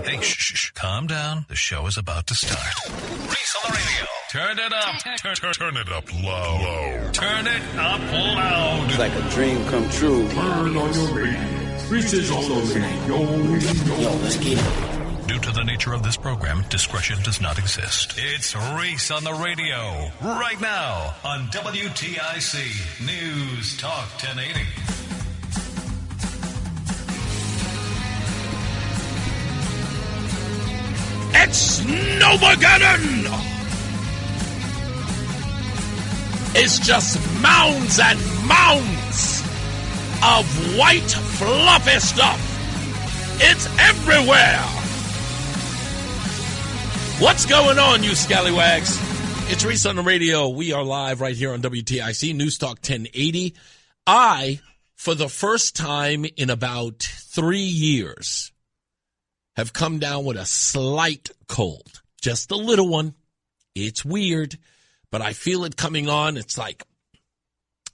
Hey, shh. Calm down. The show is about to start. Reese on the radio. Turn it up. Turn it up low. Turn it up loud. It's like a dream come true. Turn on your radio. Reese is on the radio. Yo, let's get it. Due to the nature of this program, discretion does not exist. It's Reese on the radio. Right now on WTIC News Talk 1080. It's Snowmageddon! It's just mounds and mounds of white fluffy stuff. It's everywhere. What's going on, you scallywags? It's Reese on the radio. We are live right here on WTIC News Talk 1080. I, for the first time in about 3 years, have come down with a slight cold. Just a little one. It's weird, but I feel it coming on. It's like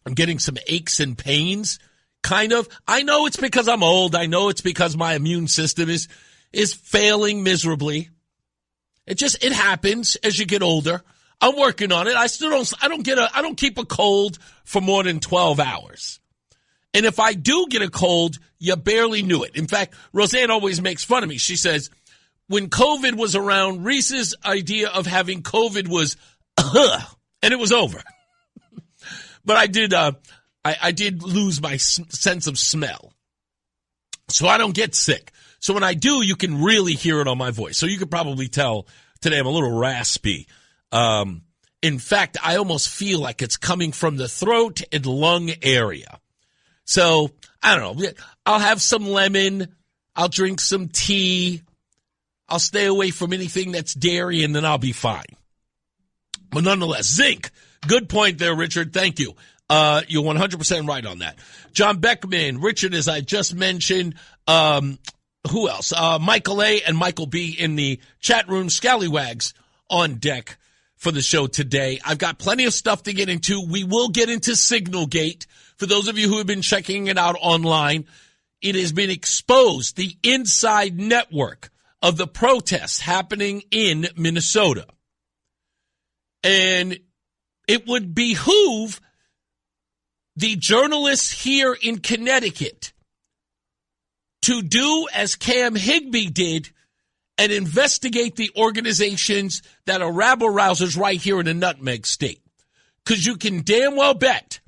I'm getting some aches and pains, kind of. I know it's because I'm old. I know it's because my immune system is failing miserably. It happens as you get older. I'm working on it. I don't keep a cold for more than 12 hours. And if I do get a cold, you barely knew it. In fact, Roseanne always makes fun of me. She says, when COVID was around, Reese's idea of having COVID was, and it was over. But I did lose my sense of smell. So I don't get sick. So when I do, you can really hear it on my voice. So you could probably tell today I'm a little raspy. In fact, I almost feel like it's coming from the throat and lung area. So, I don't know. I'll have some lemon. I'll drink some tea. I'll stay away from anything that's dairy, and then I'll be fine. But nonetheless, zinc. Good point there, Richard. Thank you. You're 100% right on that. John Beckman, Richard, as I just mentioned. Who else? Michael A. and Michael B. in the chat room. Scallywags on deck for the show today. I've got plenty of stuff to get into. We will get into SignalGate. For those of you who have been checking it out online, it has been exposed, the inside network of the protests happening in Minnesota. And it would behoove the journalists here in Connecticut to do as Cam Higbee did and investigate the organizations that are rabble-rousers right here in the Nutmeg State. Because you can damn well bet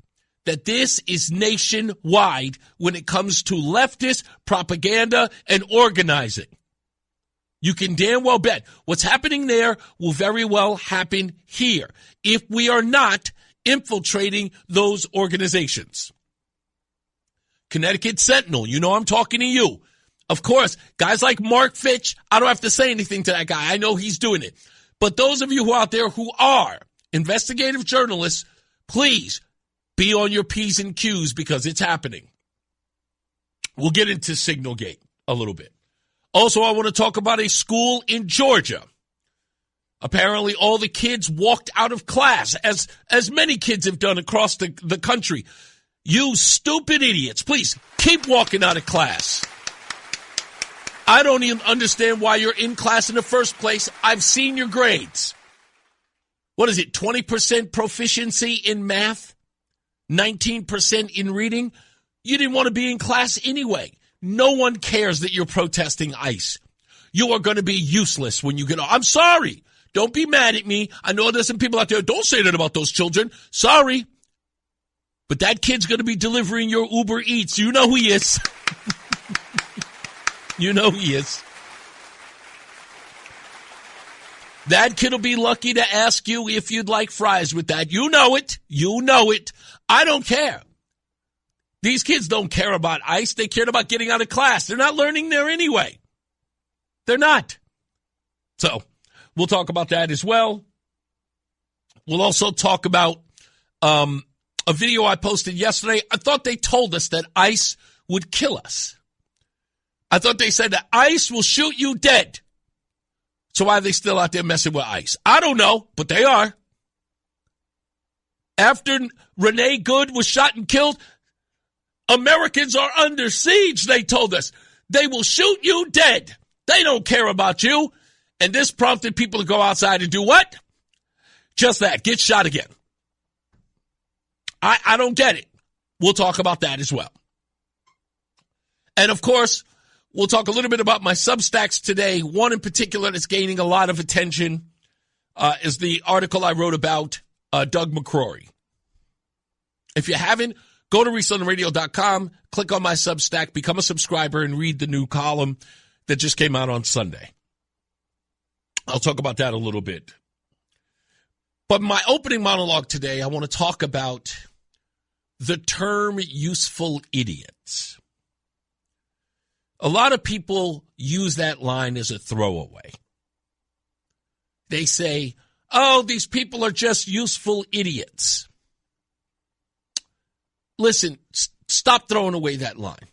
that this is nationwide when it comes to leftist propaganda and organizing. You can damn well bet what's happening there will very well happen here if we are not infiltrating those organizations. Connecticut Sentinel, you know I'm talking to you. Of course, guys like Mark Fitch, I don't have to say anything to that guy. I know he's doing it. But those of you who are out there who are investigative journalists, please be on your P's and Q's because it's happening. We'll get into SignalGate a little bit. Also, I want to talk about a school in Georgia. Apparently, all the kids walked out of class, as many kids have done across the country. You stupid idiots, please keep walking out of class. I don't even understand why you're in class in the first place. I've seen your grades. What is it, 20% proficiency in math? 19% in reading? You didn't want to be in class anyway. No one cares that you're protesting ICE. You are going to be useless when you get off. I'm sorry. Don't be mad at me. I know there's some people out there, don't say that about those children. Sorry. But that kid's going to be delivering your Uber Eats. You know who he is. You know he is. That kid will be lucky to ask you if you'd like fries with that. You know it. You know it. I don't care. These kids don't care about ICE. They cared about getting out of class. They're not learning there anyway. They're not. So we'll talk about that as well. We'll also talk about a video I posted yesterday. I thought they told us that ICE would kill us. I thought they said that ICE will shoot you dead. So why are they still out there messing with ICE? I don't know, but they are. After Renee Good was shot and killed, Americans are under siege, they told us. They will shoot you dead. They don't care about you. And this prompted people to go outside and do what? Just that, get shot again. I don't get it. We'll talk about that as well. And, of course, we'll talk a little bit about my Substacks today. One in particular that's gaining a lot of attention is the article I wrote about Doug McCrory. If you haven't, go to ReeseOnTheRadio.com, click on my Substack, become a subscriber, and read the new column that just came out on Sunday. I'll talk about that a little bit. But my opening monologue today, I want to talk about the term useful idiots. A lot of people use that line as a throwaway. They say, oh, these people are just useful idiots. Listen, stop throwing away that line.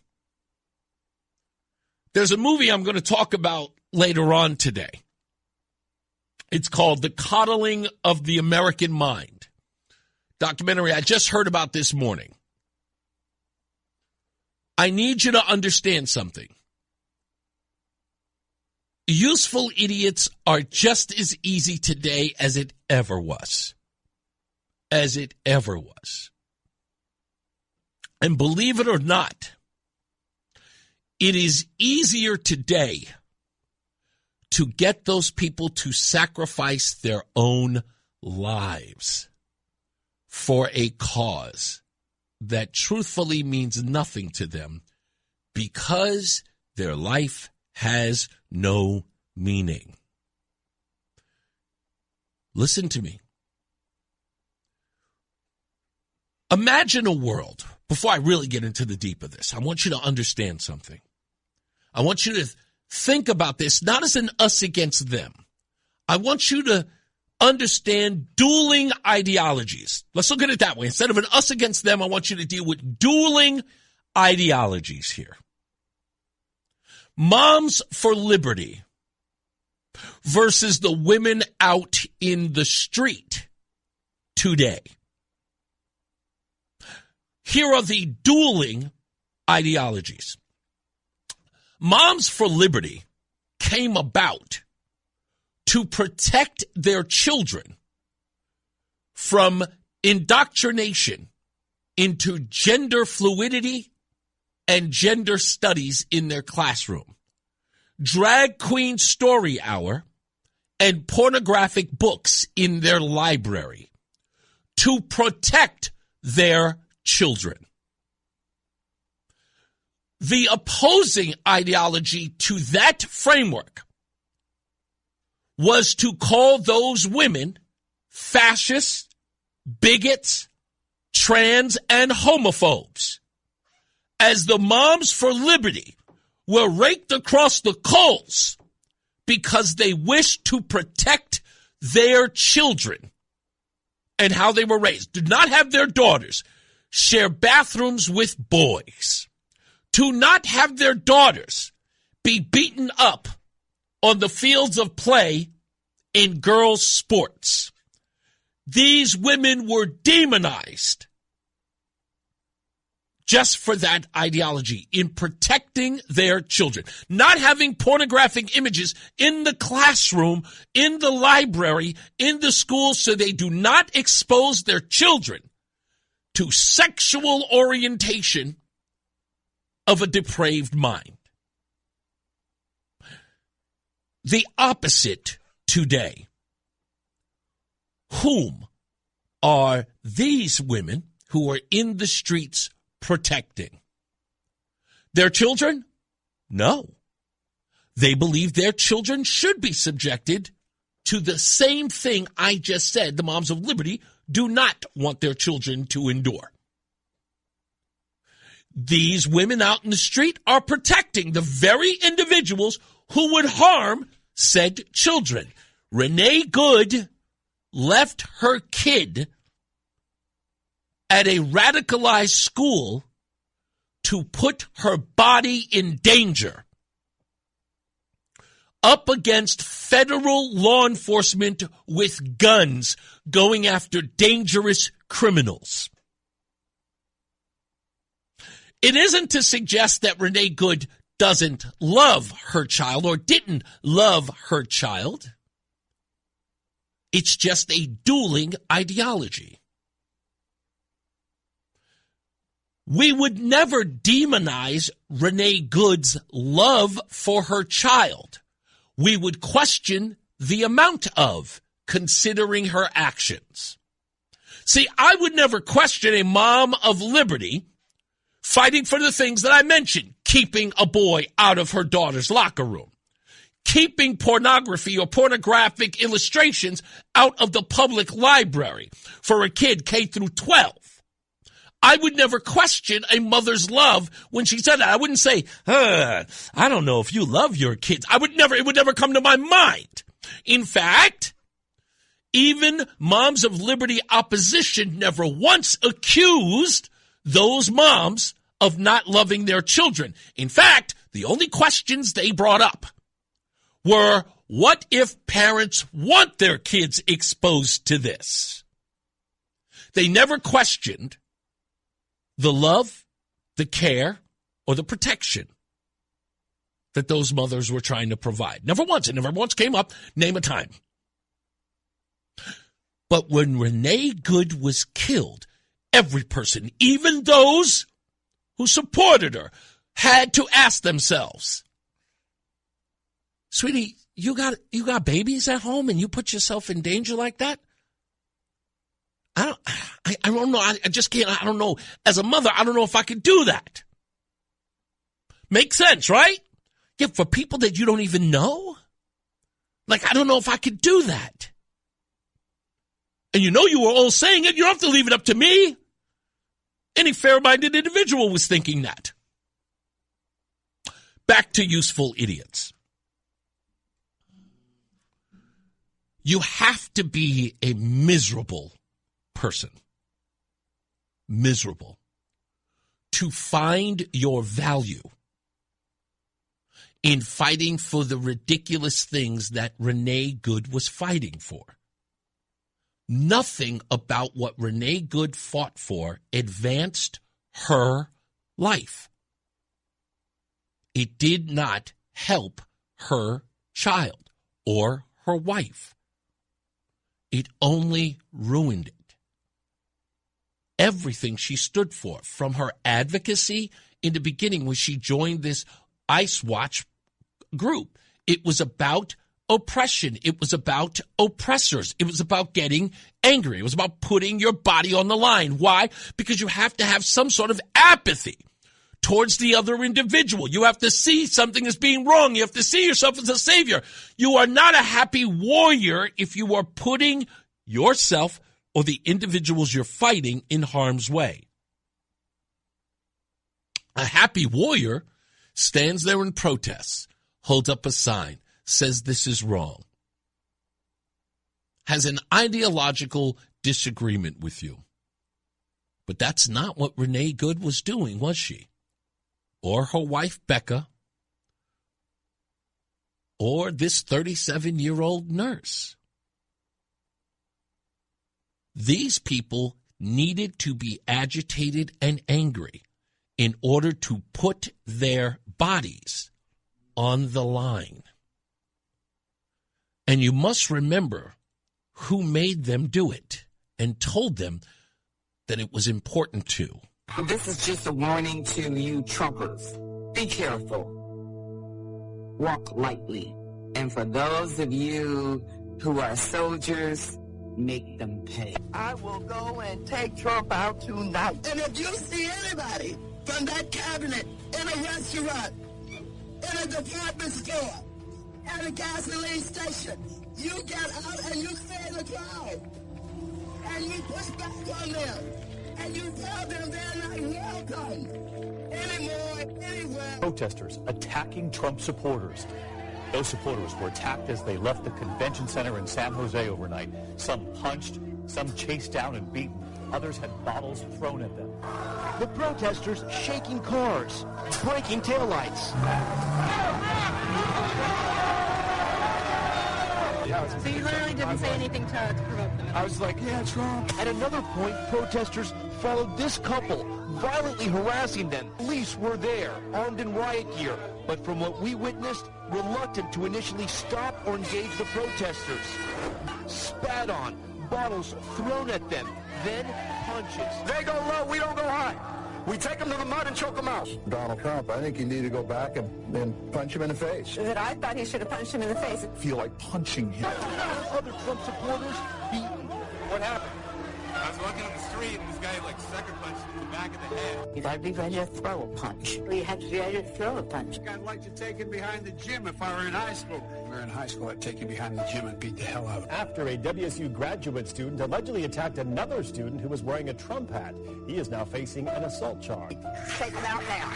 There's a movie I'm going to talk about later on today. It's called The Coddling of the American Mind. Documentary I just heard about this morning. I need you to understand something. Useful idiots are just as easy today as it ever was. As it ever was. And believe it or not, it is easier today to get those people to sacrifice their own lives for a cause that truthfully means nothing to them because their life has no meaning. Listen to me. Imagine a world, before I really get into the deep of this, I want you to understand something. I want you to think about this, not as an us against them. I want you to understand dueling ideologies. Let's look at it that way. Instead of an us against them, I want you to deal with dueling ideologies here. Moms for Liberty versus the women out in the street today. Here are the dueling ideologies. Moms for Liberty came about to protect their children from indoctrination into gender fluidity and gender studies in their classroom, drag queen story hour, and pornographic books in their library to protect their children. The opposing ideology to that framework was to call those women fascists, bigots, trans, and homophobes, as the Moms for Liberty were raked across the coals because they wished to protect their children and how they were raised. Do not have their daughters share bathrooms with boys. To not have their daughters be beaten up on the fields of play in girls' sports. These women were demonized just for that ideology in protecting their children. Not having pornographic images in the classroom, in the library, in the schools, so they do not expose their children to sexual orientation of a depraved mind. The opposite today. Whom are these women who are in the streets protecting? Their children? No. They believe their children should be subjected to the same thing I just said the Moms of Liberty do not want their children to endure. These women out in the street are protecting the very individuals who would harm said children. Renee Good left her kid at a radicalized school to put her body in danger up against federal law enforcement with guns going after dangerous criminals. It isn't to suggest that Renee Good doesn't love her child or didn't love her child. It's just a dueling ideology. We would never demonize Renee Good's love for her child. We would question the amount of, considering her actions. See, I would never question a mom of liberty fighting for the things that I mentioned, keeping a boy out of her daughter's locker room, keeping pornography or pornographic illustrations out of the public library for a kid K through 12. I would never question a mother's love when she said that. I wouldn't say, I don't know if you love your kids. It would never come to my mind. In fact, even moms of liberty opposition never once accused those moms of not loving their children. In fact, the only questions they brought up were, what if parents want their kids exposed to this? They never questioned the love, the care, or the protection that those mothers were trying to provide. Never once. It never once came up. Name a time. But when Renee Good was killed, every person, even those who supported her, had to ask themselves, sweetie, you got babies at home and you put yourself in danger like that? I don't know. I just can't. I don't know. As a mother, I don't know if I could do that. Makes sense, right? Yeah, for people that you don't even know? Like, I don't know if I could do that. And you know you were all saying it. You don't have to leave it up to me. Any fair-minded individual was thinking that. Back to useful idiots. You have to be a miserable person, miserable, to find your value in fighting for the ridiculous things that Renee Good was fighting for. Nothing about what Renee Good fought for advanced her life. It did not help her child or her wife. It only ruined it. Everything she stood for, from her advocacy in the beginning when she joined this ICE Watch group, it was about oppression. It was about oppressors. It was about getting angry. It was about putting your body on the line. Why? Because you have to have some sort of apathy towards the other individual. You have to see something as being wrong. You have to see yourself as a savior. You are not a happy warrior if you are putting yourself or the individuals you're fighting in harm's way. A happy warrior stands there and protests, holds up a sign, says this is wrong, has an ideological disagreement with you. But that's not what Renee Good was doing, was she? Or her wife, Becca, or this 37-year-old nurse. These people needed to be agitated and angry in order to put their bodies on the line. And you must remember who made them do it and told them that it was important to. This is just a warning to you Trumpers. Be careful. Walk lightly. And for those of you who are soldiers, make them pay. I will go and take Trump out tonight. And if you see anybody from that cabinet in a restaurant, in a department store, at a gasoline station, you get out and you say the crowd. And you push back on them. And you tell them they're not welcome anymore, anywhere. Protesters attacking Trump supporters. Those supporters were attacked as they left the convention center in San Jose overnight. Some punched, some chased down and beaten. Others had bottles thrown at them. The protesters shaking cars, breaking taillights. So you literally didn't say anything to provoke them? I was like, yeah, Trump. At another point, protesters followed this couple, violently harassing them. Police were there, armed in riot gear, but from what we witnessed, reluctant to initially stop or engage the protesters. Spat on, bottles thrown at them, then punches. They go low, we don't go high. We take them to the mud and choke them out. Donald Trump, I think you need to go back and punch him in the face. That I thought he should have punched him in the face. I feel like punching him. Other Trump supporters beaten. What happened? I was walking on the street and this guy sucker punched me in the back of the head. You'd have to be ready to throw a punch. You have to be ready to throw a punch. I'd like to take him behind the gym if I were in high school. If we were in high school, I'd take him behind the gym and beat the hell out of him. After a WSU graduate student allegedly attacked another student who was wearing a Trump hat, he is now facing an assault charge. Take him out now.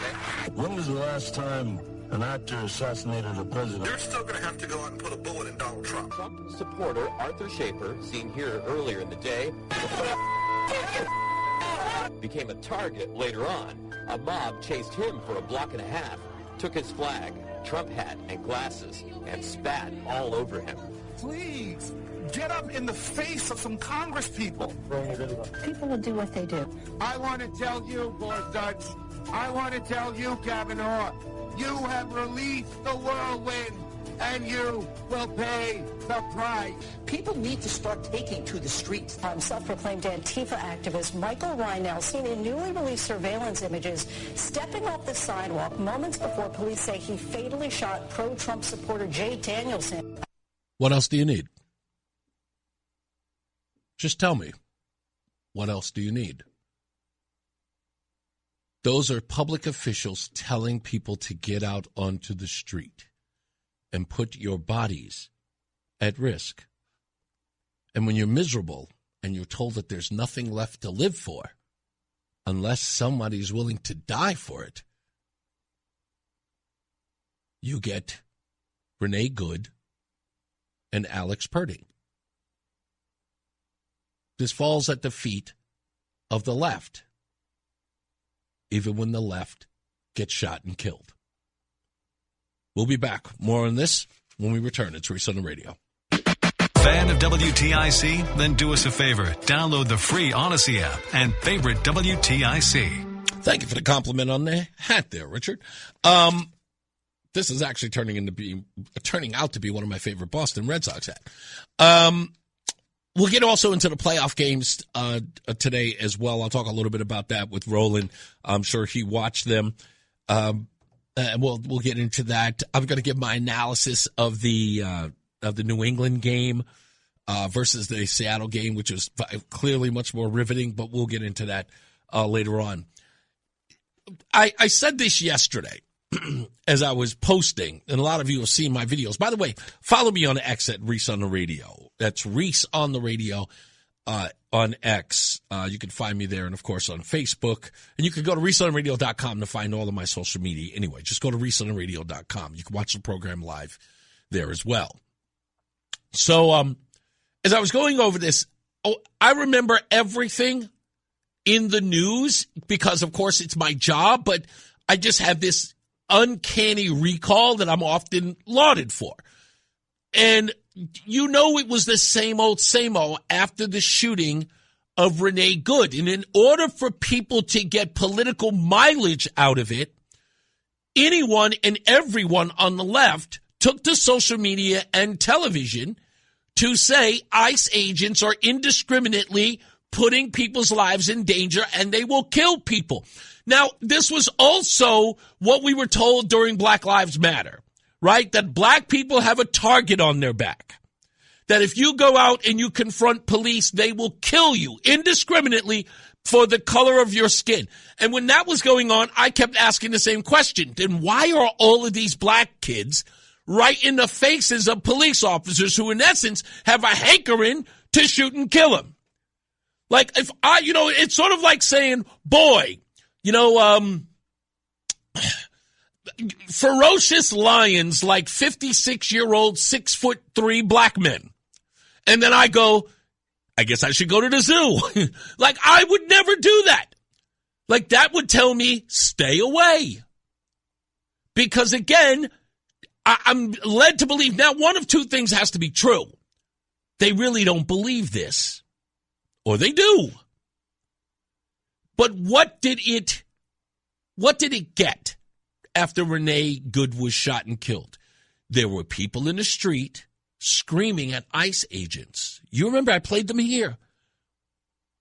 When was the last time an actor assassinated a president? You're still going to have to go out and put a bullet in Donald Trump. Trump supporter Arthur Schaefer, seen here earlier in the day, became a target later on. A mob chased him for a block and a half, took his flag, Trump hat, and glasses, and spat all over him. Please, get up in the face of some Congress people. People will do what they do. I want to tell you, Gorsuch, I want to tell you, Kavanaugh, you have released the whirlwind, and you will pay the price. People need to start taking to the streets. Self-proclaimed Antifa activist Michael Reinell seen in newly released surveillance images stepping off the sidewalk moments before police say he fatally shot pro-Trump supporter Jay Danielson. What else do you need? Just tell me. What else do you need? Those are public officials telling people to get out onto the street and put your bodies at risk. And when you're miserable and you're told that there's nothing left to live for, unless somebody's willing to die for it, you get Renee Good and Alex Purdy. This falls at the feet of the left, even when the left gets shot and killed. We'll be back. More on this when we return. It's Reese on the Radio. Fan of WTIC? Then do us a favor. Download the free Odyssey app and favorite WTIC. Thank you for the compliment on the hat there, Richard. This is actually turning out to be one of my favorite Boston Red Sox hats. We'll get also into the playoff games today as well. I'll talk a little bit about that with Roland. I'm sure he watched them. And we'll get into that. I'm going to give my analysis of the New England game versus the Seattle game, which was clearly much more riveting, but we'll get into that later on. I said this yesterday as I was posting, and a lot of you have seen my videos. By the way, follow me on X at Reese on the Radio. That's Reese on the Radio on X. You can find me there, and, of course, on Facebook. And you can go to ReeseOnTheRadio.com to find all of my social media. Anyway, just go to ReeseOnTheRadio.com. You can watch the program live there as well. So as I was going over this, I remember everything in the news because, of course, it's my job, but I just have this uncanny recall that I'm often lauded for. And it was the same old after the shooting of Renee Good. And in order for people to get political mileage out of it, anyone and everyone on the left took to social media and television to say ICE agents are indiscriminately putting people's lives in danger and they will kill people. Now, this was also what we were told during Black Lives Matter, right? That black people have a target on their back. That if you go out and you confront police, they will kill you indiscriminately for the color of your skin. And when that was going on, I kept asking the same question. Then why are all of these black kids right in the faces of police officers who, in essence, have a hankering to shoot and kill them? Like, if it's sort of like saying, boy, ferocious lions like 56-year-old 6'3" black men. And then I go, I guess I should go to the zoo. Like, I would never do that. Like, that would tell me, stay away. Because, again, I'm led to believe, now one of two things has to be true. They really don't believe this. Or they do. But what did it get after Renee Good was shot and killed, there were people in the street screaming at ICE agents. You remember I played them here.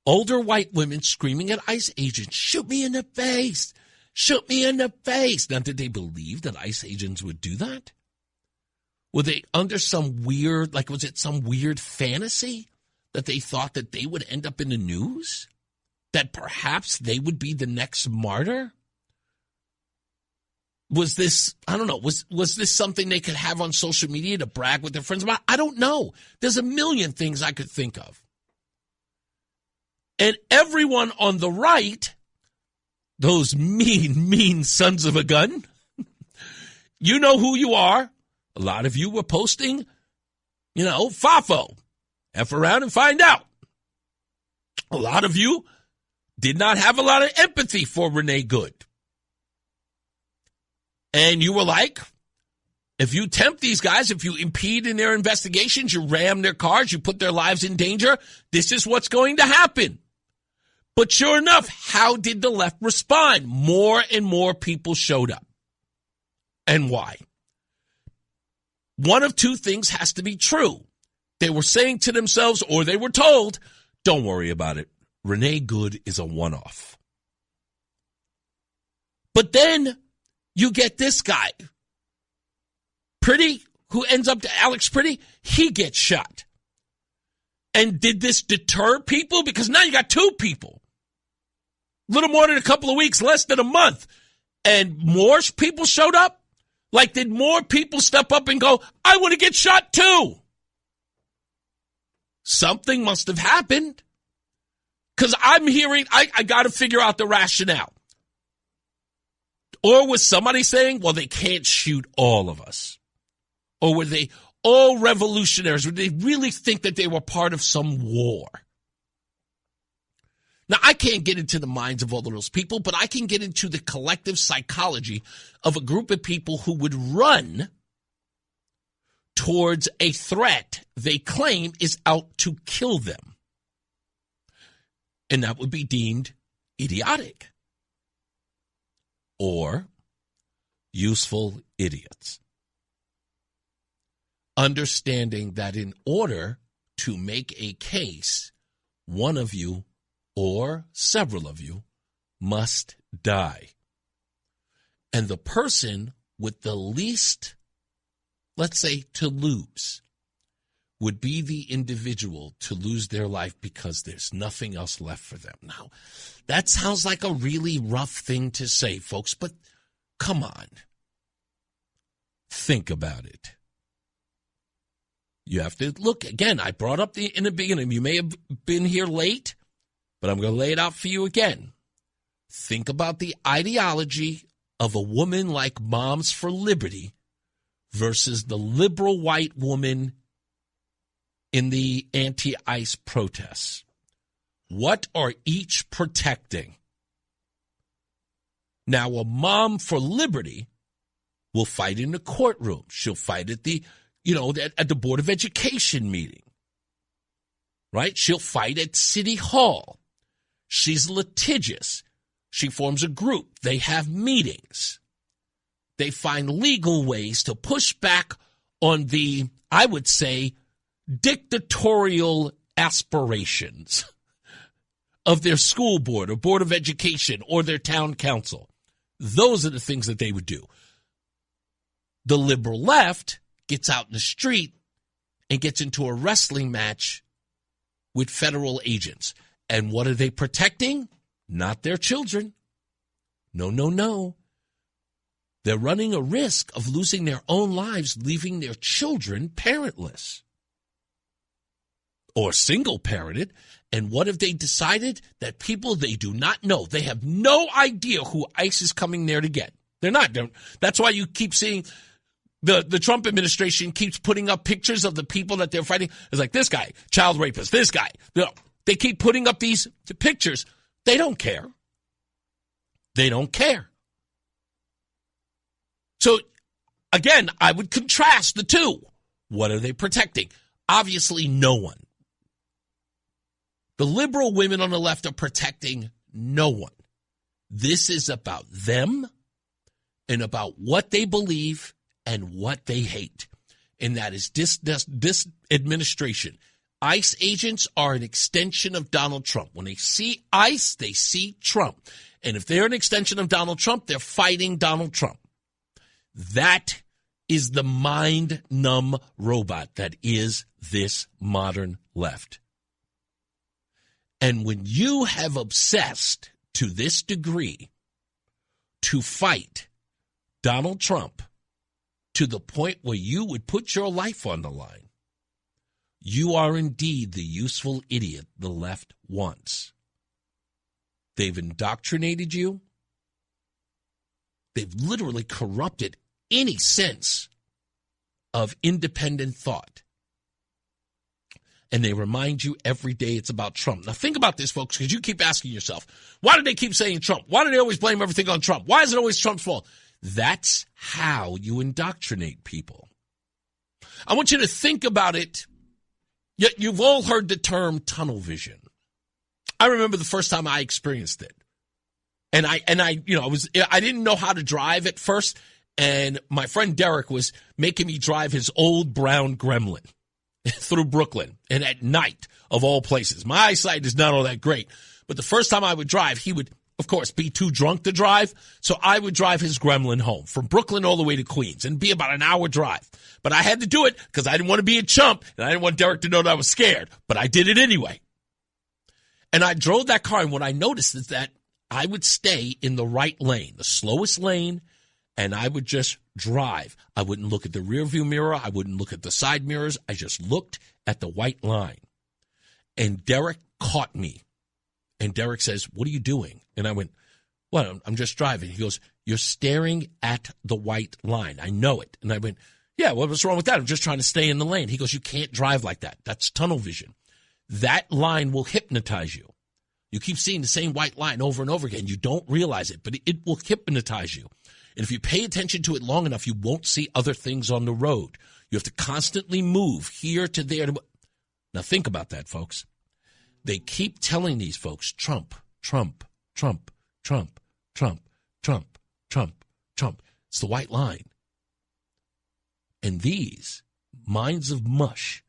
Older white women screaming at ICE agents, shoot me in the face, shoot me in the face. Now, did they believe that ICE agents would do that? Were they under some weird, was it some weird fantasy that they thought that they would end up in the news? That perhaps they would be the next martyr? Was this, I don't know, was this something they could have on social media to brag with their friends about? I don't know. There's a million things I could think of. And everyone on the right, those mean sons of a gun, you know who you are. A lot of you were posting, FAFO. F around and find out. A lot of you did not have a lot of empathy for Renee Good. And you were like, if you tempt these guys, if you impede in their investigations, you ram their cars, you put their lives in danger, this is what's going to happen. But sure enough, how did the left respond? More and more people showed up. And why? One of two things has to be true. They were saying to themselves, or they were told, don't worry about it. Renee Good is a one-off. But then you get this guy, Pretty, who ends up to Alex Pretty, he gets shot. And did this deter people? Because now you got two people. A little more than a couple of weeks, less than a month. And more people showed up? Did more people step up and go, I want to get shot too? Something must have happened. Because I'm hearing, I got to figure out the rationale. Or was somebody saying, well, they can't shoot all of us? Or were they all revolutionaries? Would they really think that they were part of some war? Now, I can't get into the minds of all of those people, but I can get into the collective psychology of a group of people who would run towards a threat they claim is out to kill them. And that would be deemed idiotic or useful idiots. Understanding that in order to make a case, one of you or several of you must die. And the person with the least, let's say, to lose, would be the individual to lose their life because there's nothing else left for them. Now, that sounds like a really rough thing to say, folks, but come on. Think about it. You have to look, again, I brought up in the beginning, you may have been here late, but I'm going to lay it out for you again. Think about the ideology of a woman like Moms for Liberty versus the liberal white woman in the anti-ICE protests. What are each protecting? Now, a Mom for Liberty will fight in the courtroom. She'll fight at the, at the Board of Education meeting, right? She'll fight at City Hall. She's litigious. She forms a group. They have meetings. They find legal ways to push back on the, I would say, dictatorial aspirations of their school board or Board of Education or their town council. Those are the things that they would do. The liberal left gets out in the street and gets into a wrestling match with federal agents. And what are they protecting? Not their children. No. They're running a risk of losing their own lives, leaving their children parentless or single-parented. And what have they decided? That people they do not know, they have no idea who ICE is coming there to get. They're not. That's why you keep seeing the Trump administration keeps putting up pictures of the people that they're fighting. It's like this guy, child rapist, this guy. They keep putting up these pictures. They don't care. They don't care. So, again, I would contrast the two. What are they protecting? Obviously, no one. The liberal women on the left are protecting no one. This is about them and about what they believe and what they hate. And that is this administration. ICE agents are an extension of Donald Trump. When they see ICE, they see Trump. And if they're an extension of Donald Trump, they're fighting Donald Trump. That is the mind-numb robot that is this modern left. And when you have obsessed to this degree to fight Donald Trump to the point where you would put your life on the line, you are indeed the useful idiot the left wants. They've indoctrinated you. They've literally corrupted any sense of independent thought. And they remind you every day it's about Trump. Now think about this, folks, because you keep asking yourself, why do they keep saying Trump? Why do they always blame everything on Trump? Why is it always Trump's fault? That's how you indoctrinate people. I want you to think about it. You've all heard the term tunnel vision. I remember the first time I experienced it. And I didn't know how to drive at first. And my friend Derek was making me drive his old brown Gremlin through Brooklyn. And at night, of all places. My eyesight is not all that great. But the first time I would drive, he would, of course, be too drunk to drive. So I would drive his Gremlin home from Brooklyn all the way to Queens and be about an hour drive. But I had to do it because I didn't want to be a chump and I didn't want Derek to know that I was scared. But I did it anyway. And I drove that car, and what I noticed is that I would stay in the right lane, the slowest lane, and I would just drive. I wouldn't look at the rearview mirror. I wouldn't look at the side mirrors. I just looked at the white line. And Derek caught me. And Derek says, "What are you doing?" And I went, "Well, I'm just driving." He goes, "You're staring at the white line. I know it." And I went, "Yeah, what's wrong with that? I'm just trying to stay in the lane." He goes, "You can't drive like that. That's tunnel vision. That line will hypnotize you. You keep seeing the same white line over and over again. You don't realize it, but it will hypnotize you. And if you pay attention to it long enough, you won't see other things on the road. You have to constantly move here to there. Now think about that, folks. They keep telling these folks, Trump, Trump, Trump, Trump, Trump, Trump, Trump, Trump. It's the white line. And these minds of mush,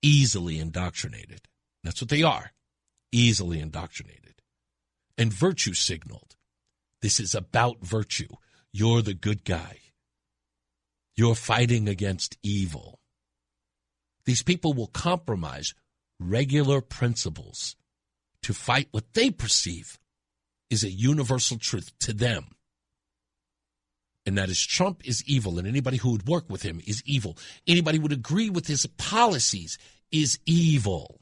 easily indoctrinated. That's what they are, easily indoctrinated. And virtue signaled. This is about virtue. You're the good guy. You're fighting against evil. These people will compromise regular principles to fight what they perceive is a universal truth to them. And that is Trump is evil, and anybody who would work with him is evil. Anybody who would agree with his policies is evil.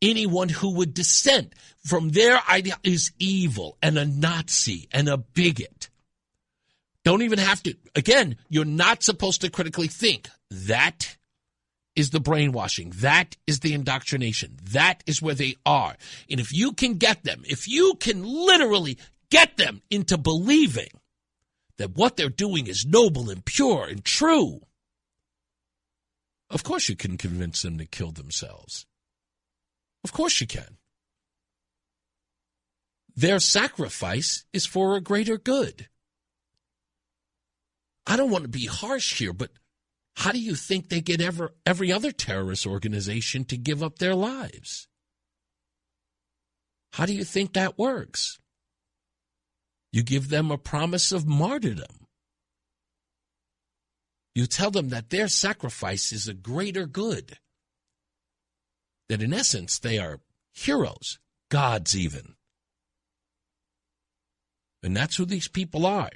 Anyone who would dissent from their idea is evil and a Nazi and a bigot. Don't even have to. Again, you're not supposed to critically think. That is the brainwashing. That is the indoctrination. That is where they are. And if you can get them, if you can literally get them into believing that what they're doing is noble and pure and true, of course you can convince them to kill themselves. Of course you can. Their sacrifice is for a greater good. I don't want to be harsh here, but how do you think they get every other terrorist organization to give up their lives? How do you think that works? You give them a promise of martyrdom. You tell them that their sacrifice is a greater good. That in essence, they are heroes, gods even. And that's who these people are.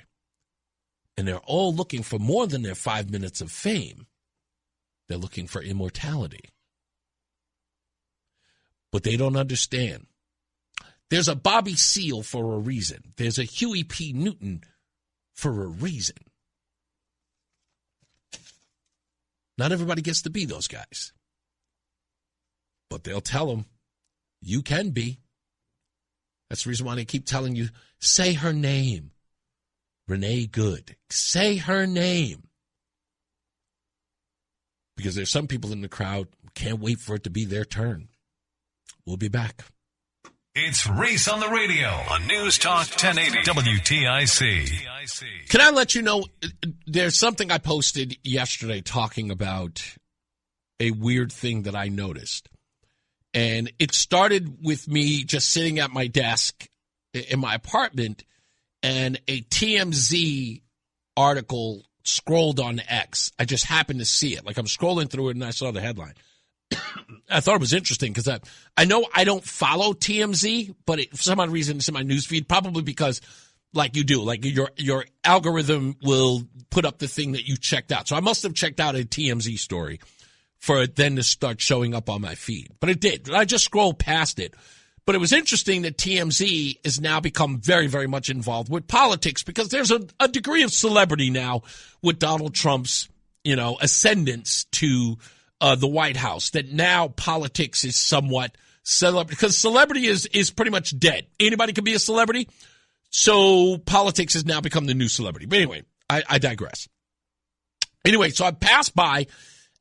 And they're all looking for more than their 5 minutes of fame. They're looking for immortality. But they don't understand. There's a Bobby Seale for a reason. There's a Huey P. Newton for a reason. Not everybody gets to be those guys. But they'll tell them, you can be. That's the reason why they keep telling you, say her name. Renee Good. Say her name. Because there's some people in the crowd who can't wait for it to be their turn. We'll be back. It's Reese on the radio on News Talk 1080 WTIC. Can I let you know, there's something I posted yesterday talking about a weird thing that I noticed. And it started with me just sitting at my desk in my apartment, and a TMZ article scrolled on X. I just happened to see it. Like, I'm scrolling through it, and I saw the headline. I thought it was interesting because I know I don't follow TMZ, but for some odd reason it's in my newsfeed, probably because, like you do, like your algorithm will put up the thing that you checked out. So I must have checked out a TMZ story for it then to start showing up on my feed. But it did. I just scrolled past it. But it was interesting that TMZ has now become very, very much involved with politics because there's a degree of celebrity now with Donald Trump's, ascendance to the White House, that now politics is somewhat celebrity, because celebrity is pretty much dead. Anybody can be a celebrity. So politics has now become the new celebrity. But anyway, I digress. Anyway, so I passed by,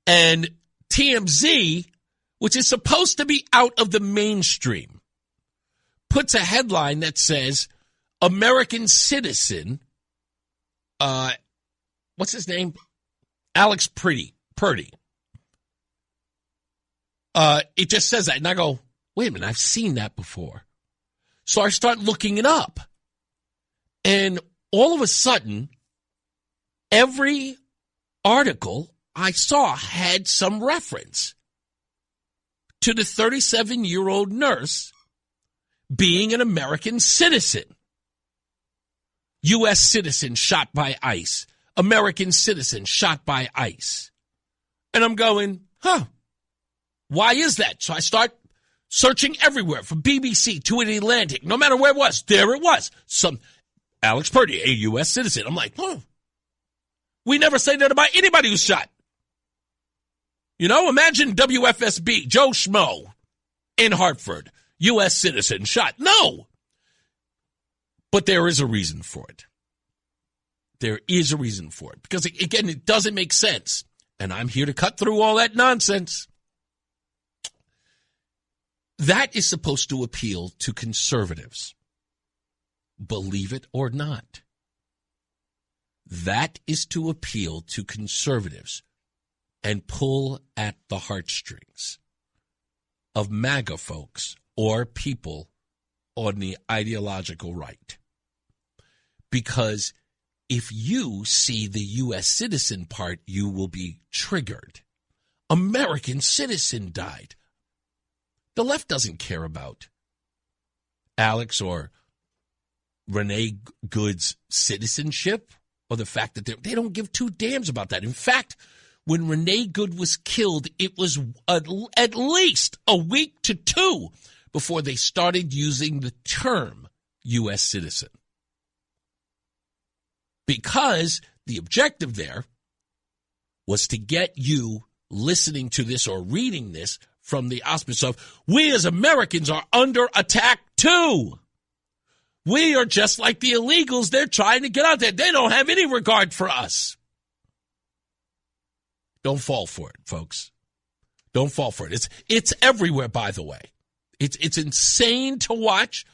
and TMZ, which is supposed to be out of the mainstream, puts a headline that says, American citizen, what's his name? Alex Purdy. It just says that, and I go, wait a minute, I've seen that before. So I start looking it up, and all of a sudden, every article I saw had some reference to the 37-year-old nurse being an American citizen. U.S. citizen shot by ICE. American citizen shot by ICE. And I'm going, why is that? So I start searching everywhere, from BBC to the Atlantic. No matter where it was, there it was. Some Alex Purdy, a U.S. citizen. I'm like, we never say that about anybody who's shot. Imagine WFSB, Joe Schmo in Hartford, U.S. citizen shot. No. But there is a reason for it. There is a reason for it. Because, again, it doesn't make sense. And I'm here to cut through all that nonsense. That is supposed to appeal to conservatives. Believe it or not. That is to appeal to conservatives and pull at the heartstrings of MAGA folks or people on the ideological right. Because if you see the U.S. citizen part, you will be triggered. American citizen died. The left doesn't care about Alex or Renee Good's citizenship or the fact that they don't give two damns about that. In fact, when Renee Good was killed, it was at least a week to two before they started using the term U.S. citizen. Because the objective there was to get you listening to this or reading this from the auspice of, we as Americans are under attack too. We are just like the illegals. They're trying to get out there. They don't have any regard for us. Don't fall for it, folks. Don't fall for it. It's everywhere, by the way. It's insane to watch.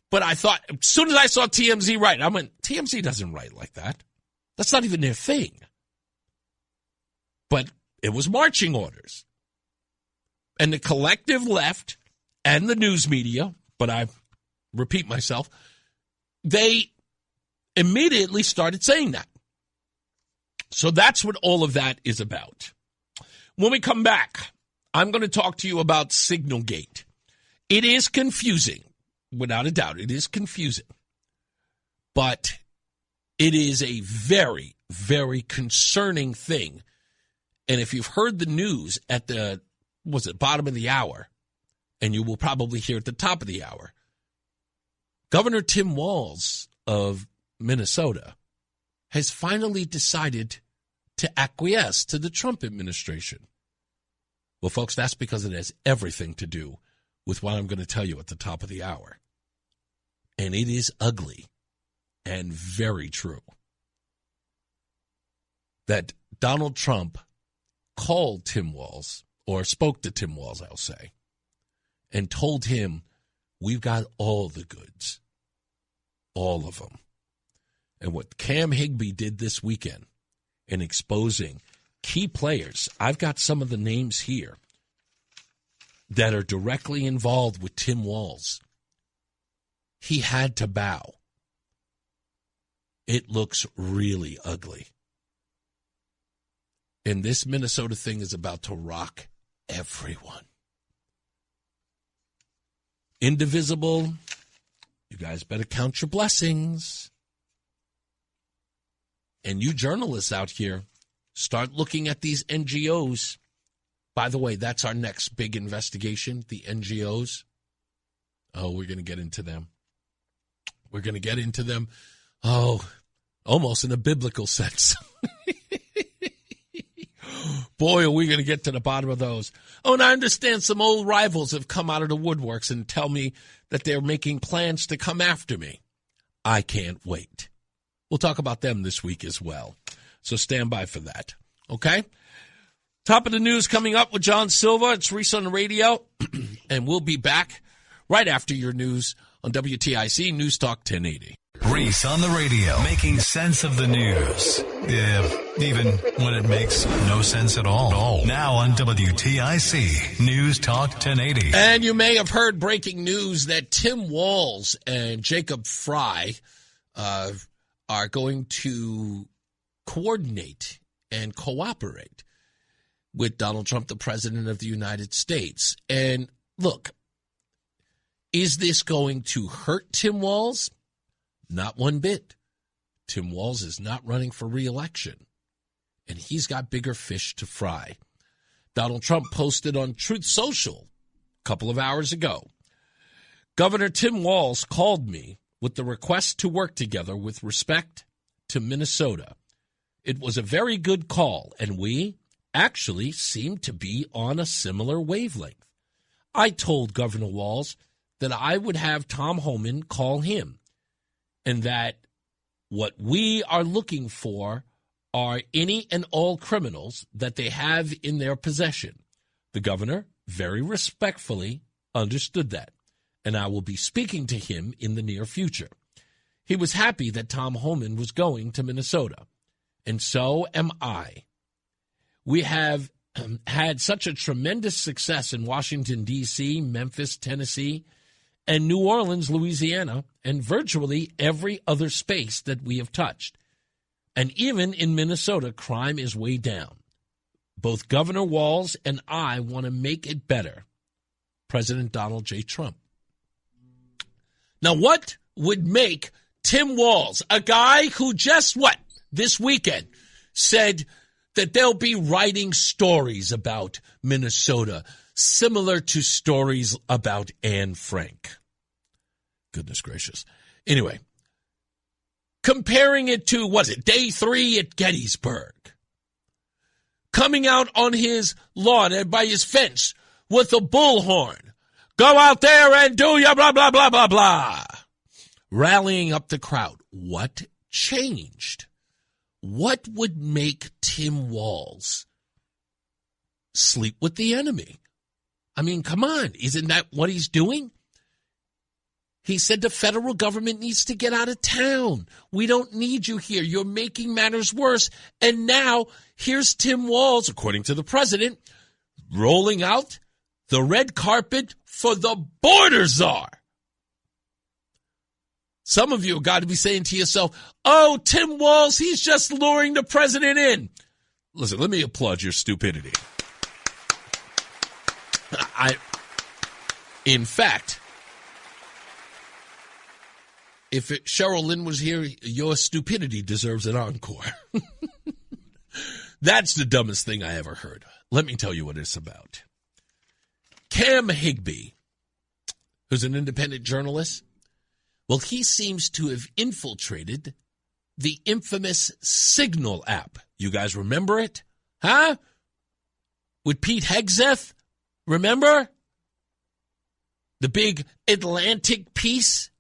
But I thought, as soon as I saw TMZ write, I went, TMZ doesn't write like that. That's not even their thing. But it was marching orders. And the collective left and the news media, but I repeat myself, they immediately started saying that. So that's what all of that is about. When we come back, I'm going to talk to you about SignalGate. It is confusing. Without a doubt, it is confusing. But it is a very, very concerning thing. And if you've heard the news at the, bottom of the hour, and you will probably hear at the top of the hour, Governor Tim Walz of Minnesota has finally decided to acquiesce to the Trump administration. Well, folks, that's because it has everything to do with what I'm going to tell you at the top of the hour. And it is ugly and very true that Donald Trump called Tim Walz, or spoke to Tim Walz, I'll say, and told him, We've got all the goods. All of them. And what Cam Higbee did this weekend in exposing key players, I've got some of the names here that are directly involved with Tim Walz. He had to bow. It looks really ugly. And this Minnesota thing is about to rock everyone. Indivisible, you guys better count your blessings. And you journalists out here, start looking at these NGOs. By the way, that's our next big investigation, the NGOs. Oh, we're going to get into them. We're going to get into them, almost in a biblical sense. Boy, are we going to get to the bottom of those. Oh, and I understand some old rivals have come out of the woodworks and tell me that they're making plans to come after me. I can't wait. We'll talk about them this week as well. So stand by for that. Okay? Top of the news coming up with John Silva. It's Reese on the radio. And we'll be back right after your news on WTIC News Talk 1080. Reese on the radio, making sense of the news. Yeah, even when it makes no sense at all. Now on WTIC News Talk 1080. And you may have heard breaking news that Tim Walz and Jacob Fry are going to coordinate and cooperate with Donald Trump, the President of the United States. And look, is this going to hurt Tim Walz? Not one bit. Tim Walz is not running for re-election, and he's got bigger fish to fry. Donald Trump posted on Truth Social a couple of hours ago, Governor Tim Walz called me with the request to work together with respect to Minnesota. It was a very good call, and we actually seem to be on a similar wavelength. I told Governor Walz that I would have Tom Homan call him, and that what we are looking for are any and all criminals that they have in their possession. The governor very respectfully understood that, and I will be speaking to him in the near future. He was happy that Tom Homan was going to Minnesota, and so am I. We have had such a tremendous success in Washington, D.C., Memphis, Tennessee, and New Orleans, Louisiana, and virtually every other space that we have touched. And even in Minnesota, crime is way down. Both Governor Walz and I want to make it better. President Donald J. Trump. Now, what would make Tim Walz, a guy who just this weekend said that they'll be writing stories about Minnesota similar to stories about Anne Frank. Goodness gracious. Anyway, comparing it to, day 3 at Gettysburg. Coming out on his lawn and by his fence with a bullhorn. Go out there and do your blah, blah, blah, blah, blah. Rallying up the crowd. What changed? What would make Tim Walz sleep with the enemy? I mean, come on. Isn't that what he's doing? He said the federal government needs to get out of town. We don't need you here. You're making matters worse. And now here's Tim Walz, according to the president, rolling out the red carpet for the border czar. Some of you have got to be saying to yourself, oh, Tim Walz, he's just luring the president in. Listen, let me applaud your stupidity. In fact, if Cheryl Lynn was here, your stupidity deserves an encore. That's the dumbest thing I ever heard. Let me tell you what it's about. Cam Higbee, who's an independent journalist, well, he seems to have infiltrated the infamous Signal app. You guys remember it? Huh? With Pete Hegseth? Remember? The big Atlantic piece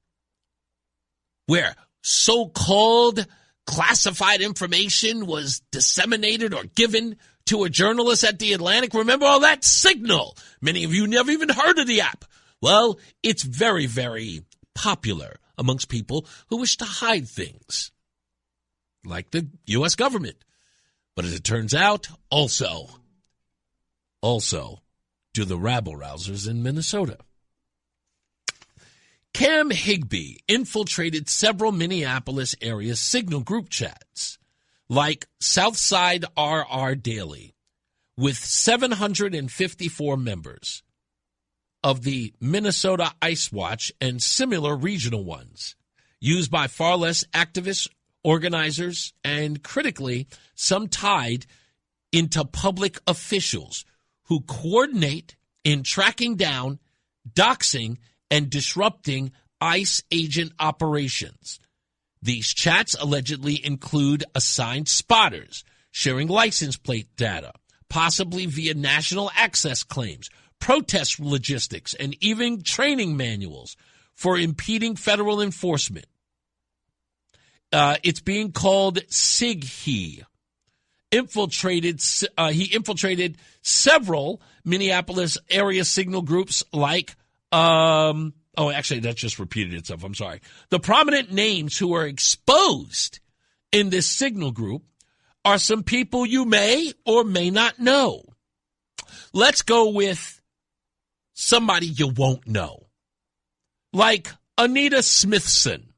where so-called classified information was disseminated or given to a journalist at the Atlantic. Remember all that? Signal. Many of you never even heard of the app. Well, it's very, very popular amongst people who wish to hide things, like the U.S. government. But as it turns out, also do the rabble-rousers in Minnesota. Cam Higbee infiltrated several Minneapolis area Signal group chats, like Southside RR Daily, with 754 members of the Minnesota Ice Watch and similar regional ones, used by far less activists, organizers, and critically, some tied into public officials who coordinate in tracking down, doxing, and disrupting ICE agent operations. These chats allegedly include assigned spotters, sharing license plate data, possibly via national access claims, protest logistics, and even training manuals for impeding federal enforcement. It's being called SIG-He. He infiltrated several Minneapolis area signal groups like, actually, that just repeated itself. I'm sorry. The prominent names who are exposed in this signal group are some people you may or may not know. Let's go with somebody you won't know, like Anita Smithson.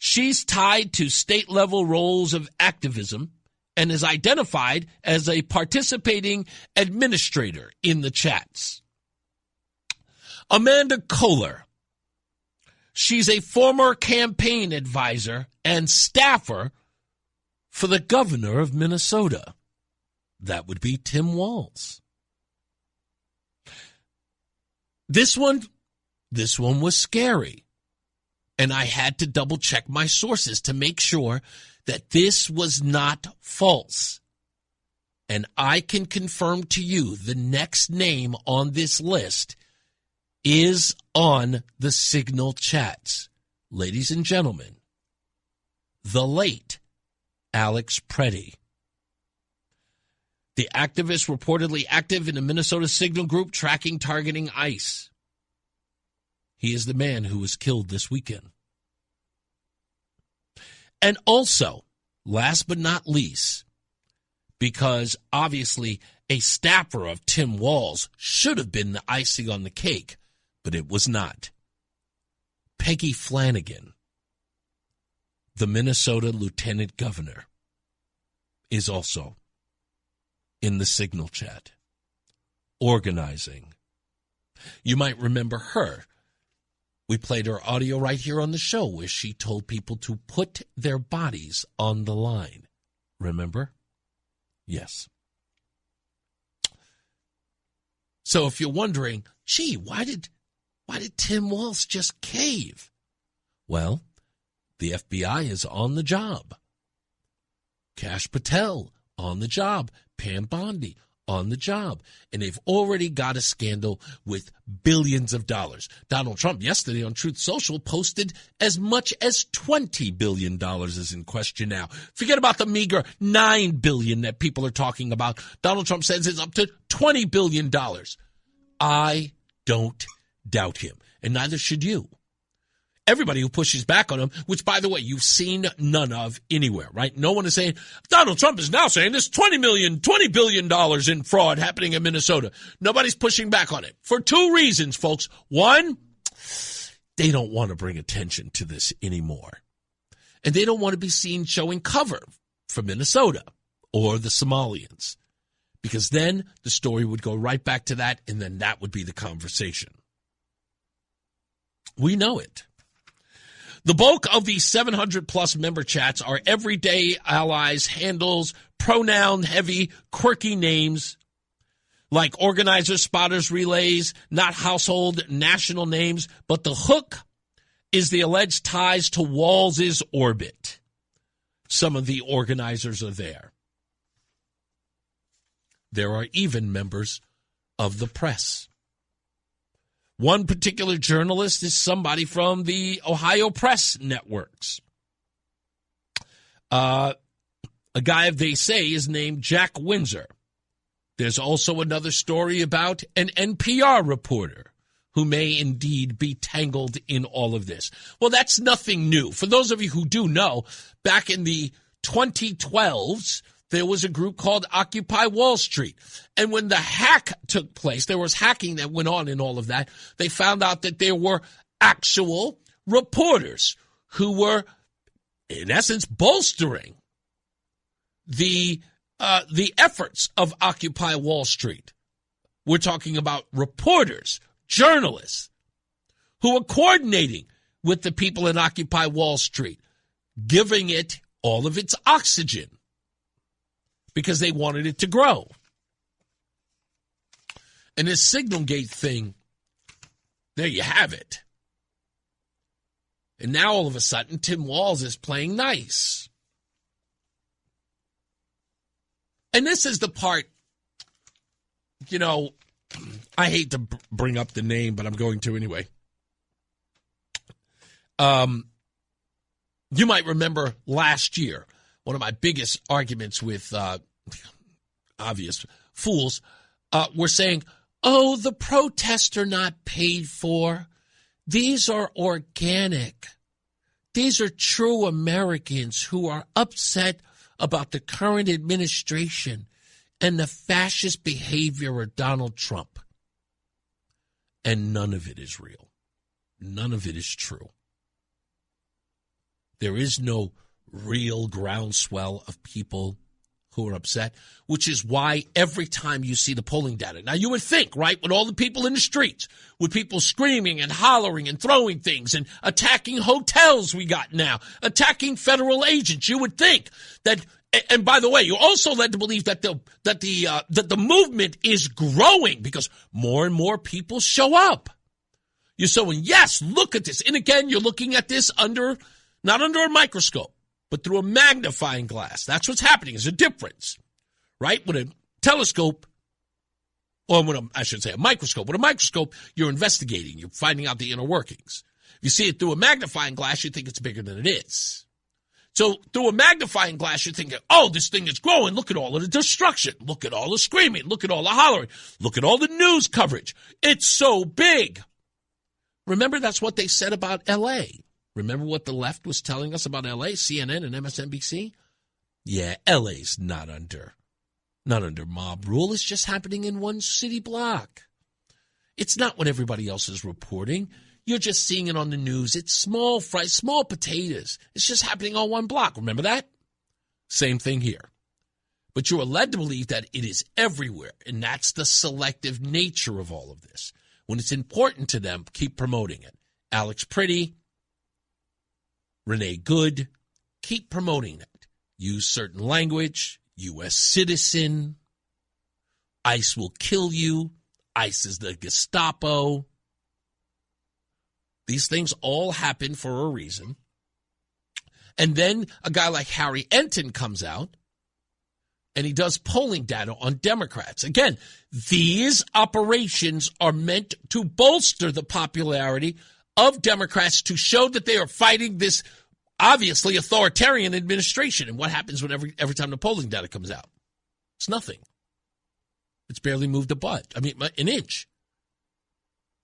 She's tied to state-level roles of activism and is identified as a participating administrator in the chats. Amanda Kohler. She's a former campaign advisor and staffer for the governor of Minnesota. That would be Tim Walz. This one was scary. And I had to double check my sources to make sure that this was not false. And I can confirm to you the next name on this list is on the Signal chats. Ladies and gentlemen, the late Alex Preddy. The activist reportedly active in the Minnesota Signal group tracking targeting ICE. He is the man who was killed this weekend. And also, last but not least, because obviously a staffer of Tim Walz should have been the icing on the cake, but it was not. Peggy Flanagan, the Minnesota lieutenant governor, is also in the Signal chat, organizing. You might remember her. We played her audio right here on the show where she told people to put their bodies on the line. Remember? Yes. So if you're wondering, gee, why did Tim Walz just cave? Well, the FBI is on the job. Kash Patel on the job. Pam Bondi on the job. And they've already got a scandal with billions of dollars. Donald Trump yesterday on Truth Social posted as much as $20 billion is in question now. Forget about the meager $9 billion that people are talking about. Donald Trump says it's up to $20 billion. I don't doubt him, and neither should you. Everybody who pushes back on him, which, by the way, you've seen none of anywhere, right? No one is saying, Donald Trump is now saying there's $20 billion in fraud happening in Minnesota. Nobody's pushing back on it for two reasons, folks. One, they don't want to bring attention to this anymore. And they don't want to be seen showing cover for Minnesota or the Somalians, because then the story would go right back to that, and then that would be the conversation. We know it. The bulk of the 700-plus member chats are everyday allies, handles, pronoun-heavy, quirky names like organizers, spotters, relays, not household national names, but the hook is the alleged ties to Walz's orbit. Some of the organizers are there. There are even members of the press. One particular journalist is somebody from the Ohio Press Networks. A guy, they say, is named Jack Windsor. There's also another story about an NPR reporter who may indeed be tangled in all of this. Well, that's nothing new. For those of you who do know, back in the 2012s, there was a group called Occupy Wall Street. And when the hack took place, there was hacking that went on in all of that. They found out that there were actual reporters who were, in essence, bolstering the efforts of Occupy Wall Street. We're talking about reporters, journalists, who were coordinating with the people in Occupy Wall Street, giving it all of its oxygen because they wanted it to grow. And this SignalGate thing, there you have it. And now all of a sudden, Tim Walz is playing nice. And this is the part, you know, I hate to bring up the name, but I'm going to anyway. You might remember last year, one of my biggest arguments with obvious fools were saying, oh, the protests are not paid for. These are organic. These are true Americans who are upset about the current administration and the fascist behavior of Donald Trump. And none of it is real. None of it is true. There is no real groundswell of people who are upset, which is why every time you see the polling data. Now, you would think, right, with all the people in the streets, with people screaming and hollering and throwing things and attacking hotels we got now, attacking federal agents, you would think that, and by the way, you're also led to believe that the movement is growing because more and more people show up. You're saying, yes, look at this. And again, you're looking at this not under a microscope, but through a magnifying glass. That's what's happening. There's a difference, right? With a telescope, or with a microscope. With a microscope, you're investigating. You're finding out the inner workings. If you see it through a magnifying glass, you think it's bigger than it is. So through a magnifying glass, you're thinking, oh, this thing is growing. Look at all of the destruction. Look at all the screaming. Look at all the hollering. Look at all the news coverage. It's so big. Remember, that's what they said about L.A., Remember what the left was telling us about L.A., CNN and MSNBC? Yeah, L.A.'s not under mob rule. It's just happening in one city block. It's not what everybody else is reporting. You're just seeing it on the news. It's small fries, small potatoes. It's just happening on one block. Remember that? Same thing here. But you are led to believe that it is everywhere, and that's the selective nature of all of this. When it's important to them, keep promoting it. Alex Pretty, Renee Good, keep promoting it. Use certain language, U.S. citizen, ICE will kill you, ICE is the Gestapo. These things all happen for a reason. And then a guy like Harry Enton comes out and he does polling data on Democrats. Again, these operations are meant to bolster the popularity of Democrats to show that they are fighting this obviously authoritarian administration. And what happens when every time the polling data comes out? It's nothing. It's barely moved an inch.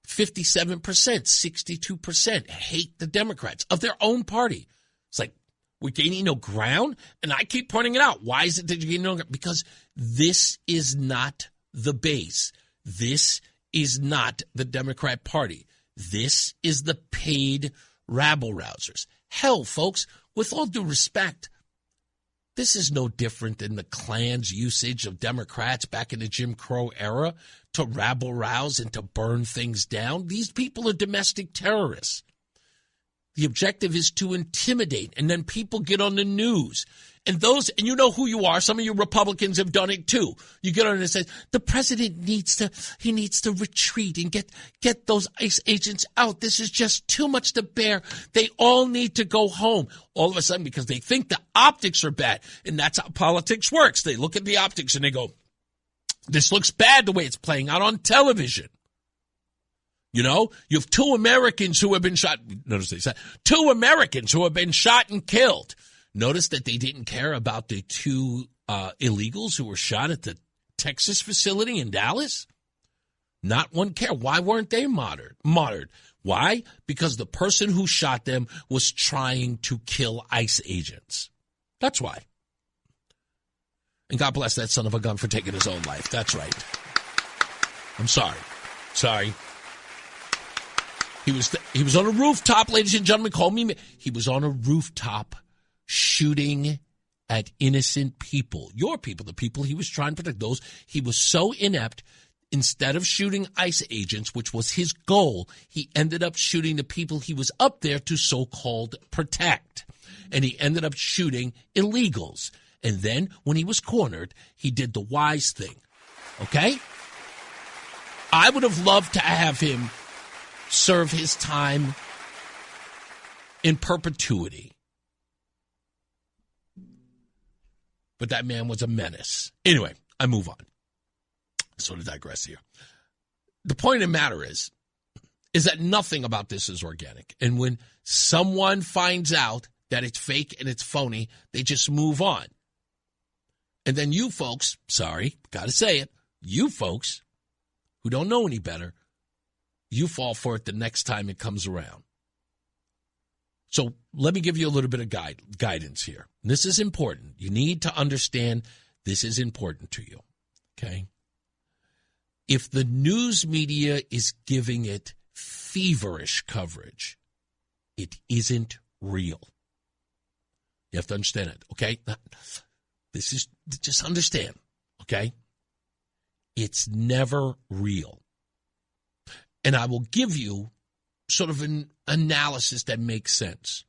57%, 62% hate the Democrats of their own party. It's like, we're gaining no ground? And I keep pointing it out. Why is it that you're gaining no ground? Because this is not the base. This is not the Democrat Party. This is the paid rabble-rousers. Hell, folks, with all due respect, this is no different than the Klan's usage of Democrats back in the Jim Crow era to rabble-rouse and to burn things down. These people are domestic terrorists. The objective is to intimidate, and then people get on the news. And you know who you are. Some of you Republicans have done it too. You get on and say, the president needs to retreat and get those ICE agents out. This is just too much to bear. They all need to go home. All of a sudden, because they think the optics are bad. And that's how politics works. They look at the optics and they go, this looks bad the way it's playing out on television. You know, you have two Americans who have been shot. Notice they said 2 Americans who have been shot and killed. Notice that they didn't care about the 2 illegals who were shot at the Texas facility in Dallas. Not one care. Why weren't they martyred? Why? Because the person who shot them was trying to kill ICE agents. That's why. And God bless that son of a gun for taking his own life. That's right. I'm sorry. Sorry. He was on a rooftop, ladies and gentlemen. Call me. He was on a rooftop shooting at innocent people. Your people, the people he was trying to protect. Those, he was so inept. Instead of shooting ICE agents, which was his goal, he ended up shooting the people he was up there to so-called protect. And he ended up shooting illegals. And then when he was cornered, he did the wise thing. Okay? I would have loved to have him serve his time in perpetuity. But that man was a menace. Anyway, I move on. So to digress here. The point of the matter is that nothing about this is organic. And when someone finds out that it's fake and it's phony, they just move on. And then you folks, sorry, got to say it, you folks who don't know any better, you fall for it the next time it comes around. So let me give you a little bit of guidance here. This is important. You need to understand this is important to you, okay? If the news media is giving it feverish coverage, it isn't real. You have to understand it, okay? This is, just understand, okay? It's never real. And I will give you sort of an analysis that makes sense.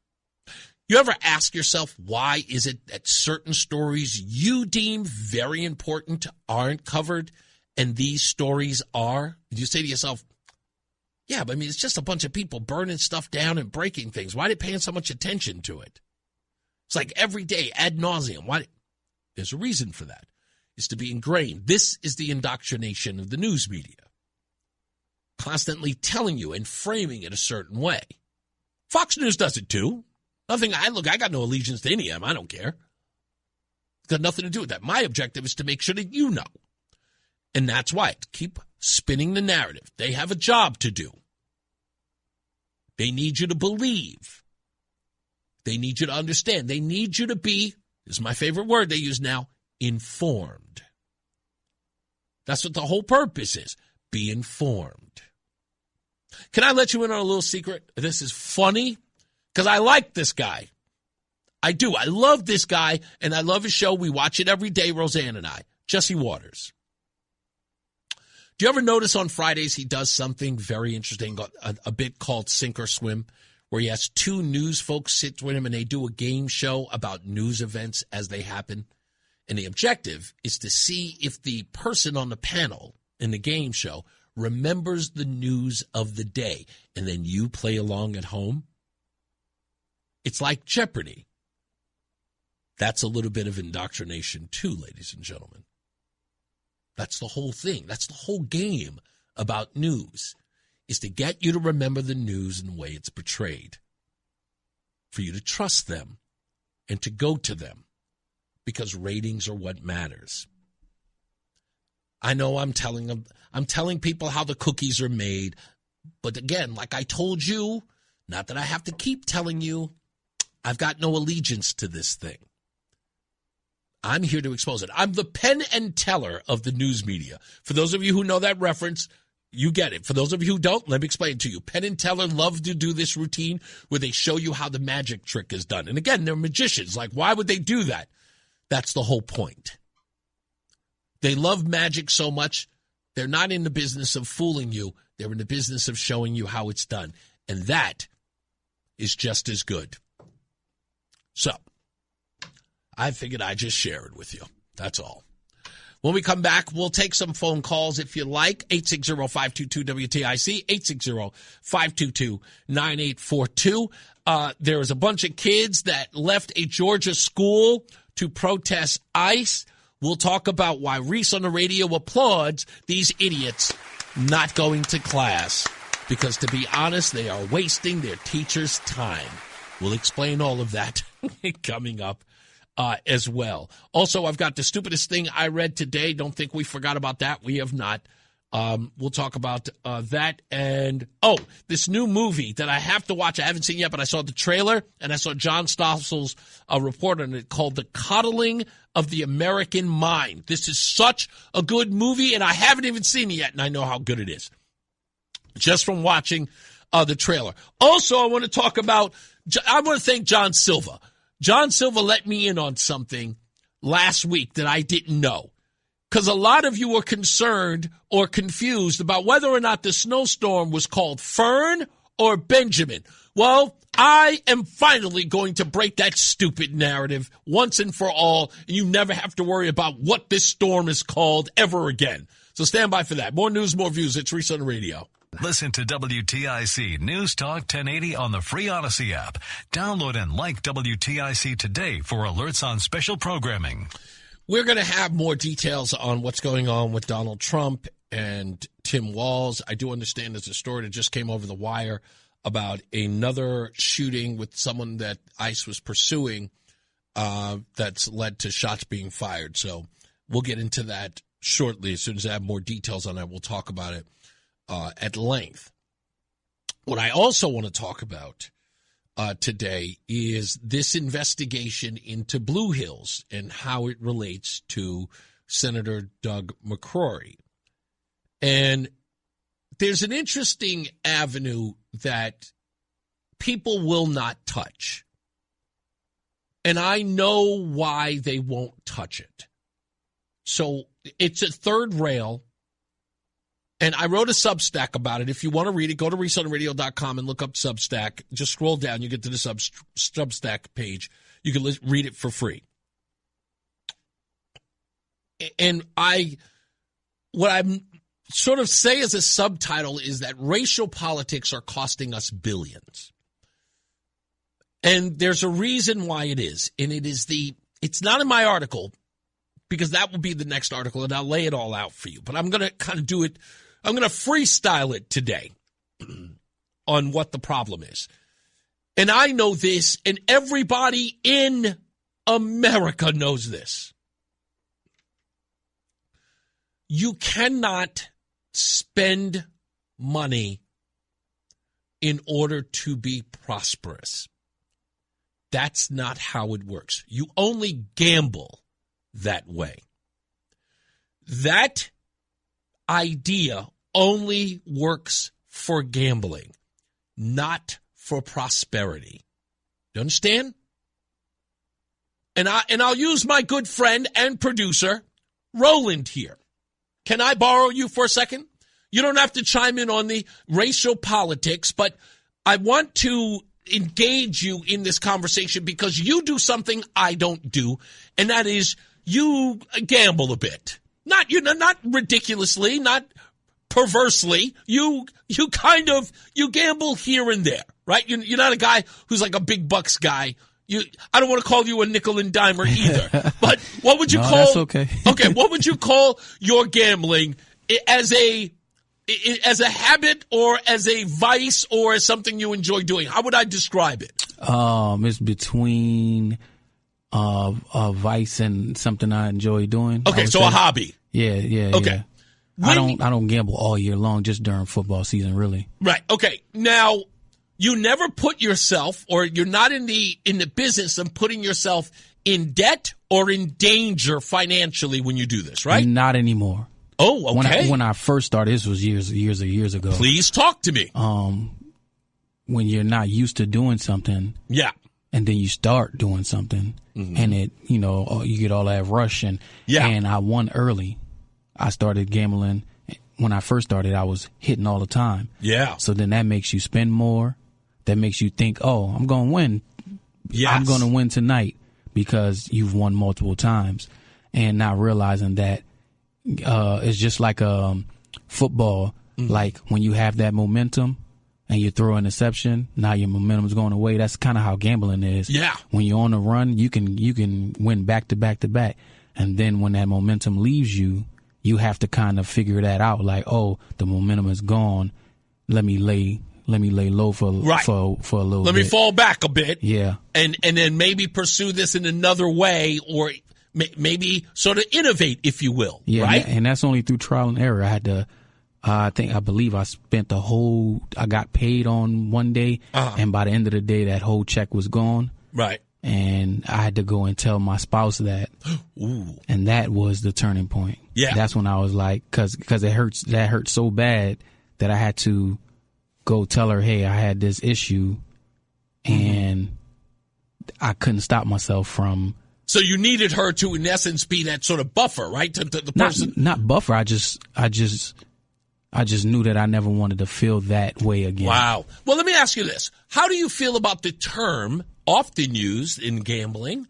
You ever ask yourself, why is it that certain stories you deem very important aren't covered and these stories are? You say to yourself, yeah, but I mean, it's just a bunch of people burning stuff down and breaking things. Why are they paying so much attention to it? It's like every day, ad nauseum. Why? There's a reason for that. It's to be ingrained. This is the indoctrination of the news media. Constantly telling you and framing it a certain way. Fox News does it too. I got no allegiance to any of them. I don't care. It's got nothing to do with that. My objective is to make sure that you know. And that's why. Keep spinning the narrative. They have a job to do. They need you to believe. They need you to understand. They need you to be, this is my favorite word they use now, informed. That's what the whole purpose is. Be informed. Can I let you in on a little secret? This is funny because I like this guy. I do. I love this guy, and I love his show. We watch it every day, Roseanne and I. Jesse Waters. Do you ever notice on Fridays he does something very interesting, a bit called Sink or Swim, where he has two news folks sit with him and they do a game show about news events as they happen? And the objective is to see if the person on the panel in the game show remembers the news of the day, and then you play along at home. It's like Jeopardy. That's a little bit of indoctrination too, ladies and gentlemen. That's the whole thing. That's the whole game about news, is to get you to remember the news and the way it's portrayed, for you to trust them and to go to them, because ratings are what matters. I know I'm telling people how the cookies are made, but again, like I told you, not that I have to keep telling you, I've got no allegiance to this thing. I'm here to expose it. I'm the Penn and Teller of the news media. For those of you who know that reference, you get it. For those of you who don't, let me explain it to you. Penn and Teller love to do this routine where they show you how the magic trick is done. And again, they're magicians. Like, why would they do that? That's the whole point. They love magic so much, they're not in the business of fooling you. They're in the business of showing you how it's done. And that is just as good. So, I figured I'd just share it with you. That's all. When we come back, we'll take some phone calls if you like. 860-522-WTIC, 860-522-9842. There was a bunch of kids that left a Georgia school to protest ICE. We'll talk about why Reese on the radio applauds these idiots not going to class. Because to be honest, they are wasting their teachers' time. We'll explain all of that coming up as well. Also, I've got the stupidest thing I read today. Don't think we forgot about that. We have not. We'll talk about that. And, this new movie that I have to watch. I haven't seen yet, but I saw the trailer, and I saw John Stossel's report on it called The Coddling of the American Mind. This is such a good movie, and I haven't even seen it yet, and I know how good it is just from watching the trailer. Also, I want to thank John Silva. John Silva let me in on something last week that I didn't know. Because a lot of you were concerned or confused about whether or not the snowstorm was called Fern or Benjamin. Well, I am finally going to break that stupid narrative once and for all, and you never have to worry about what this storm is called ever again. So stand by for that. More news, more views. It's Reese on the radio. Listen to WTIC News Talk 1080 on the free Odyssey app. Download and like WTIC today for alerts on special programming. We're going to have more details on what's going on with Donald Trump and Tim Walz. I do understand there's a story that just came over the wire about another shooting with someone that ICE was pursuing that's led to shots being fired. So we'll get into that shortly. As soon as I have more details on that, we'll talk about it at length. What I also want to talk about today is this investigation into Blue Hills and how it relates to Senator Doug McCrory. And there's an interesting avenue that people will not touch. And I know why they won't touch it. So it's a third rail. And I wrote a Substack about it. If you want to read it, go to ReeseOnTheRadio.com and look up Substack. Just scroll down. You get to the Substack page. You can read it for free. And what I'm sort of say as a subtitle is that racial politics are costing us billions. And there's a reason why it is. And it's not in my article, because that will be the next article, and I'll lay it all out for you. But I'm going to kind of do it. I'm going to freestyle it today on what the problem is. And I know this, and everybody in America knows this. You cannot spend money in order to be prosperous. That's not how it works. You only gamble that way. That idea only works for gambling, not for prosperity. You understand? And I'll use my good friend and producer, Roland, here. Can I borrow you for a second? You don't have to chime in on the racial politics, but I want to engage you in this conversation because you do something I don't do, and that is you gamble a bit. Not ridiculously, not perversely. You gamble here and there, right? You're not a guy who's like a big bucks guy. I don't want to call you a nickel and dimer either. But what would you call? That's okay. Okay, what would you call your gambling as a habit or as a vice or as something you enjoy doing? How would I describe it? It's between a vice and something I enjoy doing. Okay, so a hobby. Yeah. Okay. Yeah. I don't gamble all year long, just during football season, really. Right. Okay. Now, you never put yourself, or you're not in the business of putting yourself in debt or in danger financially when you do this, right? Not anymore. Oh, okay. When I first started, this was years ago. Please talk to me. When you're not used to doing something. Yeah. And then you start doing something, and it, you get all that rush, and I won early. I started gambling when I first started. I was hitting all the time. Yeah. So then that makes you spend more. That makes you think, oh, I'm going to win. Yes. I'm going to win tonight because you've won multiple times, and not realizing that it's just like football. Like when you have that momentum. And you throw an interception, now your momentum's going away. That's kind of how gambling is. Yeah. When you're on a run, you can win back to back to back. And then when that momentum leaves you, you have to kind of figure that out. Like, oh, the momentum is gone. Let me lay low for a little bit. Let me fall back a bit. Yeah. And then maybe pursue this in another way, or maybe sort of innovate, if you will. Yeah. Right. And that's only through trial and error. I had to I believe I spent I got paid on one day, and by the end of the day, that whole check was gone. Right. And I had to go and tell my spouse that. Ooh. And that was the turning point. Yeah. That's when I was like, cause it hurts, that hurt so bad that I had to go tell her, hey, I had this issue and I couldn't stop myself from. So you needed her to, in essence, be that sort of buffer, right? To the person. Not buffer. I just knew that I never wanted to feel that way again. Wow. Well, let me ask you this. How do you feel about the term often used in gambling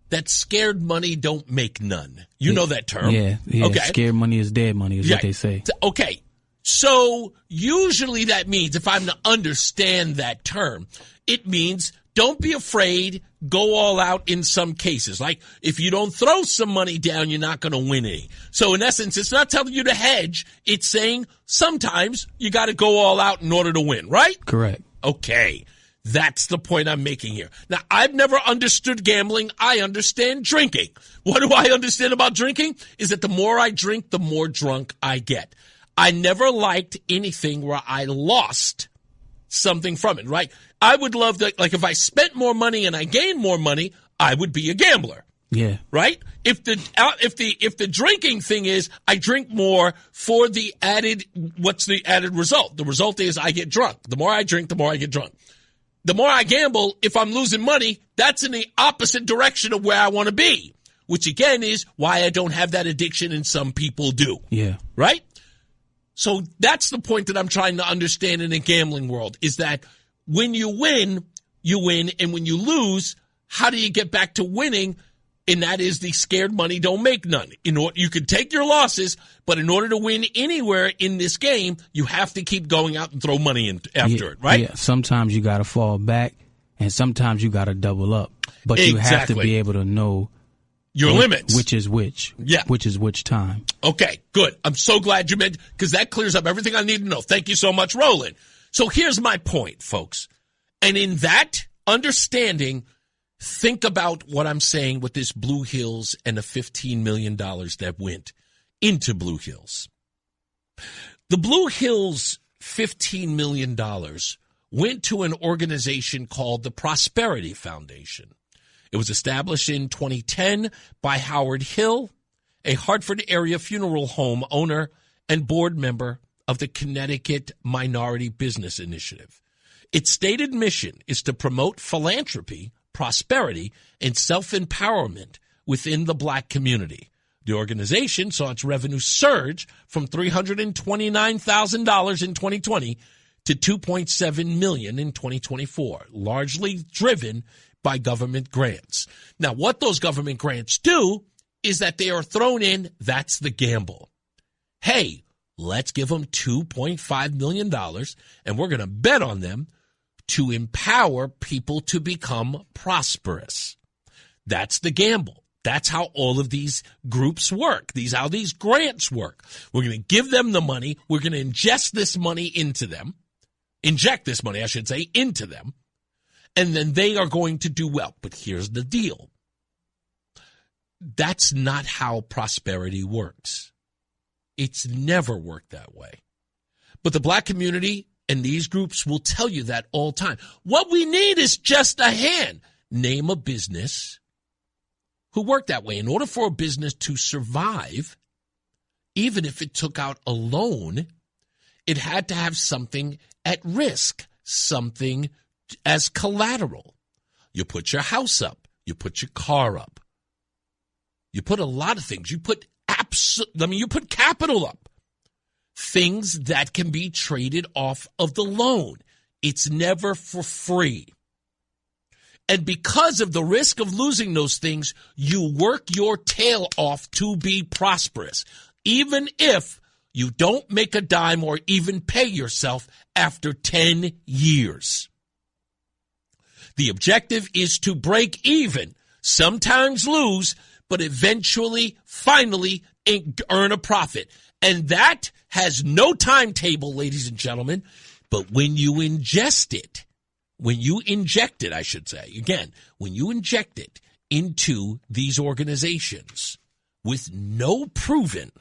that scared money don't make none? You know that term. Yeah. Okay. Scared money is dead money is what they say. Okay. So usually that means, if I'm to understand that term, it means don't be afraid, go all out in some cases. Like if you don't throw some money down, you're not going to win any. So in essence, it's not telling you to hedge. It's saying sometimes you got to go all out in order to win, right? Correct. Okay. That's the point I'm making here. Now, I've never understood gambling. I understand drinking. What do I understand about drinking? Is that the more I drink, the more drunk I get. I never liked anything where I lost something from it, right? I would love to, like if I spent more money and I gained more money, I would be a gambler. Yeah. Right? If the drinking thing is I drink more for the added, what's the added result? The result is I get drunk. The more I drink, the more I get drunk. The more I gamble, if I'm losing money, that's in the opposite direction of where I want to be, which again is why I don't have that addiction and some people do. Yeah. Right? So that's the point that I'm trying to understand in the gambling world is that when you win, and when you lose, how do you get back to winning? And that is the scared money don't make none. You can take your losses, but in order to win anywhere in this game, you have to keep going out and throw money in after it, right? Yeah. Sometimes you got to fall back, and sometimes you got to double up. But you have to be able to know your limits. Which is which. Yeah. Which is which time. Okay, good. I'm so glad you mentioned, because that clears up everything I need to know. Thank you so much, Roland. So here's my point, folks. And in that understanding, think about what I'm saying with this Blue Hills and the $15 million that went into Blue Hills. The Blue Hills $15 million went to an organization called the Prosperity Foundation. It was established in 2010 by Howard Hill, a Hartford area funeral home owner and board member of the Connecticut Minority Business Initiative. Its stated mission is to promote philanthropy, prosperity, and self-empowerment within the black community. The organization saw its revenue surge from $329,000 in 2020 to $2.7 million in 2024, largely driven by government grants. Now, what those government grants do is that they are thrown in, that's the gamble. Hey, let's give them $2.5 million, and we're going to bet on them to empower people to become prosperous. That's the gamble. That's how all of these groups work. How these grants work. We're going to give them the money. We're going to inject this money, into them. And then they are going to do well. But here's the deal. That's not how prosperity works. It's never worked that way. But the black community and these groups will tell you that all the time. What we need is just a hand. Name a business who worked that way. In order for a business to survive, even if it took out a loan, it had to have something at risk, something as collateral. You put your house up. You put your car up. You put a lot of things. You put capital up. Things that can be traded off of the loan. It's never for free. And because of the risk of losing those things, you work your tail off to be prosperous, even if you don't make a dime or even pay yourself after 10 years. The objective is to break even, sometimes lose, but eventually, finally, earn a profit. And that has no timetable, ladies and gentlemen, but when you inject it into these organizations with no proven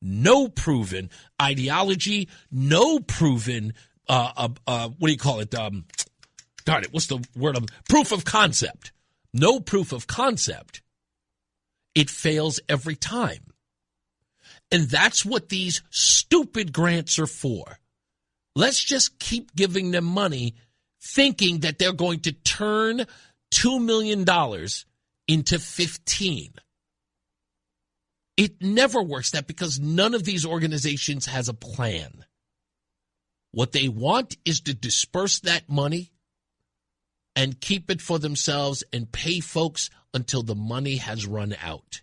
no proven ideology, no proven, what do you call it? Darn it, what's the word? Proof of concept. No proof of concept. It fails every time. And that's what these stupid grants are for. Let's just keep giving them money, thinking that they're going to turn $2 million into 15. It never works that because none of these organizations has a plan. What they want is to disperse that money and keep it for themselves and pay folks until the money has run out.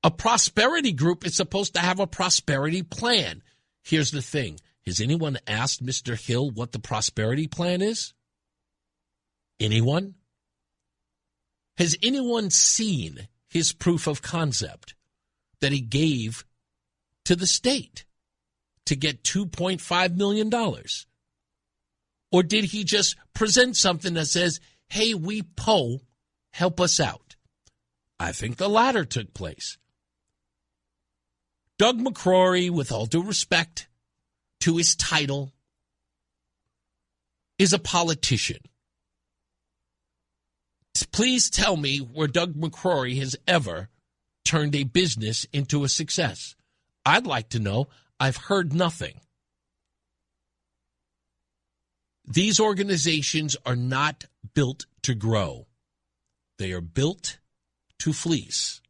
A prosperity group is supposed to have a prosperity plan. Here's the thing. Has anyone asked Mr. Hill what the prosperity plan is? Anyone? Has anyone seen his proof of concept that he gave to the state to get $2.5 million? Or did he just present something that says, hey, we Poe, help us out? I think the latter took place. Doug McCrory, with all due respect to his title, is a politician. Please tell me where Doug McCrory has ever turned a business into a success. I'd like to know. I've heard nothing. These organizations are not built to grow. They are built to fleece.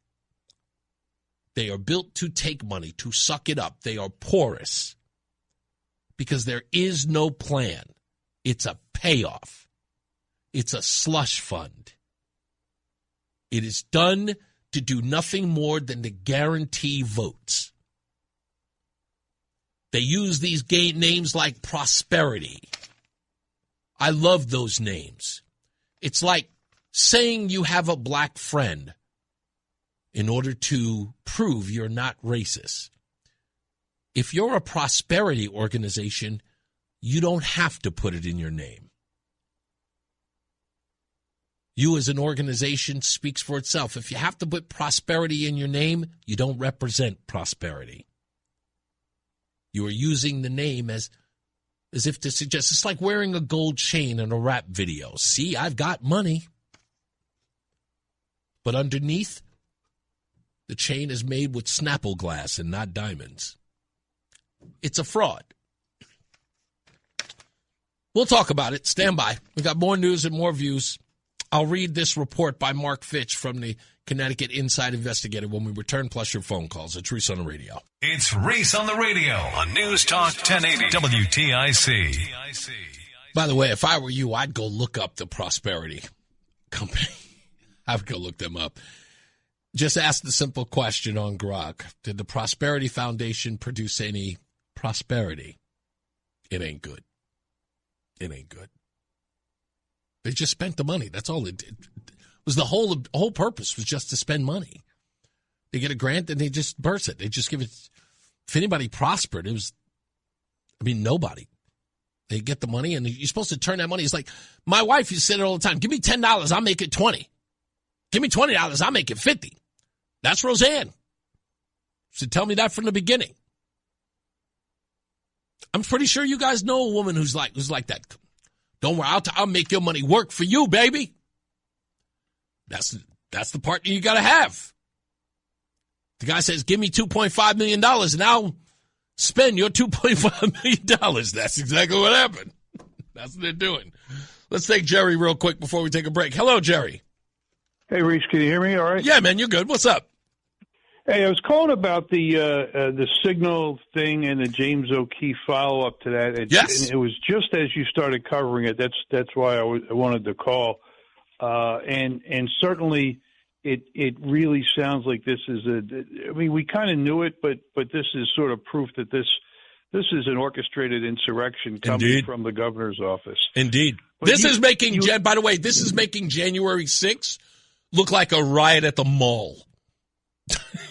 They are built to take money, to suck it up. They are porous because there is no plan. It's a payoff. It's a slush fund. It is done to do nothing more than to guarantee votes. They use these names like prosperity. I love those names. It's like saying you have a black friend in order to prove you're not racist. If you're a prosperity organization, you don't have to put it in your name. You as an organization speaks for itself. If you have to put prosperity in your name, you don't represent prosperity. You are using the name as if to suggest, it's like wearing a gold chain in a rap video. See, I've got money. But underneath, the chain is made with Snapple glass and not diamonds. It's a fraud. We'll talk about it. Stand by. We got more news and more views. I'll read this report by Mark Fitch from the Connecticut Inside Investigator when we return, plus your phone calls. It's Reese on the radio. It's Reese on the radio on News Talk 1080 WTIC. By the way, if I were you, I'd go look up the Prosperity Company. I would go look them up. Just ask the simple question on Grok. Did the Prosperity Foundation produce any prosperity? It ain't good. It ain't good. They just spent the money. That's all it did. The whole purpose was just to spend money. They get a grant and they just burst it. They just give it. If anybody prospered, it was, nobody. They get the money and you're supposed to turn that money. It's like my wife used to say it all the time. Give me $10, I'll make it 20. Give me $20, I'll make it 50. That's Roseanne. She tell me that from the beginning. I'm pretty sure you guys know a woman who's like that. Don't worry, I'll make your money work for you, baby. That's the partner you got to have. The guy says, give me $2.5 million and I'll spend your $2.5 million. That's exactly what happened. That's what they're doing. Let's take Jerry real quick before we take a break. Hello, Jerry. Hey, Reese, can you hear me all right? Yeah, man, you're good. What's up? Hey, I was calling about the Signal thing and the James O'Keefe follow-up to that. Yes. And it was just as you started covering it. That's why I wanted to call. And certainly it really sounds like this is we kind of knew it, but this is sort of proof that this is an orchestrated insurrection coming from the governor's office. Indeed. By the way, this is making January 6th look like a riot at the mall.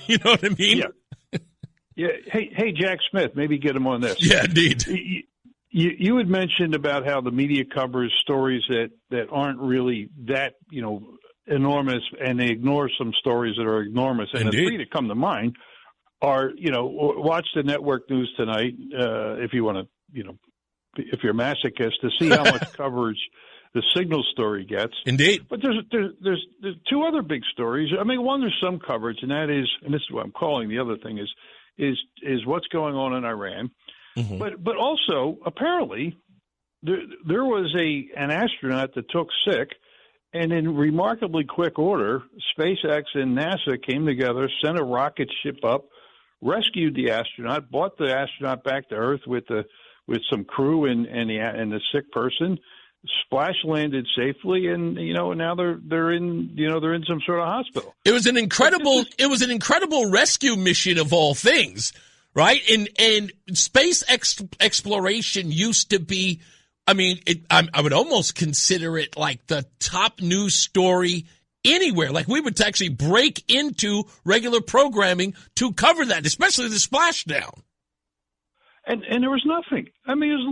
You know what I mean? Yeah. Hey, Jack Smith, maybe get him on this. Yeah, indeed. You had mentioned about how the media covers stories that aren't really that, enormous, and they ignore some stories that are enormous. And Indeed. the three that come to mind are, watch the network news tonight if you want to, if you're a masochist, to see how much coverage the Signal story gets. Indeed. But there's two other big stories. I mean, one, there's some coverage, and that is, and this is what I'm calling the other thing is what's going on in Iran. Mm-hmm. But also, apparently, there was an astronaut that took sick, and in remarkably quick order, SpaceX and NASA came together, sent a rocket ship up, rescued the astronaut, brought the astronaut back to Earth with some crew and the sick person, splash landed safely, and now they're in some sort of hospital. It was an incredible rescue mission of all things, right? And space exploration used to be, I mean, I would almost consider it like the top news story anywhere. Like we would actually break into regular programming to cover that, especially the splashdown. And there was nothing. I mean,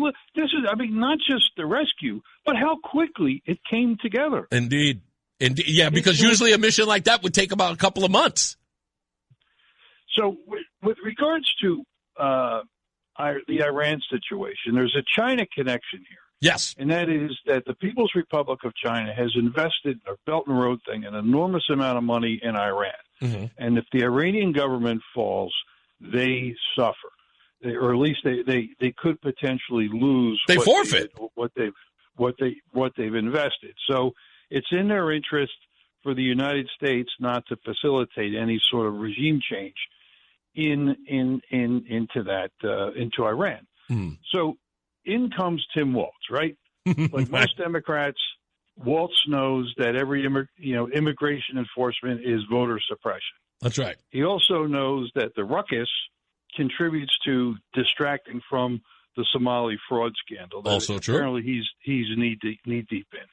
not just the rescue, but how quickly it came together. Indeed. Yeah, because usually a mission like that would take about a couple of months. So with regards to the Iran situation, there's a China connection here. Yes. And that is that the People's Republic of China has invested, a Belt and Road thing, an enormous amount of money in Iran. Mm-hmm. And if the Iranian government falls, they suffer. Or at least they could potentially lose. They forfeit what they've invested. So it's in their interest for the United States not to facilitate any sort of regime change into Iran. Mm. So in comes Tim Walz, right? Like most Democrats, Walz knows that every immigration enforcement is voter suppression. That's right. He also knows that the ruckus contributes to distracting from the Somali fraud scandal. Also true. Apparently he's knee deep in.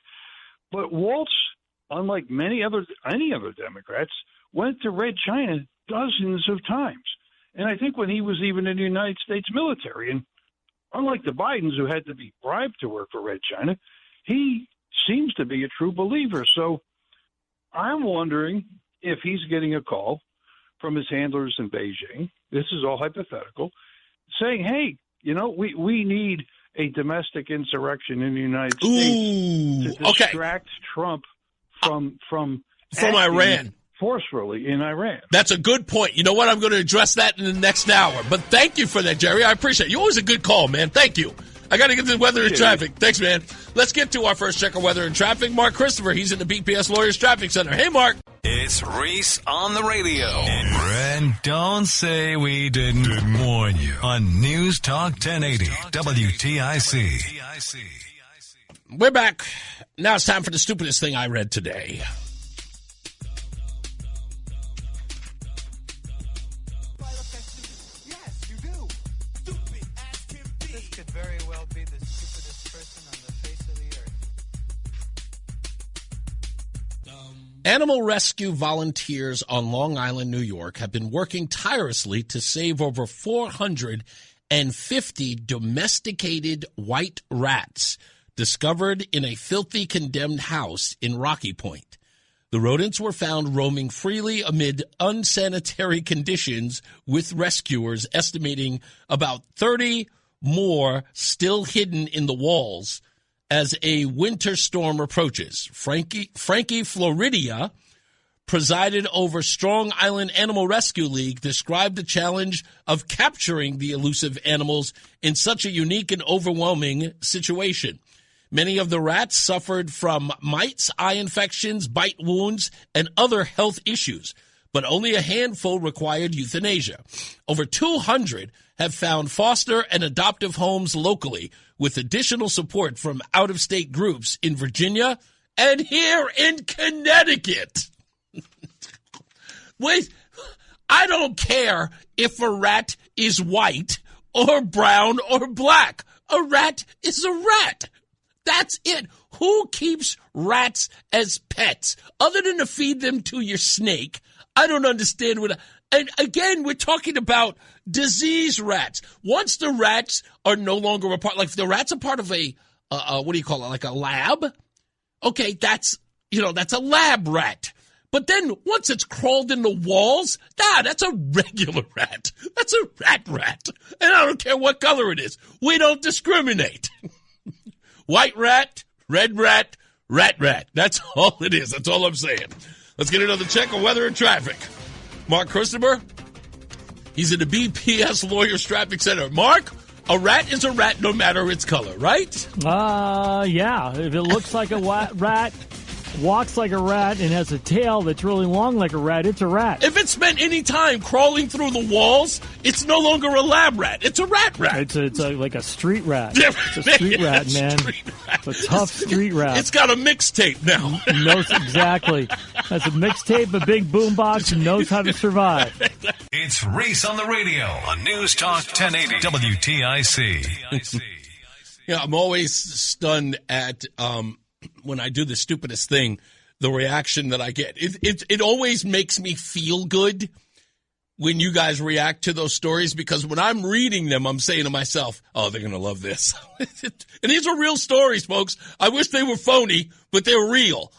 But Walz, unlike any other Democrats, went to Red China dozens of times. And I think when he was even in the United States military, and unlike the Bidens who had to be bribed to work for Red China, he seems to be a true believer. So I'm wondering if he's getting a call from his handlers in Beijing, this is all hypothetical, saying, hey, we need a domestic insurrection in the United States to distract Trump from Iran. Forcefully in Iran. That's a good point. You know what? I'm going to address that in the next hour. But thank you for that, Jerry. I appreciate it. You're always a good call, man. Thank you. I got to get to the weather and traffic. Thanks, man. Let's get to our first check of weather and traffic. Mark Christopher, he's in the BPS Lawyers Traffic Center. Hey, Mark. It's Reese on the radio. And don't say we didn't warn you on News Talk 1080 WTIC. We're back. Now it's time for the stupidest thing I read today. Animal rescue volunteers on Long Island, New York, have been working tirelessly to save over 450 domesticated white rats discovered in a filthy condemned house in Rocky Point. The rodents were found roaming freely amid unsanitary conditions, with rescuers estimating about 30 more still hidden in the walls as a winter storm approaches. Frankie Floridia, presided over Strong Island Animal Rescue League, described the challenge of capturing the elusive animals in such a unique and overwhelming situation. Many of the rats suffered from mites, eye infections, bite wounds, and other health issues, but only a handful required euthanasia. Over 200 have found foster and adoptive homes locally, with additional support from out-of-state groups in Virginia and here in Connecticut. Wait, I don't care if a rat is white or brown or black. A rat is a rat. That's it. Who keeps rats as pets other than to feed them to your snake? I don't understand what. And again, we're talking about disease rats. Once the rats are no longer a part, like if the rats are part of a, what do you call it, like a lab? Okay, that's, that's a lab rat. But then once it's crawled in the walls, that's a regular rat. That's a rat. And I don't care what color it is. We don't discriminate. White rat, red rat, rat. That's all it is. That's all I'm saying. Let's get another check on weather and traffic. Mark Christopher, he's in the BPS Lawyers Traffic Center. Mark, a rat is a rat no matter its color, right? Yeah. If it looks like a rat, walks like a rat, and has a tail that's really long like a rat, it's a rat. If it spent any time crawling through the walls, it's no longer a lab rat. It's a rat. It's like a street rat. It's a street rat, man. It's a tough street rat. It's got a mixtape now. Knows exactly. Has a mixtape, a big boombox, and knows how to survive. It's Reese on the radio on News Talk 1080 WTIC. I'm always stunned at when I do the stupidest thing, the reaction that I get. It always makes me feel good when you guys react to those stories, because when I'm reading them, I'm saying to myself, oh, they're going to love this. And these are real stories, folks. I wish they were phony, but they're real.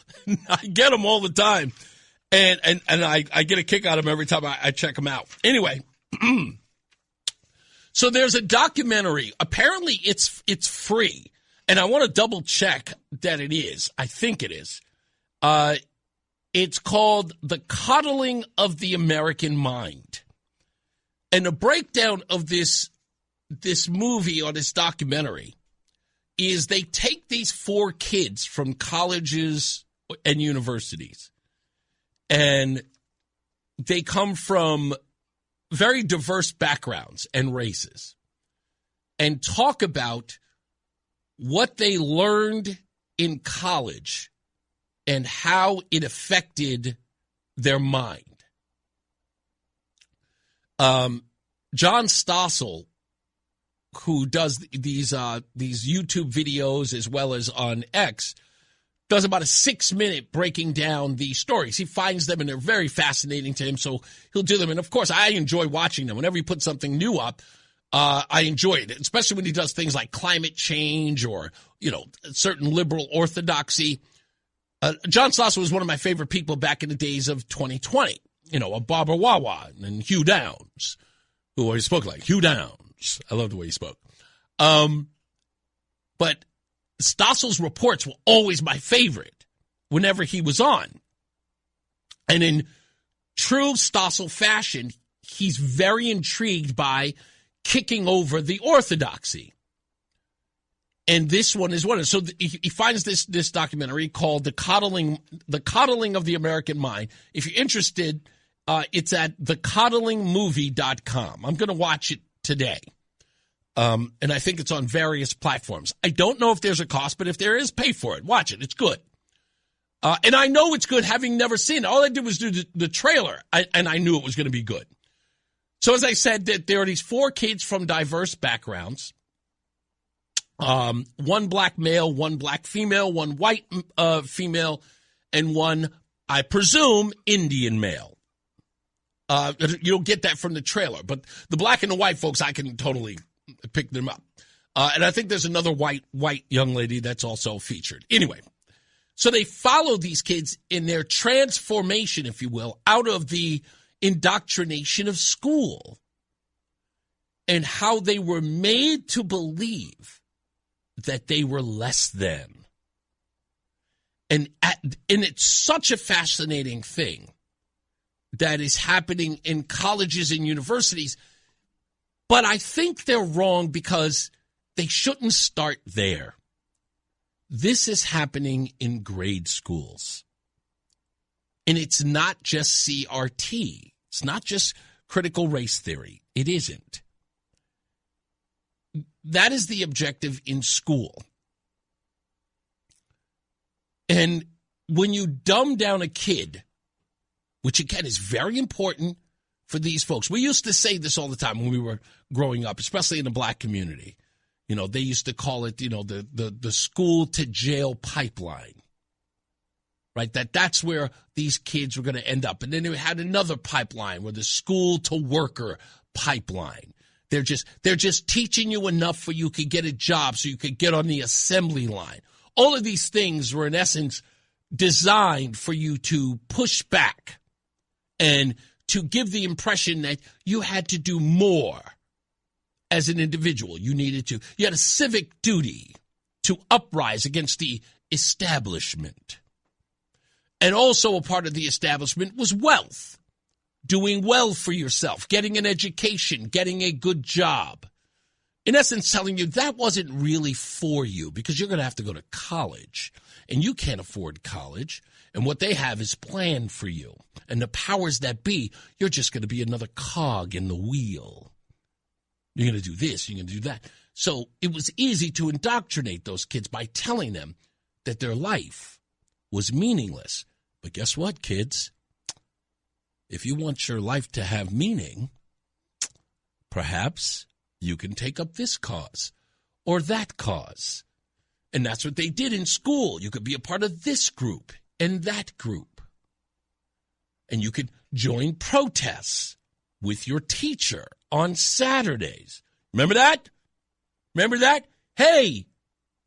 I get them all the time. And I get a kick out of them every time I check them out. Anyway, so there's a documentary. Apparently it's free. And I want to double check that it is. I think it is. It's called The Coddling of the American Mind. And a breakdown of this movie or this documentary is they take these 4 kids from colleges and universities, and they come from very diverse backgrounds and races, and talk about what they learned in college and how it affected their mind. John Stossel, who does these YouTube videos as well as on X, does about a 6-minute breaking down these stories. He finds them and they're very fascinating to him, so he'll do them. And of course, I enjoy watching them. Whenever he puts something new up, I enjoy it, especially when he does things like climate change or, certain liberal orthodoxy. John Stossel was one of my favorite people back in the days of 2020. A Barbara Wawa and Hugh Downs, who always spoke like Hugh Downs. I love the way he spoke. But Stossel's reports were always my favorite whenever he was on. And in true Stossel fashion, he's very intrigued by kicking over the orthodoxy. And this one is one. So he finds this documentary called The Coddling of the American Mind. If you're interested, it's at thecoddlingmovie.com. I'm going to watch it today. And I think it's on various platforms. I don't know if there's a cost, but if there is, pay for it. Watch it. It's good. And I know it's good having never seen it. All I did was do the trailer, and I knew it was going to be good. So as I said, that there are these 4 kids from diverse backgrounds. 1 black male, 1 black female, 1 white female, and 1, I presume, Indian male. You don't get that from the trailer, but the black and the white folks, I can totally pick them up. And I think there's another white young lady that's also featured. Anyway, so they follow these kids in their transformation, if you will, out of the indoctrination of school and how they were made to believe that they were less than. And it's such a fascinating thing that is happening in colleges and universities. But I think they're wrong because they shouldn't start there. This is happening in grade schools. And it's not just CRT. It's not just critical race theory. It isn't. That is the objective in school. And when you dumb down a kid, which again is very important for these folks. We used to say this all the time when we were growing up, especially in the black community. They used to call it, the school to jail pipeline. Right? That's where these kids were going to end up. And then they had another pipeline where the school to worker pipeline. They're just teaching you enough for you could get a job so you could get on the assembly line. All of these things were in essence designed for you to push back and to give the impression that you had to do more as an individual. You had a civic duty to uprise against the establishment. And also a part of the establishment was wealth, doing well for yourself, getting an education, getting a good job. In essence, telling you that wasn't really for you because you're going to have to go to college, and you can't afford college, and what they have is planned for you. And the powers that be, you're just going to be another cog in the wheel. You're going to do this, you're going to do that. So it was easy to indoctrinate those kids by telling them that their life was meaningless. But guess what, kids? If you want your life to have meaning, perhaps you can take up this cause or that cause. And that's what they did in school. You could be a part of this group and that group. And you could join protests with your teacher on Saturdays. Remember that? Remember that? Hey,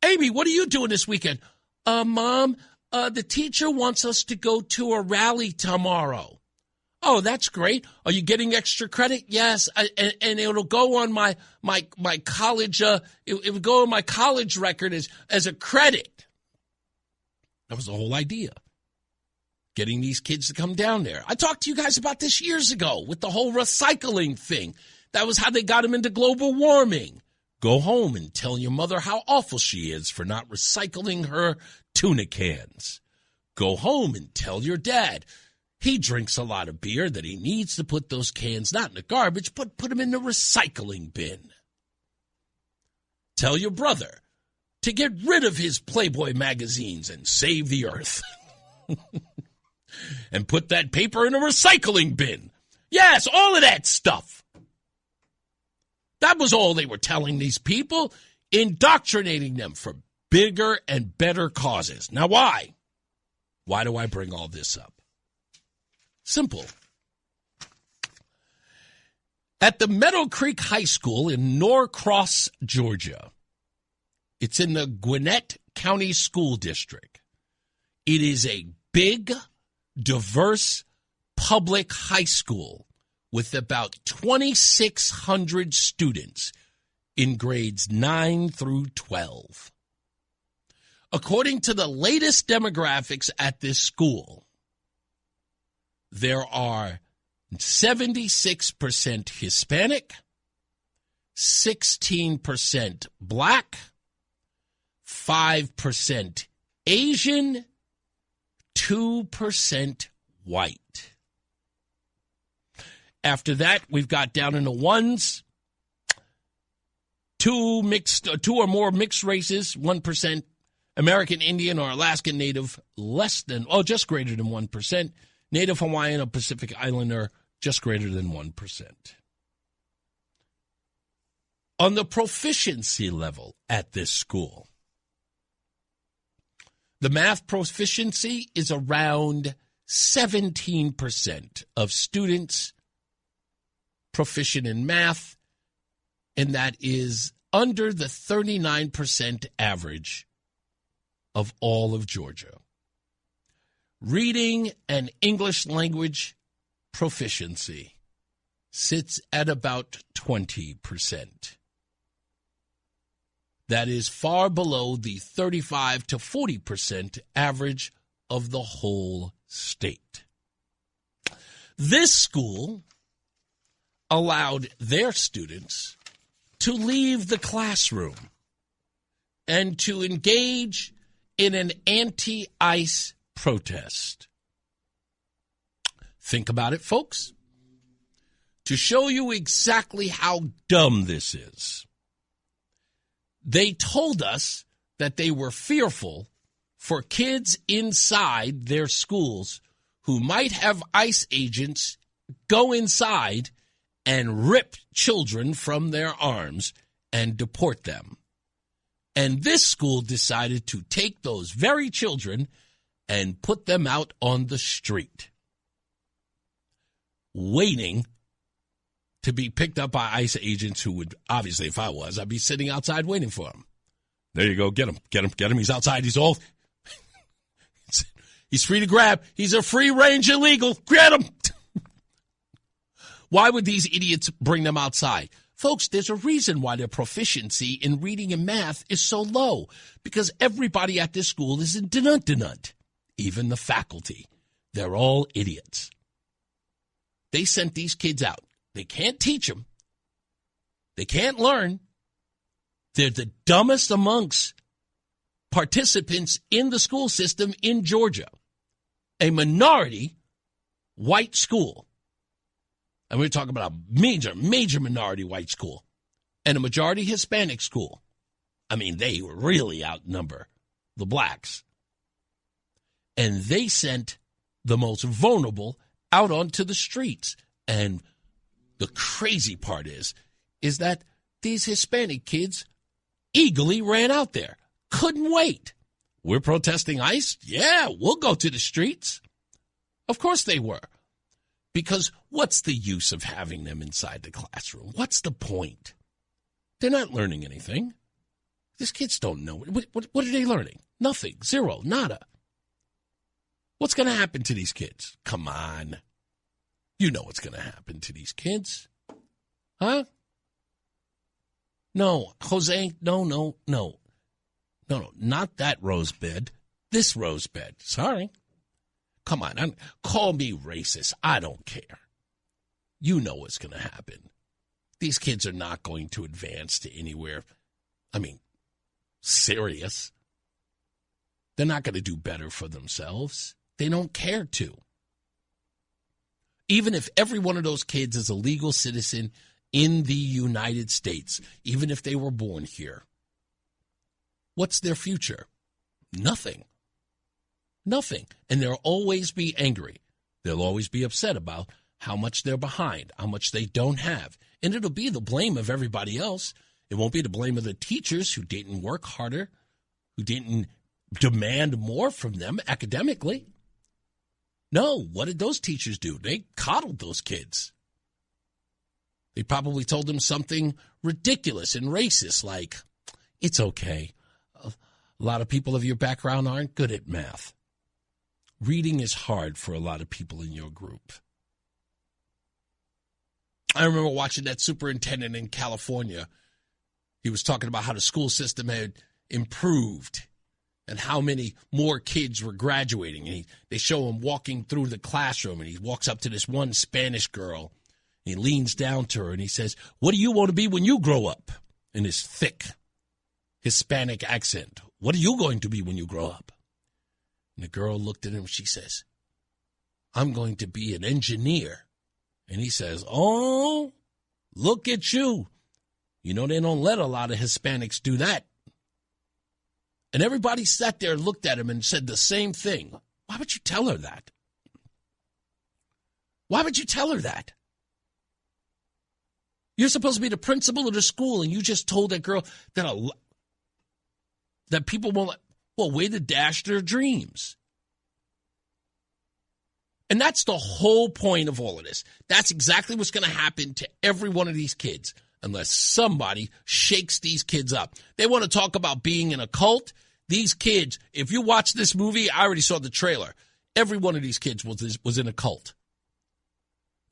Amy, what are you doing this weekend? Mom, the teacher wants us to go to a rally tomorrow. Oh, that's great. Are you getting extra credit? Yes, and it'll go on my college. It would go on my college record as a credit. That was the whole idea. Getting these kids to come down there. I talked to you guys about this years ago with the whole recycling thing. That was how they got them into global warming. Go home and tell your mother how awful she is for not recycling her tuna cans. Go home and tell your dad he drinks a lot of beer, that he needs to put those cans not in the garbage, but put them in the recycling bin. Tell your brother to get rid of his Playboy magazines and save the earth. And put that paper in a recycling bin. Yes, all of that stuff. That was all they were telling these people, indoctrinating them for bigger and better causes. Now, why? Why do I bring all this up? Simple. At the Meadow Creek High School in Norcross, Georgia, it's in the Gwinnett County School District. It is a big, diverse public high school with about 2,600 students in grades 9 through 12. According to the latest demographics at this school, there are 76% Hispanic, 16% Black, 5% Asian, 2% white. After that, we've got down in the ones, two or more mixed races, 1%, American Indian or Alaskan Native, just greater than 1%. Native Hawaiian or Pacific Islander, just greater than 1%. On the proficiency level at this school, the math proficiency is around 17% of students proficient in math, and that is under the 39% average of all of Georgia. Reading and English language proficiency sits at about 20%. That is far below the 35 to 40% average of the whole state. This school allowed their students to leave the classroom and to engage in an anti-ICE protest. Think about it, folks. To show you exactly how dumb this is, they told us that they were fearful for kids inside their schools who might have ICE agents go inside and rip children from their arms and deport them. And this school decided to take those very children and put them out on the street, waiting to be picked up by ICE agents who would, obviously, if I was, I'd be sitting outside waiting for him. There you go. Get him. He's outside. He's all. He's free to grab. He's a free-range illegal. Get him. Why would these idiots bring them outside? Folks, there's a reason why their proficiency in reading and math is so low. Because everybody at this school is a denut. Even the faculty. They're all idiots. They sent these kids out. They can't teach them. They can't learn. They're the dumbest amongst participants in the school system in Georgia. A minority white school. And we're talking about a major minority white school. And a majority Hispanic school. I mean, they really outnumber the blacks. And they sent the most vulnerable out onto the streets. And the crazy part is that these Hispanic kids eagerly ran out there. Couldn't wait. We're protesting ICE? Yeah, we'll go to the streets. Of course they were. Because what's the use of having them inside the classroom? What's the point? They're not learning anything. These kids don't know. What are they learning? Nothing. Zero. Nada. What's going to happen to these kids? Come on. You know what's going to happen to these kids. Huh? No, Jose, no. Not that rose bed. This rose bed. Sorry. Come on. Call me racist. I don't care. You know what's going to happen. These kids are not going to advance to anywhere. I mean, serious. They're not going to do better for themselves. They don't care to. Even if every one of those kids is a legal citizen in the United States, even if they were born here, what's their future? Nothing. Nothing. And they'll always be angry. They'll always be upset about how much they're behind, how much they don't have. And it'll be the blame of everybody else. It won't be the blame of the teachers who didn't work harder, who didn't demand more from them academically. No, what did those teachers do? They coddled those kids. They probably told them something ridiculous and racist like, it's okay. A lot of people of your background aren't good at math. Reading is hard for a lot of people in your group. I remember watching that superintendent in California. He was talking about how the school system had improved and how many more kids were graduating. And they show him walking through the classroom, and he walks up to this one Spanish girl. He leans down to her, and he says, what do you want to be when you grow up? In his thick Hispanic accent. What are you going to be when you grow up? And the girl looked at him. She says, I'm going to be an engineer. And he says, oh, look at you. You know, they don't let a lot of Hispanics do that. And everybody sat there and looked at him and said the same thing. Why would you tell her that? Why would you tell her that? You're supposed to be the principal of the school, and you just told that girl that people won't, way to dash their dreams. And that's the whole point of all of this. That's exactly what's going to happen to every one of these kids unless somebody shakes these kids up. They want to talk about being in a cult. These kids, if you watch this movie, I already saw the trailer. Every one of these kids was in a cult.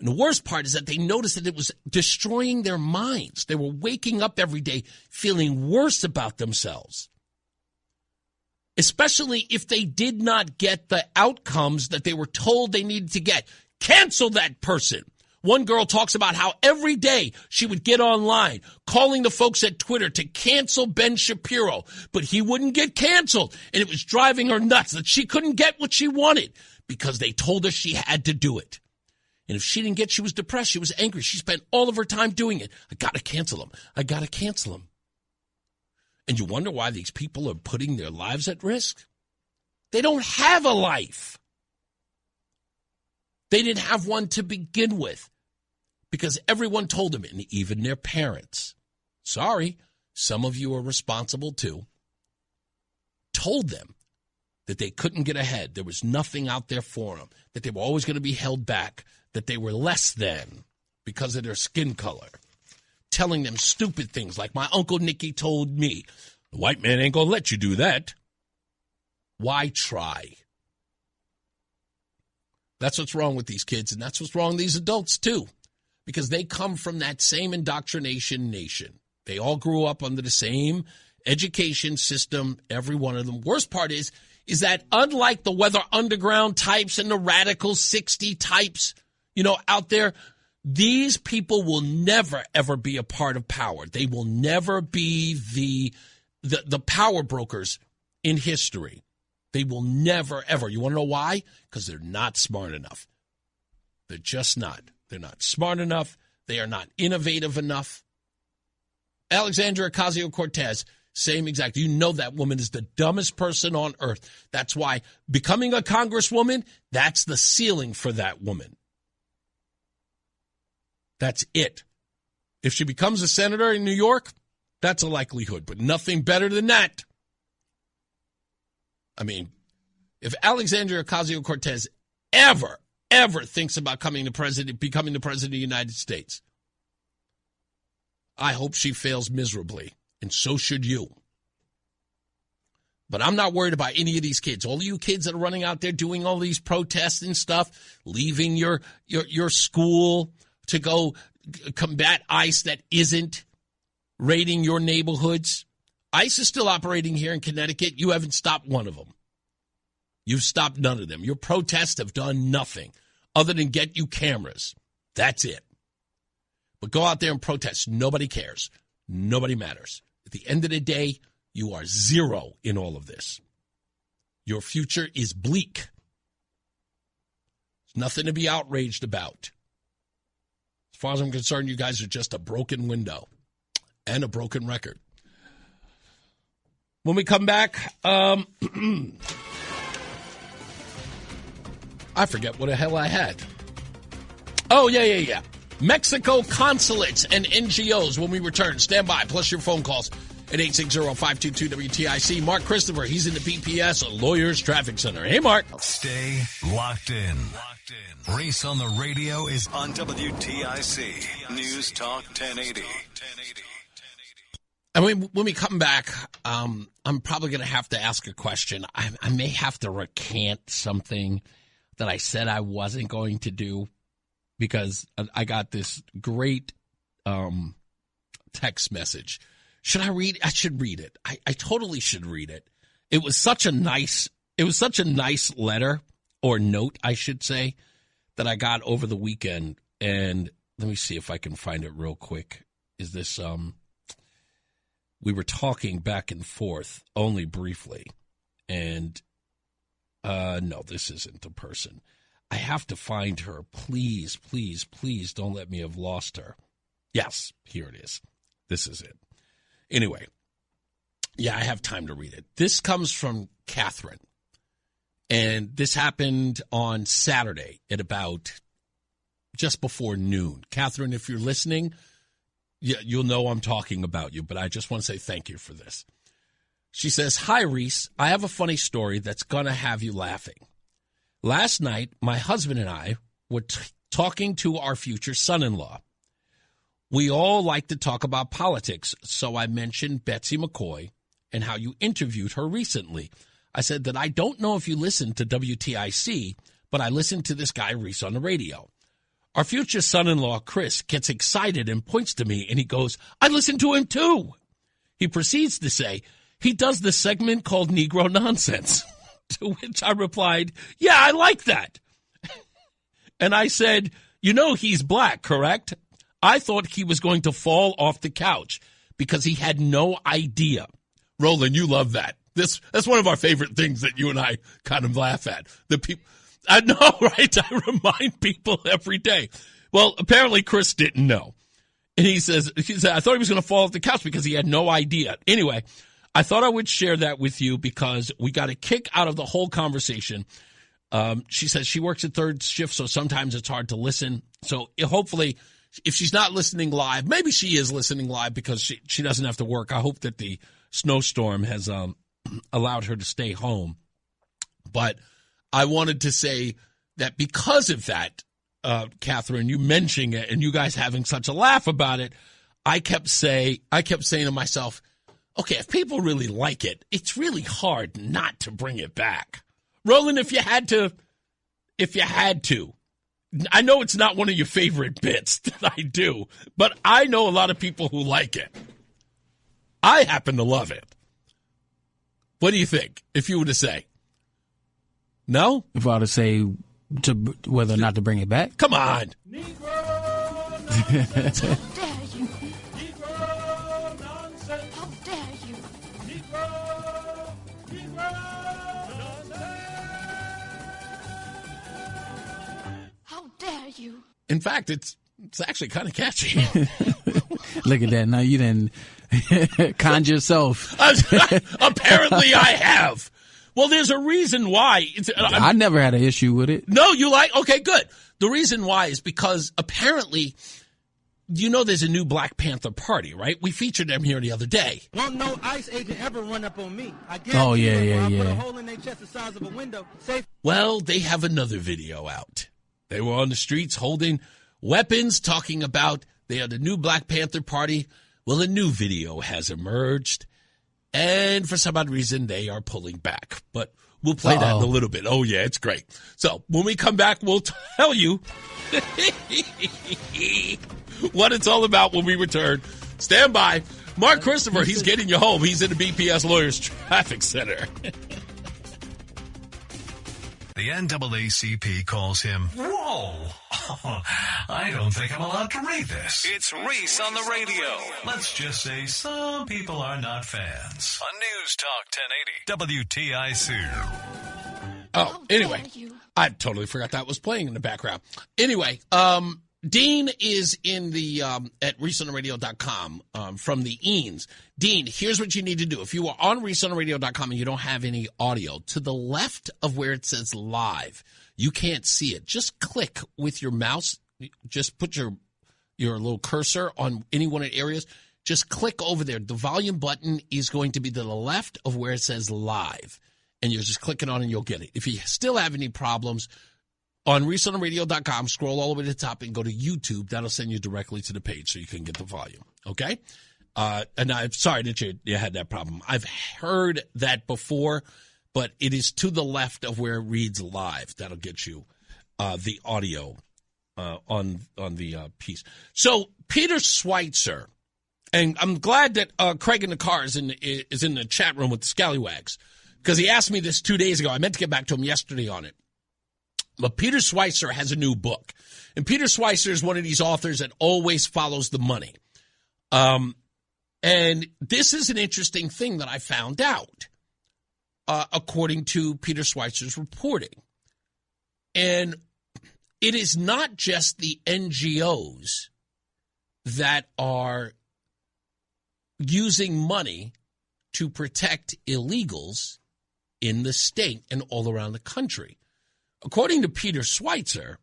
And the worst part is that they noticed that it was destroying their minds. They were waking up every day feeling worse about themselves. Especially if they did not get the outcomes that they were told they needed to get. Cancel that person. One girl talks about how every day she would get online calling the folks at Twitter to cancel Ben Shapiro, but he wouldn't get canceled. And it was driving her nuts that she couldn't get what she wanted because they told her she had to do it. And if she didn't get, she was depressed. She was angry. She spent all of her time doing it. I got to cancel him. I got to cancel him. And you wonder why these people are putting their lives at risk? They don't have a life. They didn't have one to begin with because everyone told them, and even their parents, sorry, some of you are responsible too, told them that they couldn't get ahead. There was nothing out there for them, that they were always going to be held back, that they were less than because of their skin color. Telling them stupid things like my Uncle Nicky told me, the white man ain't going to let you do that. Why try? That's what's wrong with these kids, and that's what's wrong with these adults, too, because they come from that same indoctrination nation. They all grew up under the same education system, every one of them. Worst part is that unlike the Weather Underground types and the Radical 60 types, out there, these people will never, ever be a part of power. They will never be the power brokers in history. They will never, ever. You want to know why? Because they're not smart enough. They're just not. They're not smart enough. They are not innovative enough. Alexandria Ocasio-Cortez, same exact. You know that woman is the dumbest person on earth. That's why becoming a congresswoman, that's the ceiling for that woman. That's it. If she becomes a senator in New York, that's a likelihood, but nothing better than that. I mean, if Alexandria Ocasio-Cortez ever thinks about becoming the president of the United States, I hope she fails miserably, and so should you. But I'm not worried about any of these kids. All of you kids that are running out there doing all these protests and stuff, leaving your school to go combat ICE that isn't raiding your neighborhoods. ICE is still operating here in Connecticut. You haven't stopped one of them. You've stopped none of them. Your protests have done nothing other than get you cameras. That's it. But go out there and protest. Nobody cares. Nobody matters. At the end of the day, you are zero in all of this. Your future is bleak. There's nothing to be outraged about. As far as I'm concerned, you guys are just a broken window and a broken record. When we come back, I forget what the hell I had. Oh, yeah. Mexico consulates and NGOs when we return. Stand by, plus your phone calls at 860-522-WTIC. Mark Christopher, he's in the BPS Lawyers Traffic Center. Hey, Mark. Stay locked in. Reese on the radio is on WTIC News Talk 1080. And when we come back, I'm probably going to have to ask a question. I may have to recant something that I said I wasn't going to do because I got this great text message. Should I read? I should read it. I totally should read it. It was such a nice letter or note, I should say, that I got over the weekend. And let me see if I can find it real quick. Is this we were talking back and forth only briefly, and no, this isn't the person. I have to find her. Please, please, please don't let me have lost her. Yes, here it is. This is it. Anyway, yeah, I have time to read it. This comes from Catherine, and this happened on Saturday at about just before noon. Catherine, if you're listening, you'll know I'm talking about you, but I just want to say thank you for this. She says, "Hi, Reese. I have a funny story that's going to have you laughing. Last night, my husband and I were talking to our future son-in-law. We all like to talk about politics, so I mentioned Betsy McCoy and how you interviewed her recently. I said that I don't know if you listen to WTIC, but I listen to this guy, Reese, on the radio. Our future son-in-law, Chris, gets excited and points to me, and he goes, I listen to him too. He proceeds to say, he does this segment called Negro Nonsense, to which I replied, yeah, I like that. And I said, you know he's black, correct? I thought he was going to fall off the couch because he had no idea. Roland, you love that. That's one of our favorite things that you and I kind of laugh at. The people, I know, right? I remind people every day. Well, apparently Chris didn't know. And he said, I thought he was going to fall off the couch because he had no idea. Anyway, I thought I would share that with you because we got a kick out of the whole conversation. She says she works at third shift, so sometimes it's hard to listen. So hopefully, if she's not listening live, maybe she is listening live because she doesn't have to work. I hope that the snowstorm has allowed her to stay home. But I wanted to say that because of that, Catherine, you mentioning it and you guys having such a laugh about it, I kept saying to myself, okay, if people really like it, it's really hard not to bring it back. Roland, if you had to if you had to. I know it's not one of your favorite bits that I do, but I know a lot of people who like it. I happen to love it. What do you think, if you were to say? No? If I were to say whether or not to bring it back? Come on. You. In fact, it's actually kind of catchy. Look at that. Now you didn't conjure yourself. Apparently I have. Well, there's a reason why. I never had an issue with it. No, you like? Okay, good. The reason why is because apparently, there's a new Black Panther Party, right? We featured them here the other day. Won't no ICE agent ever run up on me. I put a hole in their chest the size of a window. Well, they have another video out. They were on the streets holding weapons, talking about they are the new Black Panther Party. Well, a new video has emerged, and for some odd reason, they are pulling back. But we'll play that in a little bit. Oh, yeah, it's great. So when we come back, we'll tell you what it's all about when we return. Stand by. Mark Christopher, he's getting you home. He's in the BPS Lawyers Traffic Center. The NAACP calls him, whoa, I don't think I'm allowed to read this. It's Reese on the radio. Let's just say some people are not fans. On News Talk 1080, WTIC. Oh, anyway, I totally forgot that was playing in the background. Anyway, Dean is in the at ReeseOnTheRadio.com from the Eanes. Dean, here's what you need to do. If you are on ReeseOnTheRadio.com and you don't have any audio, to the left of where it says live, you can't see it. Just click with your mouse. Just put your little cursor on any one of the areas. Just click over there. The volume button is going to be to the left of where it says live. And you're just clicking on it and you'll get it. If you still have any problems, on ReeseOnTheRadio.com, scroll all the way to the top and go to YouTube. That'll send you directly to the page so you can get the volume. Okay? And I'm sorry that you had that problem. I've heard that before, but it is to the left of where it reads live. That'll get you the audio on the piece. So Peter Schweitzer, and I'm glad that Craig in the car is in the chat room with the Scallywags, because he asked me this 2 days ago. I meant to get back to him yesterday on it. But Peter Schweitzer has a new book. And Peter Schweitzer is one of these authors that always follows the money. And this is an interesting thing that I found out, according to Peter Schweitzer's reporting. And it is not just the NGOs that are using money to protect illegals in the state and all around the country. According to Peter Schweitzer,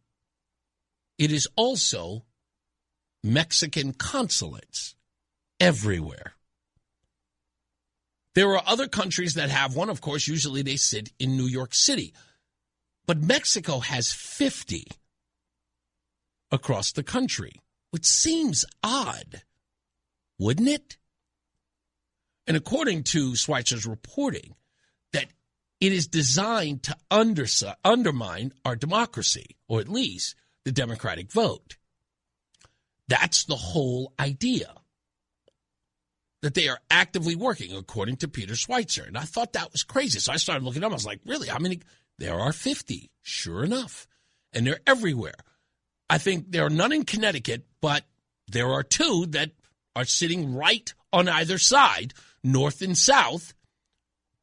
it is also Mexican consulates everywhere. There are other countries that have one. Of course, usually they sit in New York City. But Mexico has 50 across the country, which seems odd, wouldn't it? And according to Schweitzer's reporting, that it is designed to undermine our democracy, or at least the democratic vote. That's the whole idea, that they are actively working, according to Peter Schweitzer. And I thought that was crazy. So I started looking up. I was like, really? How many? There are 50, sure enough. And they're everywhere. I think there are none in Connecticut, but there are 2 that are sitting right on either side, north and south,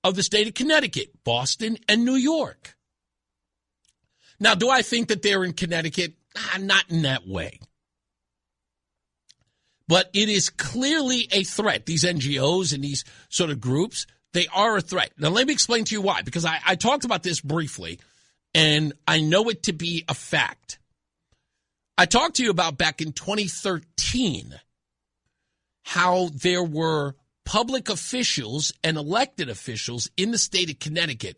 of the state of Connecticut, Boston and New York. Now, do I think that they're in Connecticut? Not in that way. But it is clearly a threat. These NGOs and these sort of groups, they are a threat. Now, let me explain to you why, because I talked about this briefly, and I know it to be a fact. I talked to you about back in 2013 how there were public officials and elected officials in the state of Connecticut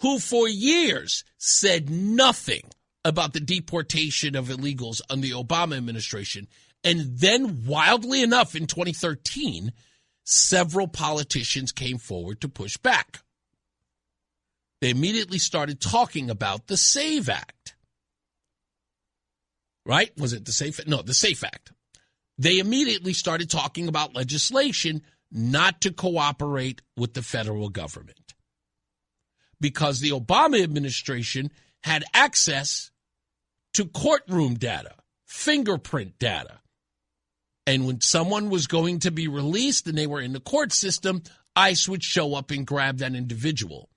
who for years said nothing about the deportation of illegals under the Obama administration. And then, wildly enough, in 2013, several politicians came forward to push back. They immediately started talking about the SAVE Act. right? Was it the SAFE? No, the SAFE Act. They immediately started talking about legislation not to cooperate with the federal government because the Obama administration had access to courtroom data, fingerprint data. And when someone was going to be released and they were in the court system, ICE would show up and grab that individual.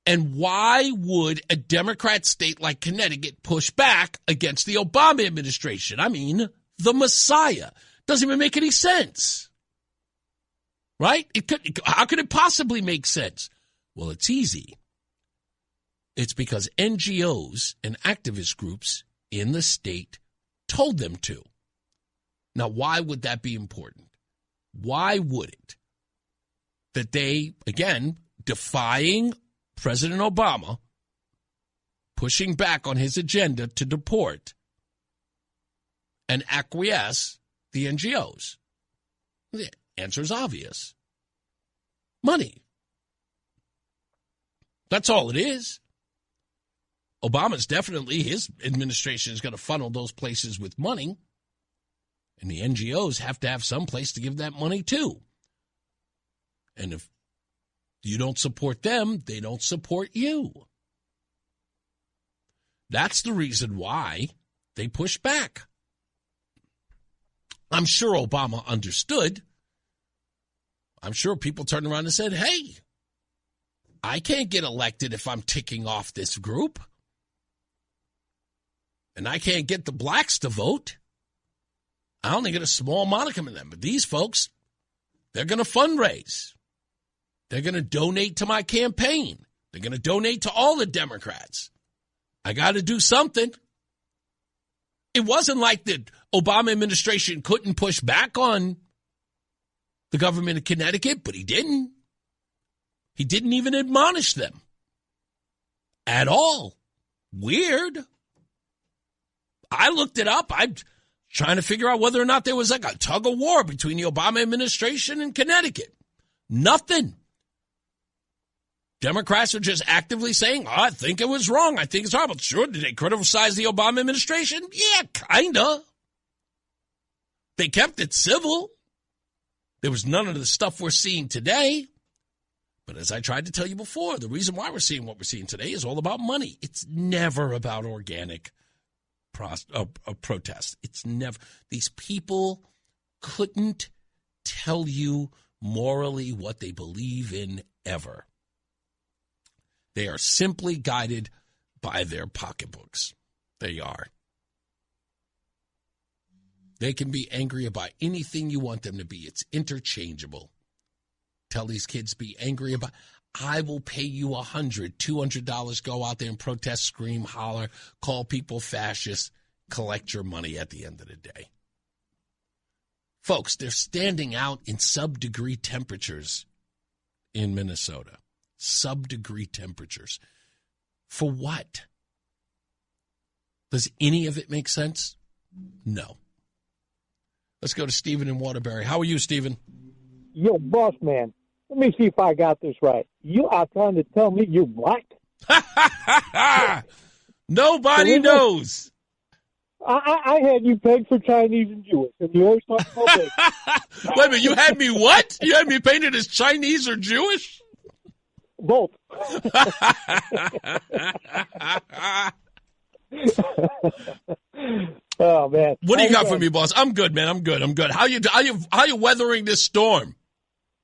And why would a Democrat state like Connecticut push back against the Obama administration? I mean, the Messiah. Doesn't even make any sense. Right? How could it possibly make sense? Well, it's easy. It's because NGOs and activist groups in the state told them to. Now, why would that be important? Why would it? That they, again, defying President Obama, pushing back on his agenda to deport and acquiesce the NGOs? The answer is obvious. Money. That's all it is. Obama's definitely, his administration is going to funnel those places with money. And the NGOs have to have some place to give that money to. And if you don't support them, they don't support you. That's the reason why they push back. I'm sure Obama understood. I'm sure people turned around and said, hey, I can't get elected if I'm ticking off this group. And I can't get the blacks to vote. I only get a small modicum of them. But these folks, they're going to fundraise. They're going to donate to my campaign. They're going to donate to all the Democrats. I got to do something. It wasn't like the Obama administration couldn't push back on the government of Connecticut, but he didn't. He didn't even admonish them at all. Weird. I looked it up. I'm trying to figure out whether or not there was like a tug of war between the Obama administration and Connecticut. Nothing. Democrats are just actively saying, oh, I think it was wrong. I think it's horrible. Sure, did they criticize the Obama administration? Yeah, kind of. They kept it civil. There was none of the stuff we're seeing today. But as I tried to tell you before, the reason why we're seeing what we're seeing today is all about money. It's never about organic protest. It's never. These people couldn't tell you morally what they believe in ever. They are simply guided by their pocketbooks. They are. They can be angry about anything you want them to be. It's interchangeable. Tell these kids be angry about, I will pay you $100, $200, go out there and protest, scream, holler, call people fascists, collect your money at the end of the day. Folks, they're standing out in sub-degree temperatures in Minnesota. Sub-degree temperatures. For what? Does any of it make sense? No. Let's go to Stephen in Waterbury. How are you, Stephen? Yo, boss man, let me see if I got this right. You are trying to tell me you're black? Nobody knows. I had you pegged for Chinese and Jewish, and you always talk about that. Wait a minute, you had me what? You had me painted as Chinese or Jewish? Both. Oh man! What do you got for me, boss? I'm good, man. I'm good. How you weathering this storm?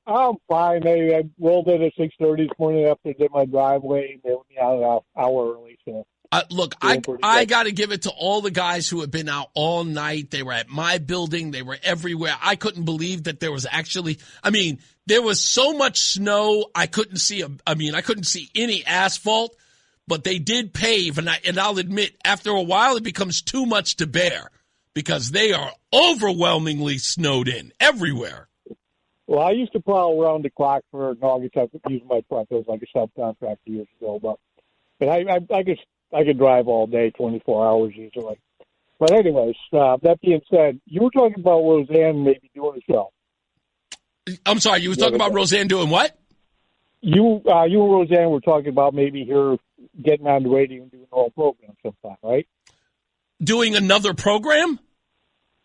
I'm fine. I rolled in at 6:30 this morning after I did my driveway. They let me out an hour early. So look, I got to give it to all the guys who have been out all night. They were at my building. They were everywhere. I couldn't believe that there was actually. I mean, there was so much snow. I couldn't see any asphalt. But they did pave, and I'll admit, after a while, it becomes too much to bear because they are overwhelmingly snowed in everywhere. Well, I used to plow around the clock for Naugatuck using my truck. It was like a subcontract years ago, but I could drive all day, 24 hours usually. But anyways, that being said, you were talking about Roseanne maybe doing a show. I'm sorry, you were talking about Roseanne doing what? You and Roseanne were talking about maybe her getting on the radio and doing a whole program sometime, right? Doing another program?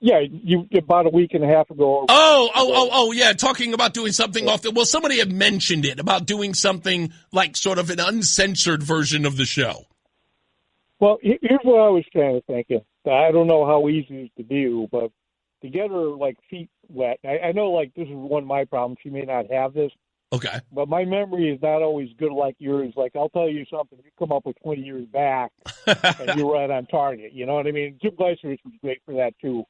Yeah, you about a week and a half ago. Oh, yeah, talking about doing something off the... Well, somebody had mentioned it, about doing something like sort of an uncensored version of the show. Well, here's what I was kind of thinking. I don't know how easy it is to do, but to get her, like, feet wet. I know, like, this is one of my problems. She may not have this. Okay. But my memory is not always good like yours. Like, I'll tell you something. You come up with 20 years back, and you're right on target. You know what I mean? Jim Gleiser was great for that, too.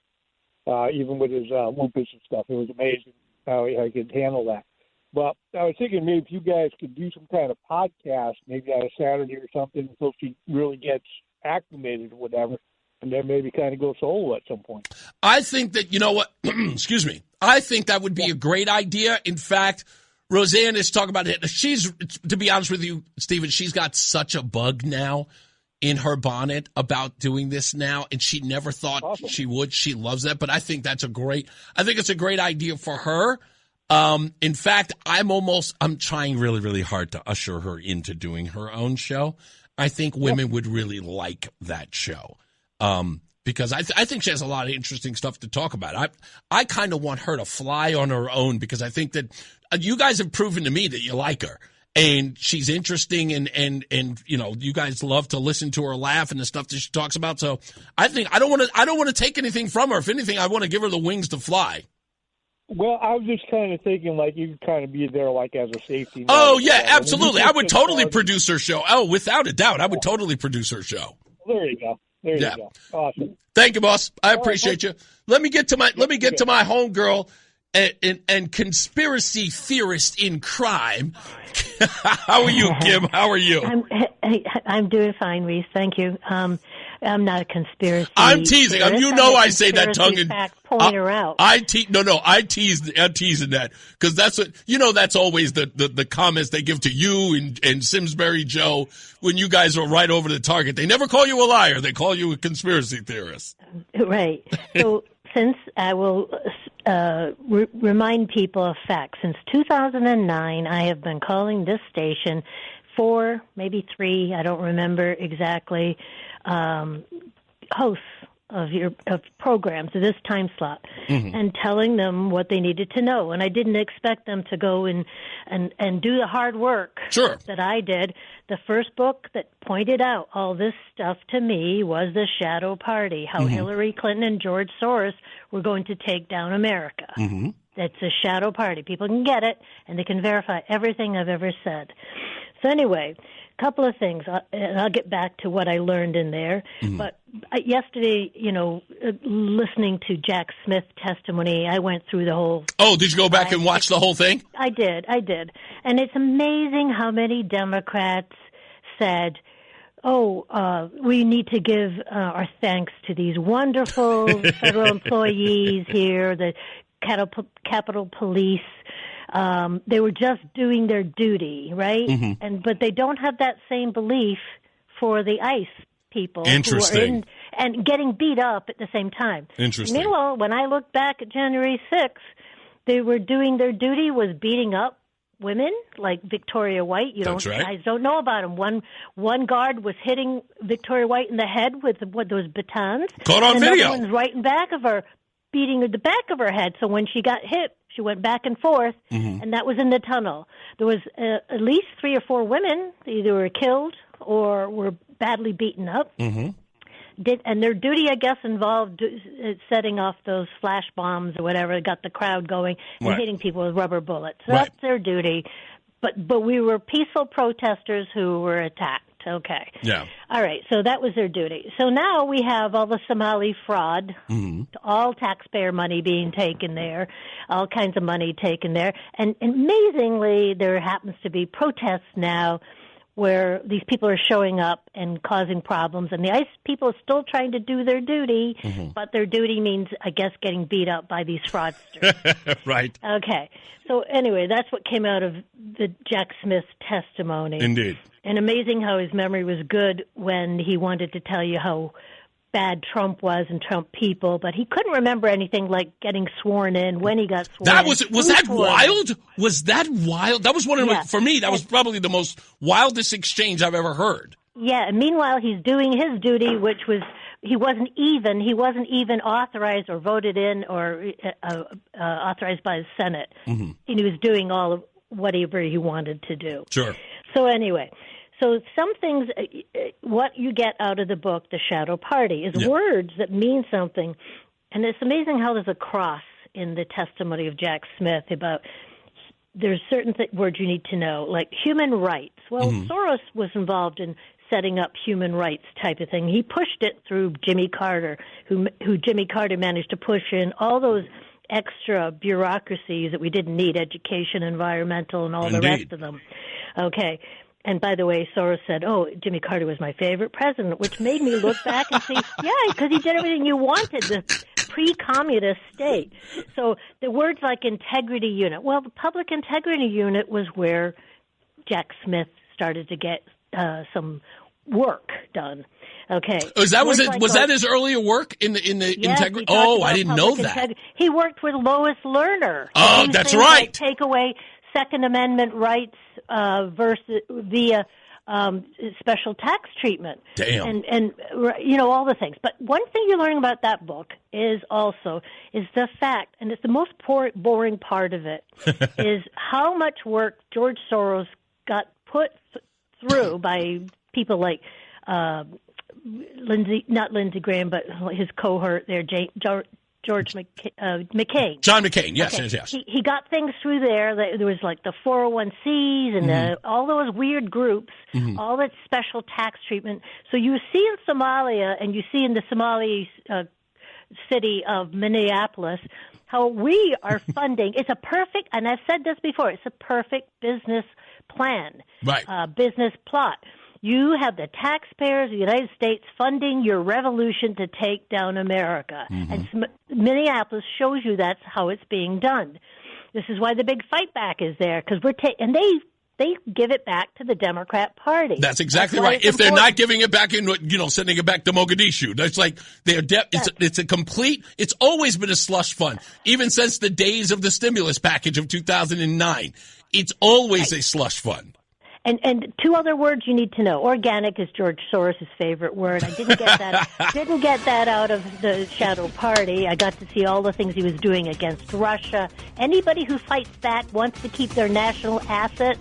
Even with his lupus and stuff. It was amazing how he could handle that. But I was thinking maybe if you guys could do some kind of podcast, maybe on a Saturday or something, until she really gets acclimated or whatever, and then maybe kind of go solo at some point. I think that, you know what, excuse me, I think that would be a great idea. In fact, Roseanne is talking about it. She's, to be honest with you, Stephen, she's got such a bug now in her bonnet about doing this now, and she never thought she would. She loves that, but I think it's a great idea for her. In fact, I'm trying really, really hard to usher her into doing her own show. I think women would really like that show. Because I think she has a lot of interesting stuff to talk about. I kind of want her to fly on her own, because I think that you guys have proven to me that you like her. And she's interesting, and you know, you guys love to listen to her laugh and the stuff that she talks about. So I think I don't want to take anything from her. If anything, I want to give her the wings to fly. Well, I was just kind of thinking, like, you could kind of be there, like, as a safety net. Oh, yeah, absolutely. I would totally produce her show. Oh, without a doubt, I would totally produce her show. There you go. There you go. Awesome. Thank you, boss. I appreciate you. Let me get to my homegirl and conspiracy theorist in crime. How are you, Kim? How are you? I'm doing fine, Reese. Thank you. I'm not a conspiracy. I'm teasing. You know I say that tongue in. Point her out. I tease in that, because that's what, you know, that's always the comments they give to you and Simsbury Joe when you guys are right over the target. They never call you a liar. They call you a conspiracy theorist. Right. So since I will remind people of facts, since 2009, I have been calling this station 4, maybe 3, I don't remember exactly, hosts of programs of this time slot, and telling them what they needed to know. And I didn't expect them to go and do the hard work that I did. The first book that pointed out all this stuff to me was The Shadow Party, how Hillary Clinton and George Soros were going to take down America. That's a shadow party. People can get it, and they can verify everything I've ever said. So anyway, a couple of things, and I'll get back to what I learned in there. But yesterday, you know, listening to Jack Smith's testimony, I went through the whole... Oh, did you go back and watch the whole thing? I did. And it's amazing how many Democrats said, we need to give our thanks to these wonderful federal employees here, the Capitol Police. They were just doing their duty, right? But they don't have that same belief for the ICE people. Interesting. And getting beat up at the same time. Interesting. Meanwhile, when I look back at January 6th, they were doing their duty was beating up women like Victoria White. That's right. Guys don't know about them. One guard was hitting Victoria White in the head with those batons. Caught on video. Another one's right in back of her, beating the back of her head. So when she got hit, she went back and forth, and that was in the tunnel. There was at least 3 or 4 women either were killed or were badly beaten up. And their duty, I guess, involved setting off those flash bombs or whatever, got the crowd going and hitting people with rubber bullets. So that's their duty. But we were peaceful protesters who were attacked. Okay. Yeah. All right. So that was their duty. So now we have all the Somali fraud, all taxpayer money being taken there, all kinds of money taken there. And amazingly, there happens to be protests now where these people are showing up and causing problems. And the ICE people are still trying to do their duty, but their duty means, I guess, getting beat up by these fraudsters. Right. Okay. So anyway, that's what came out of the Jack Smith testimony. Indeed. And amazing how his memory was good when he wanted to tell you how bad Trump was and Trump people, but he couldn't remember anything like getting sworn in, when he got sworn in. Was that wild? Was that wild? That was for me, that was probably the most wildest exchange I've ever heard. Yeah, and meanwhile, he's doing his duty, which was he wasn't even authorized or voted in or authorized by the Senate. Mm-hmm. And he was doing all of whatever he wanted to do. Sure. So anyway, so some things, what you get out of the book, The Shadow Party, is words that mean something. And it's amazing how there's a cross in the testimony of Jack Smith about there's certain words you need to know, like human rights. Well, Soros was involved in setting up human rights type of thing. He pushed it through Jimmy Carter, who Jimmy Carter managed to push in all those extra bureaucracies that we didn't need, education, environmental, and all the rest of them. Okay. And by the way, Soros said, Jimmy Carter was my favorite president, which made me look back and see, because he did everything you wanted, the pre-communist state. So the words like integrity unit, well, the public integrity unit was where Jack Smith started to get some work done. Okay. Was that his earlier work in the integrity? Oh, I didn't know that. He worked with Lois Lerner. Oh, that's right. Like take away Second Amendment rights versus via special tax treatment. Damn. And all the things. But one thing you're learning about that book is the fact, and it's the most boring part of it, is how much work George Soros got put through by people like not Lindsey Graham, but his cohort there, George McCain. John McCain, yes, okay. yes. He got things through there. There was like the 401cs and all those weird groups, all that special tax treatment. So you see in Somalia and you see in the Somali city of Minneapolis how we are funding. It's a perfect, and I've said this before, it's a perfect business plan, right? Business plot. You have the taxpayers of the United States funding your revolution to take down America. And Minneapolis shows you that's how it's being done. This is why the big fight back is there, because and they give it back to the Democrat Party. That's exactly right. If they're not giving it back sending it back to Mogadishu, that's like it's always been a slush fund, even since the days of the stimulus package of 2009. It's always a slush fund. And two other words you need to know. Organic is George Soros' favorite word. I didn't get that out of the Shadow Party. I got to see all the things he was doing against Russia. Anybody who fights back wants to keep their national assets.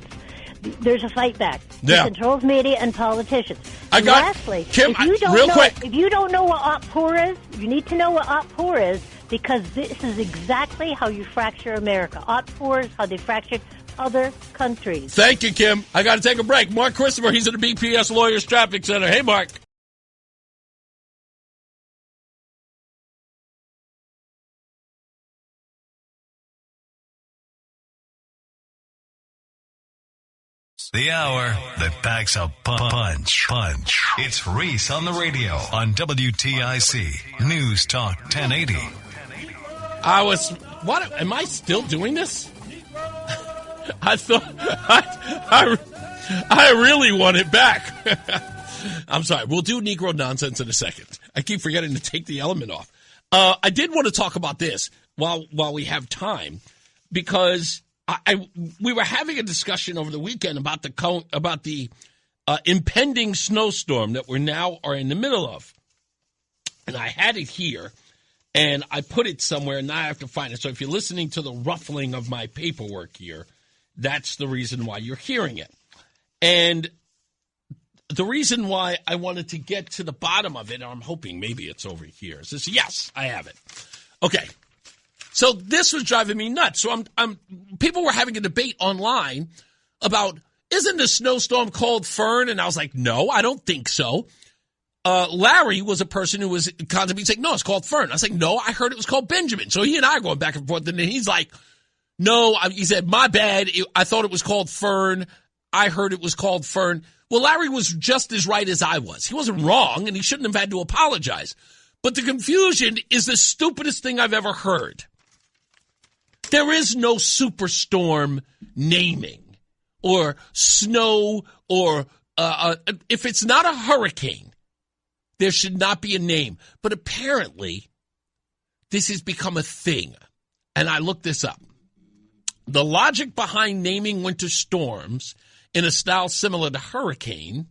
There's a fight back. Yeah. He controls media and politicians. Lastly, Kim, if you don't know what Op-Poor is, you need to know what Op-Poor is, because this is exactly how you fracture America. Op-Poor is how they fractured other countries. Thank you, Kim. I got to take a break. Mark Christopher, he's at the BPS Lawyers Traffic Center. Hey, Mark. The hour that packs a punch. It's Reese on the radio on WTIC News Talk 1080. Am I still doing this? I thought I really want it back. I'm sorry. We'll do Negro nonsense in a second. I keep forgetting to take the element off. I did want to talk about this while we have time, because we were having a discussion over the weekend about the impending snowstorm that we now are in the middle of, and I had it here. And I put it somewhere, and now I have to find it. So if you're listening to the ruffling of my paperwork here, that's the reason why you're hearing it. And the reason why I wanted to get to the bottom of it, I'm hoping maybe it's over here. Is this? Yes, I have it. Okay. So this was driving me nuts. So people were having a debate online about, isn't the snowstorm called Fern? And I was like, no, I don't think so. Larry was a person who was constantly saying, no, it's called Fern. I was like, no, I heard it was called Benjamin. So he and I are going back and forth. And then he's like, no, he said, my bad. I thought it was called Fern. I heard it was called Fern. Well, Larry was just as right as I was. He wasn't wrong, and he shouldn't have had to apologize. But the confusion is the stupidest thing I've ever heard. There is no superstorm naming or snow or if it's not a hurricane, there should not be a name. But apparently, this has become a thing. And I looked this up. The logic behind naming winter storms in a style similar to hurricane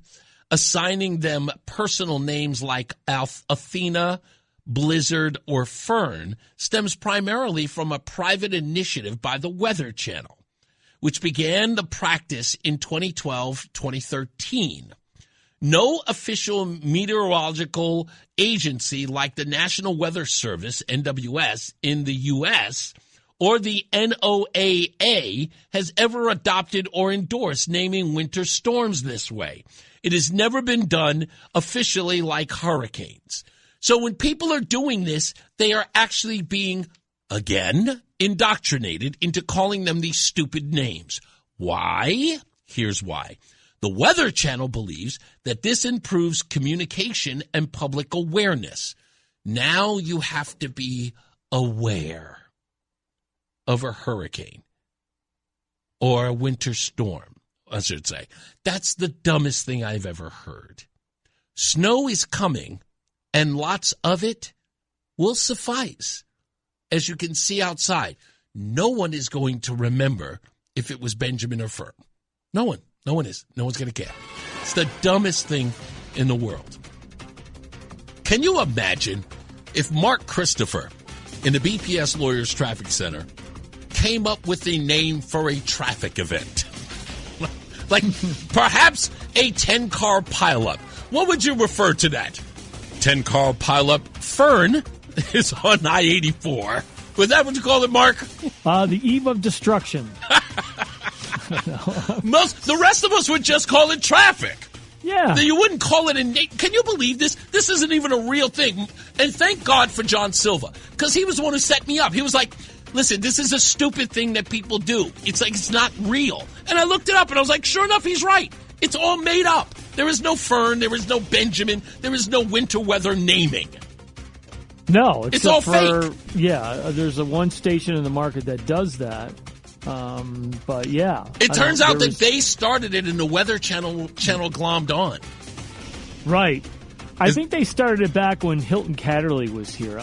assigning them personal names like Athena, Blizzard, or Fern stems primarily from a private initiative by the Weather Channel, which began the practice in 2012-2013. No official meteorological agency like the National Weather Service, NWS, in the U.S., or the NOAA has ever adopted or endorsed naming winter storms this way. It has never been done officially like hurricanes. So when people are doing this, they are actually being, again, indoctrinated into calling them these stupid names. Why? Here's why. The Weather Channel believes that this improves communication and public awareness. Now you have to be aware of a hurricane or a winter storm, I should say. That's the dumbest thing I've ever heard. Snow is coming, and lots of it will suffice. As you can see outside, no one is going to remember if it was Benjamin or Fern. No one. No one is. No one's going to care. It's the dumbest thing in the world. Can you imagine if Mark Christopher in the BPS Lawyers Traffic Center came up with a name for a traffic event? Like perhaps a 10-car pileup. What would you refer to that? 10-car pileup. Fern is on I-84. Was that what you call it, Mark? The eve of destruction. The rest of us would just call it traffic. Yeah. You wouldn't call it a name. Can you believe this? This isn't even a real thing. And thank God for John Silva, because he was the one who set me up. He was like, listen, this is a stupid thing that people do. It's like it's not real. And I looked it up, and I was like, sure enough, he's right. It's all made up. There is no Fern. There is no Benjamin. There is no winter weather naming. No. It's all fake. Yeah, there's one station in the market that does that. But yeah. It turns out that they started it and the Weather Channel glommed on. Right. I think they started it back when Hilton Catterley was here.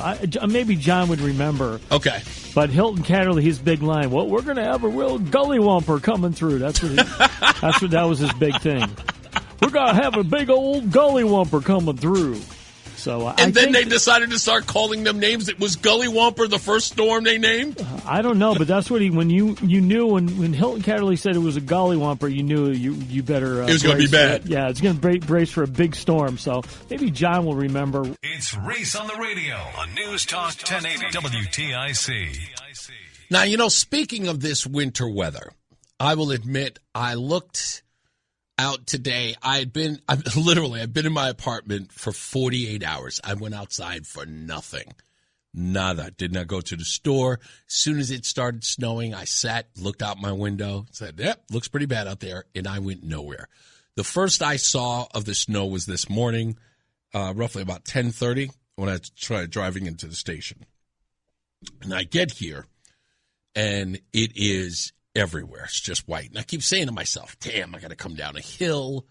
Maybe John would remember. Okay. But Hilton Catterley, his big line, well, we're going to have a real gullywumper coming through. That was his big thing. We're going to have a big old gullywumper coming through. So and then they decided to start calling them names. It was Gullywumper, the first storm they named? I don't know, but that's what when you knew when Hilton Catterley said it was a Gullywumper, you knew you better it was going to be bad. Yeah, it's going to brace for a big storm. So maybe John will remember. It's Reese on the radio on News Talk 1080 WTIC. Now, speaking of this winter weather, I will admit I looked out today. I've been in my apartment for 48 hours. I went outside for nothing. Nada. Did not go to the store. As soon as it started snowing, I sat, looked out my window, said, yep, looks pretty bad out there, and I went nowhere. The first I saw of the snow was this morning, roughly about 10:30, when I tried driving into the station. And I get here, and it is everywhere. It's just white. And I keep saying to myself, damn, I got to come down a hill.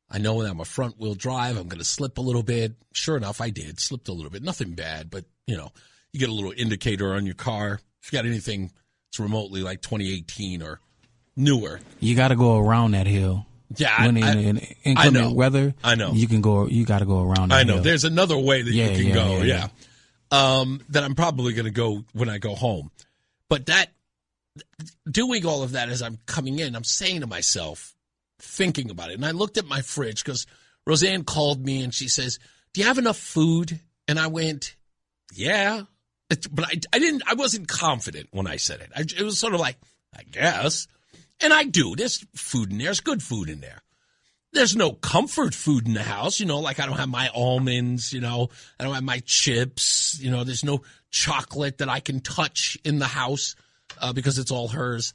I know that I'm a front-wheel drive. I'm going to slip a little bit. Sure enough, I did. Slipped a little bit. Nothing bad, but, you get a little indicator on your car. If you got anything that's remotely like 2018 or newer. You got to go around that hill. Yeah, when in inclement weather, I know. You got to go around that hill. I know. There's another way that you can go, that I'm probably going to go when I go home. But doing all of that as I'm coming in, I'm saying to myself, thinking about it. And I looked at my fridge because Roseanne called me and she says, do you have enough food? And I went, yeah. But I wasn't confident when I said it. It was sort of like, I guess. And I do. There's food in there. There's good food in there. There's no comfort food in the house. Like I don't have my almonds, I don't have my chips. There's no chocolate that I can touch in the house. Because it's all hers.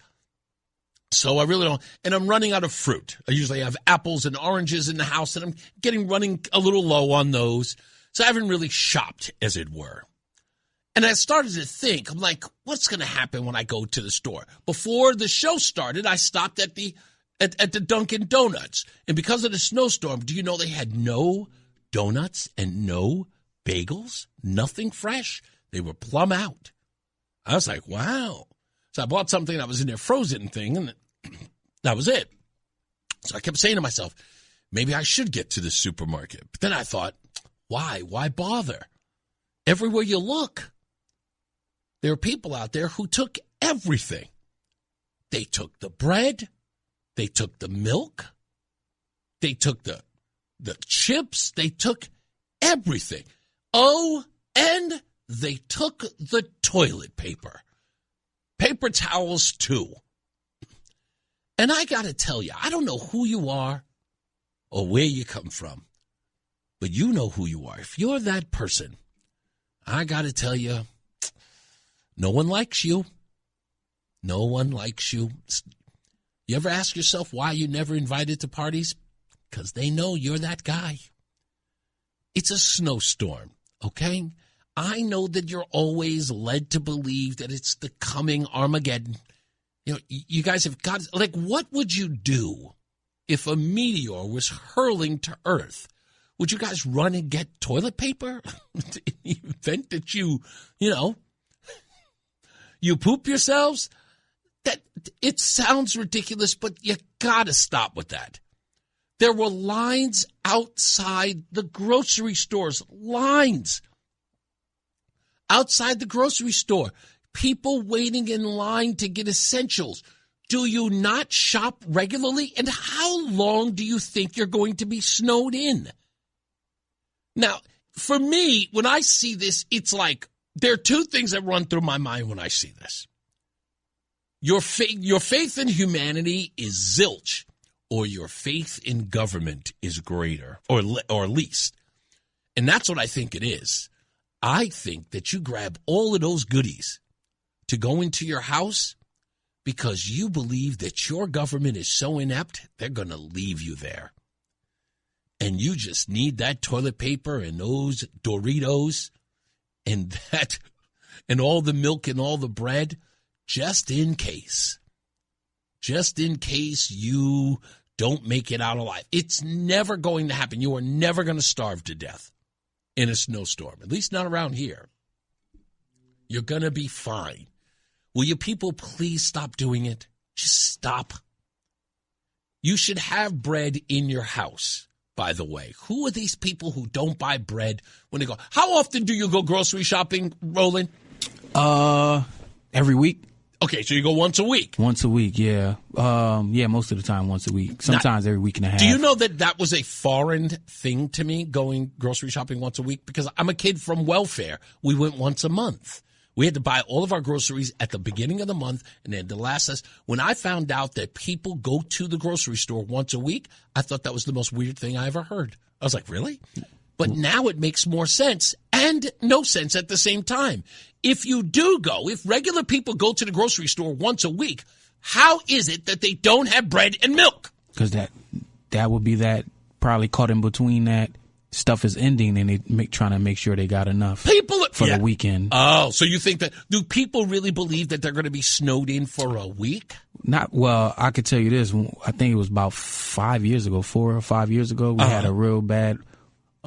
So I really don't. And I'm running out of fruit. I usually have apples and oranges in the house, and I'm running a little low on those. So I haven't really shopped, as it were. And I started to think, I'm like, what's going to happen when I go to the store? Before the show started, I stopped at the Dunkin' Donuts. And because of the snowstorm, do you know they had no donuts and no bagels? Nothing fresh. They were plumb out. I was like, wow. So I bought something that was in their frozen thing, and that was it. So I kept saying to myself, maybe I should get to the supermarket. But then I thought, why? Why bother? Everywhere you look, there are people out there who took everything. They took the bread. They took the milk. They took the chips. They took everything. Oh, and they took the toilet paper. Paper towels, too. And I got to tell you, I don't know who you are or where you come from, but you know who you are. If you're that person, I got to tell you, no one likes you. No one likes you. You ever ask yourself why you never invited to parties? Because they know you're that guy. It's a snowstorm, okay? I know that you're always led to believe that it's the coming Armageddon. You know, you guys have got, like, what would you do if a meteor was hurling to Earth? Would you guys run and get toilet paper? In the event that you poop yourselves? That it sounds ridiculous, but you got to stop with that. There were lines outside the grocery stores. Lines. Outside the grocery store. People waiting in line to get essentials. Do you not shop regularly? And how long do you think you're going to be snowed in? Now, for me, when I see this, it's like there are two things that run through my mind when I see this. Your faith in humanity is zilch, or your faith in government is greater, or least. And that's what I think it is. I think that you grab all of those goodies to go into your house because you believe that your government is so inept, they're going to leave you there. And you just need that toilet paper and those Doritos and all the milk and all the bread just in case. Just in case you don't make it out alive. It's never going to happen. You are never going to starve to death in a snowstorm, at least not around here. You're going to be fine. Will you people please stop doing it? Just stop. You should have bread in your house, by the way. Who are these people who don't buy bread when they go? How often do you go grocery shopping, Roland? Every week. Okay, so you go once a week. Once a week, yeah. Most of the time once a week. Sometimes every week and a half. Do you know that was a foreign thing to me, going grocery shopping once a week? Because I'm a kid from welfare. We went once a month. We had to buy all of our groceries at the beginning of the month, and then the last. When I found out that people go to the grocery store once a week, I thought that was the most weird thing I ever heard. I was like, really? But now it makes more sense and no sense at the same time. If you do go, if regular people go to the grocery store once a week, how is it that they don't have bread and milk? Because that would be that probably caught in between that stuff is ending and they trying to make sure they got enough for the weekend. Oh, so you think that, do people really believe that they're going to be snowed in for a week? Well, I could tell you this. I think it was about 4 or 5 years ago, we had a real bad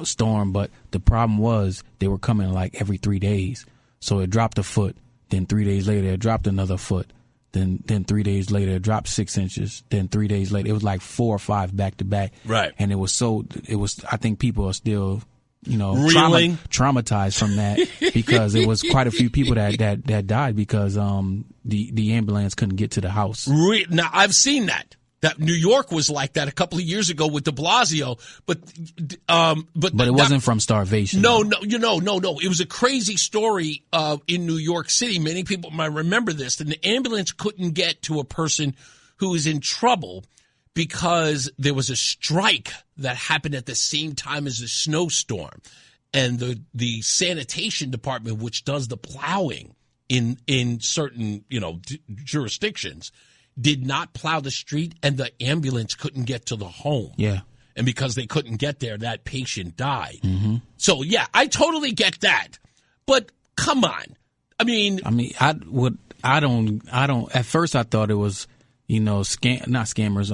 storm, but the problem was they were coming like every 3 days. So it dropped a foot, then 3 days later it dropped another foot, then 3 days later it dropped 6 inches, then 3 days later it was like 4 or 5 back to back. Right. And I think people are still, traumatized from that because it was quite a few people that died because the ambulance couldn't get to the house. Now I've seen that. That New York was like that a couple of years ago with de Blasio, but it wasn't from starvation. No. It was a crazy story in New York City. Many people might remember this. And the ambulance couldn't get to a person who was in trouble because there was a strike that happened at the same time as the snowstorm, and the sanitation department, which does the plowing in certain jurisdictions, did not plow the street, and the ambulance couldn't get to the home. Yeah. And because they couldn't get there, that patient died. Mm-hmm. So, yeah, I totally get that. But come on. I don't, at first I thought it was, not scammers,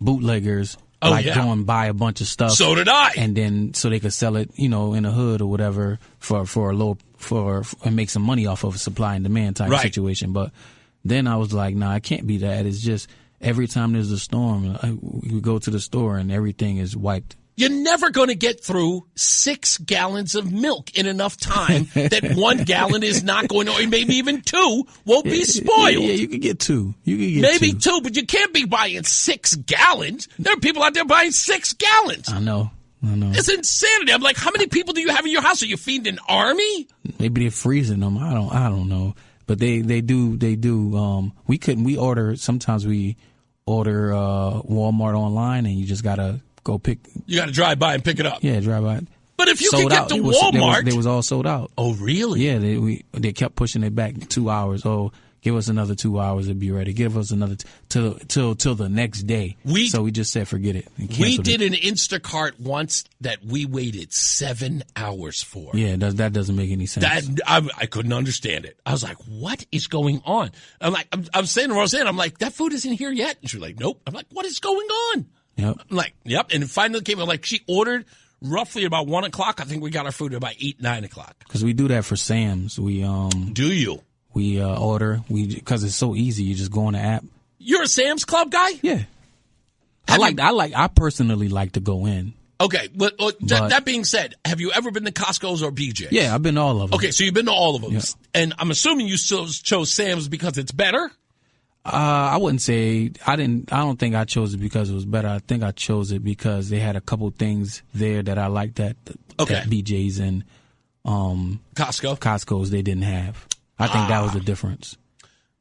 bootleggers. Go and buy a bunch of stuff. So did I. And then, so they could sell it, in a hood or whatever for a low, and make some money off of a supply and demand type situation. But then I was like, nah, it can't be that. It's just, every time there's a storm, we go to the store and everything is wiped. You're never going to get through 6 gallons of milk in enough time that 1 gallon is not going to, or maybe even 2 won't be spoiled. Yeah, you can get 2. Maybe 2, but you can't be buying 6 gallons. There are people out there buying 6 gallons. I know. It's insanity. I'm like, how many people do you have in your house? Are you feeding an army? Maybe they're freezing them. I don't know. But they do. We order. Sometimes we order Walmart online, and you just gotta go pick. You gotta drive by and pick it up. Yeah, drive by. But if you could get to Walmart, they was all sold out. Oh, really? Yeah, they kept pushing it back 2 hours. Oh, give us another 2 hours to be ready. Give us another till the next day. So we just said forget it. We did an Instacart once that we waited 7 hours for. Yeah, that doesn't make any sense. I couldn't understand it. I was like, what is going on? I'm saying to Roseanne, I'm like, that food isn't here yet. And she's like, nope. I'm like, what is going on? Yep. I'm like, yep. And it finally came. Like, she ordered roughly about 1 o'clock. I think we got our food at about 8, 9 o'clock. Because we do that for Sam's. We Do you? We order because it's so easy. You just go on the app. You're a Sam's Club guy? Yeah. I personally like to go in. Okay, but that being said, have you ever been to Costco's or BJ's? Yeah, I've been to all of them. Okay, so you've been to all of them, yeah. And I'm assuming you still chose Sam's because it's better. I wouldn't say I don't think I chose it because it was better. I think I chose it because they had a couple things there that I liked that BJ's and Costco's they didn't have. I think that was the difference.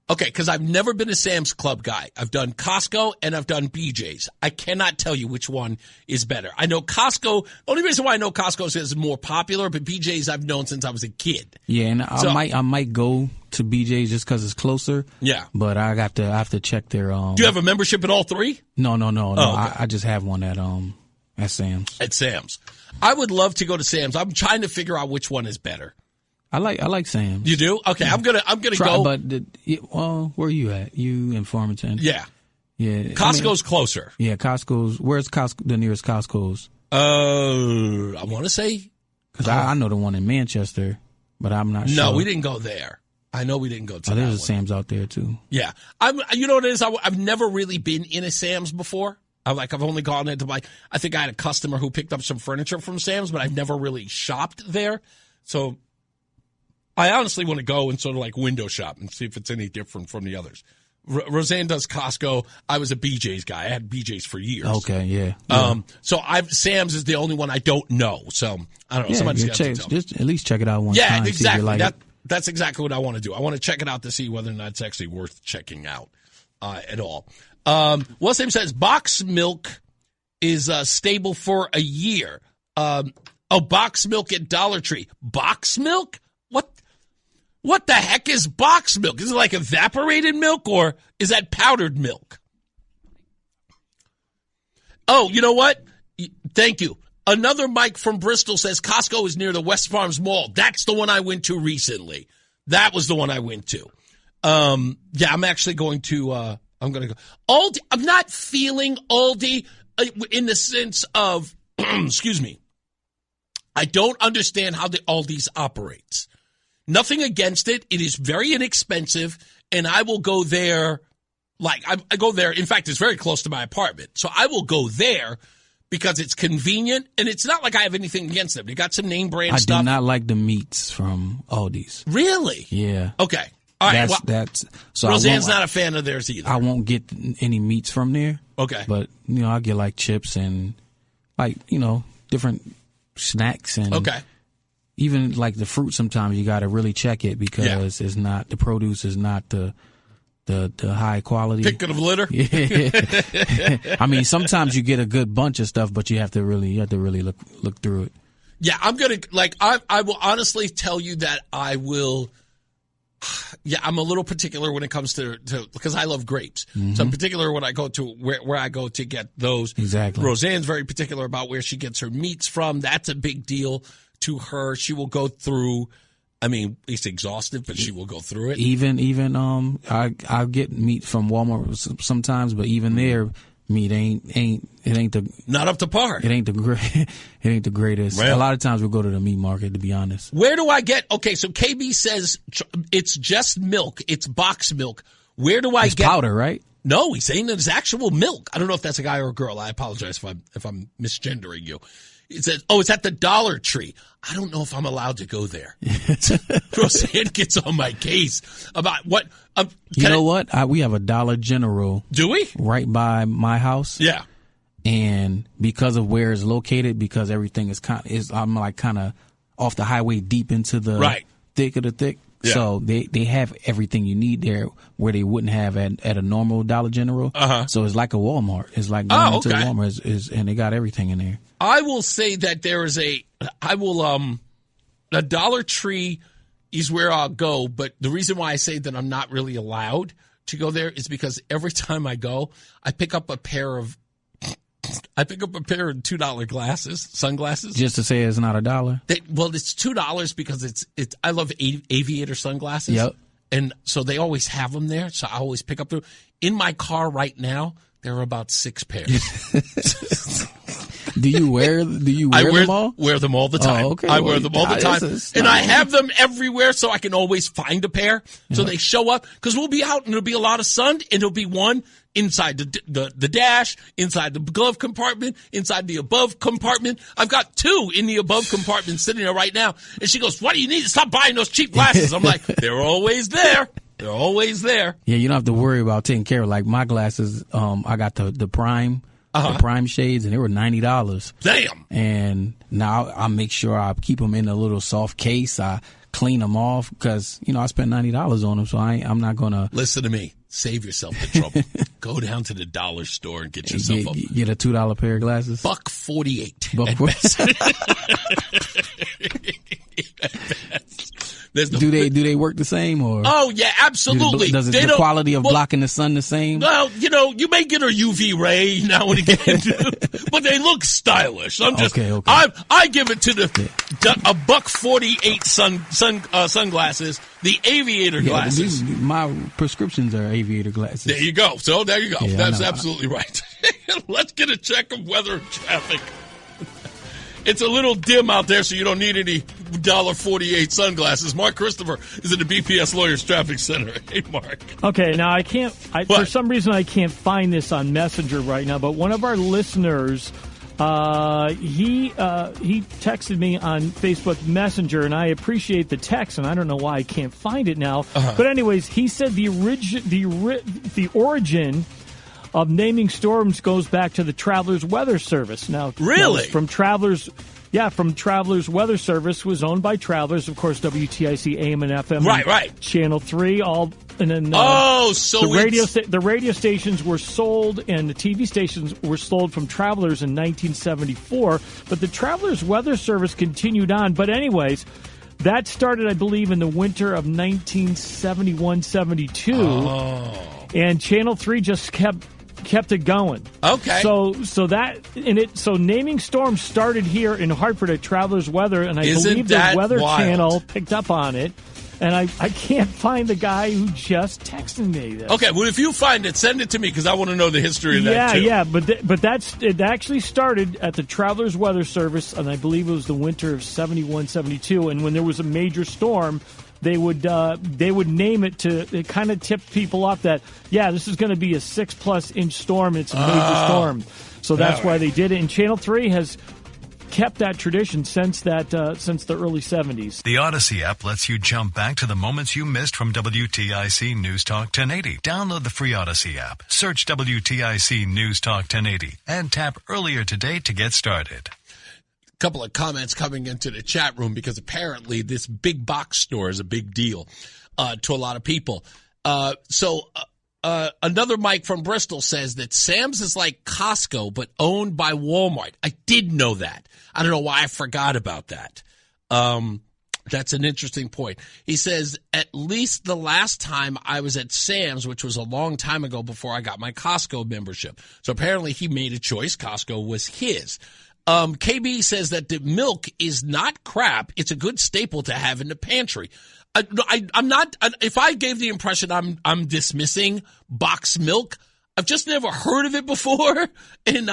Okay, because I've never been a Sam's Club guy. I've done Costco and I've done BJ's. I cannot tell you which one is better. I know Costco. The only reason why I know Costco is more popular, but BJ's I've known since I was a kid. Yeah, and I might go to BJ's just because it's closer. Yeah, but I have to check their. Do you have a membership at all three? No. Oh, okay. I just have one at Sam's. At Sam's, I would love to go to Sam's. I'm trying to figure out which one is better. I like Sam's. You do? Okay, I'm gonna go. But where are you at? You in Farmington? Yeah. Costco's closer. Yeah, Costco's. Where's the nearest Costco's? I want to say because I know the one in Manchester, but I'm not sure. No, we didn't go there. I know we didn't go to. There's a Sam's out there too. Yeah, you know what it is? I've never really been in a Sam's before. I've only gone in to buy. I think I had a customer who picked up some furniture from Sam's, but I've never really shopped there. So I honestly want to go and sort of like window shop and see if it's any different from the others. Roseanne does Costco. I was a BJ's guy. I had BJ's for years. Okay, yeah. So Sam's is the only one I don't know. So I don't know. Somebody's got to tell me. Just at least check it out one time. Yeah, exactly. Like that's exactly what I want to do. I want to check it out to see whether or not it's actually worth checking out at all. What's name says box milk is stable for a year. Box milk at Dollar Tree. Box milk? What the heck is box milk? Is it like evaporated milk or is that powdered milk? Oh, you know what? Thank you. Another Mike from Bristol says Costco is near the West Farms Mall. That's the one I went to recently. That was the one I went to. Yeah, I'm actually going to, I'm going to go. Aldi, I'm not feeling Aldi in the sense of, excuse me. I don't understand how the Aldi's operates. Nothing against it. It is very inexpensive, and I will go there. Like, I go there. In fact, it's very close to my apartment. So I will go there because it's convenient, and it's not like I have anything against them. They got some name brand stuff. I do not like the meats from Aldi's. Really? Yeah. Okay. All right. So Roseanne's not a fan of theirs either. I won't get any meats from there. Okay. But, I'll get like chips and different snacks and. Okay. Even like the fruit, sometimes you got to really check it because it's not the produce is not the high quality. Picket of litter. Yeah. I mean, sometimes you get a good bunch of stuff, but you have to really look through it. Yeah, I'm gonna I will honestly tell you that I will. Yeah, I'm a little particular when it comes to because I love grapes. Mm-hmm. So I'm particular when I go to where I go to get those. Exactly. Roseanne's very particular about where she gets her meats from. That's a big deal to her. She will go through. I mean, it's exhaustive, but she will go through it. Even I get meat from Walmart sometimes, but even there, meat ain't not up to par. It ain't the greatest. Right. A lot of times we'll go to the meat market, to be honest. Where do I get? Okay, so KB says it's just milk. It's box milk. Where do I get powder? Right? No, he's saying that it's actual milk. I don't know if that's a guy or a girl. I apologize if I'm misgendering you. It says, it's at the Dollar Tree. I don't know if I'm allowed to go there. Roseanne gets on my case about what. What? We have a Dollar General. Do we? Right by my house. Yeah. And because of where it's located, because everything I'm like kind of off the highway deep into the thick of the thick. Yeah. So they have everything you need there where they wouldn't have at a normal Dollar General. So it's like a Walmart. It's like going into the Walmart and they got everything in there. I will say that there is a Dollar Tree is where I'll go, but the reason why I say that I'm not really allowed to go there is because every time I go, I pick up a pair of $2 sunglasses. Just to say it's not $1? It's $2 because it's I love Aviator sunglasses. Yep. And so they always have them there, so I always pick up them. In my car right now, there are about 6 pairs. Do you wear them all? Wear them all the time. Oh, okay. I wear them all the time. And I have them everywhere so I can always find a pair. So they show up because we'll be out and there'll be a lot of sun and there'll be one inside the dash, inside the glove compartment, inside the above compartment. I've got 2 in the above compartment sitting there right now. And she goes, "What do you need to stop buying those cheap glasses?" I'm like, they're always there. They're always there. Yeah, you don't have to worry about taking care of. Like my glasses, I got the Prime. The Prime shades, and they were $90. Damn! And now I make sure I keep them in a little soft case. I clean them off because I spent $90 on them, so I'm not gonna. Listen to me. Save yourself the trouble. Go down to the dollar store and get yourself get a $2 pair of glasses. $1.48. Do they work the same or? Oh yeah, absolutely. Does the quality of blocking the sun the same? Well, you may get a UV ray now and again, but they look stylish. I'm just okay. I give it to a $1.48 sunglasses, the Aviator glasses. My prescriptions are Aviator glasses. There you go. So there you go. Yeah, That's absolutely right. Let's get a check of weather and traffic. It's a little dim out there, so you don't need any $1.48 sunglasses. Mark Christopher is in the BPS Lawyers Traffic Center. Hey, Mark. Okay, now for some reason I can't find this on Messenger right now, but one of our listeners, he texted me on Facebook Messenger, and I appreciate the text, and I don't know why I can't find it now. But anyways, he said the origin of naming storms goes back to the Travelers Weather Service. Now, really? From Travelers Weather Service was owned by Travelers, of course, WTIC AM and FM. Right. Channel 3, all, and then the radio stations were sold and the TV stations were sold from Travelers in 1974, but the Travelers Weather Service continued on. But anyways, that started, I believe, in the winter of 1971-72, and Channel 3 just kept it going. Okay. So naming storms started here in Hartford at Travelers Weather, and I believe the Weather Channel picked up on it. And I can't find the guy who just texted me this. Okay, well, if you find it, send it to me because I want to know the history of that too. Yeah, but it actually started at the Travelers Weather Service, and I believe it was the winter of 71-72. And when there was a major storm, they would name it to kind of tip people off that this is going to be a 6+ inch storm. It's a major storm, so that's why they did it. And Channel 3 has kept that tradition since the early 70s. The Odyssey app lets you jump back to the moments you missed from WTIC News Talk 1080. Download the free Odyssey app, search WTIC News Talk 1080, and tap earlier today to get started. Couple of comments coming into the chat room because apparently this big box store is a big deal to a lot of people. Another Mike from Bristol says that Sam's is like Costco but owned by Walmart. I did know that. I don't know why I forgot about that. That's an interesting point. He says, at least the last time I was at Sam's, which was a long time ago before I got my Costco membership. So apparently he made a choice. Costco was his. KB says that the milk is not crap. It's a good staple to have in the pantry. I'm not. If I gave the impression I'm dismissing box milk, I've just never heard of it before, and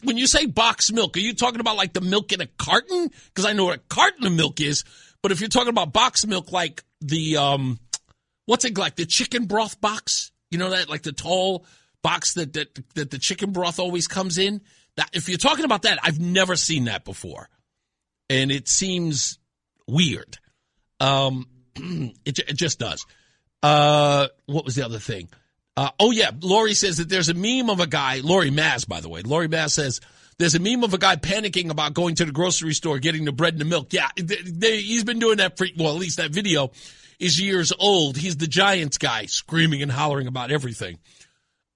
when you say box milk, are you talking about like the milk in a carton? Because I know what a carton of milk is, but if you're talking about box milk, like the what's it like, the chicken broth box? You know that, like the tall box that the chicken broth always comes in? That, if you're talking about that, I've never seen that before. And it seems weird. It just does. What was the other thing? Lori says that there's a meme of a guy, Lori Maz, by the way. Lori Maz says, there's a meme of a guy panicking about going to the grocery store, getting the bread and the milk. Yeah, he's been doing that at least that video is years old. He's the Giants guy screaming and hollering about everything.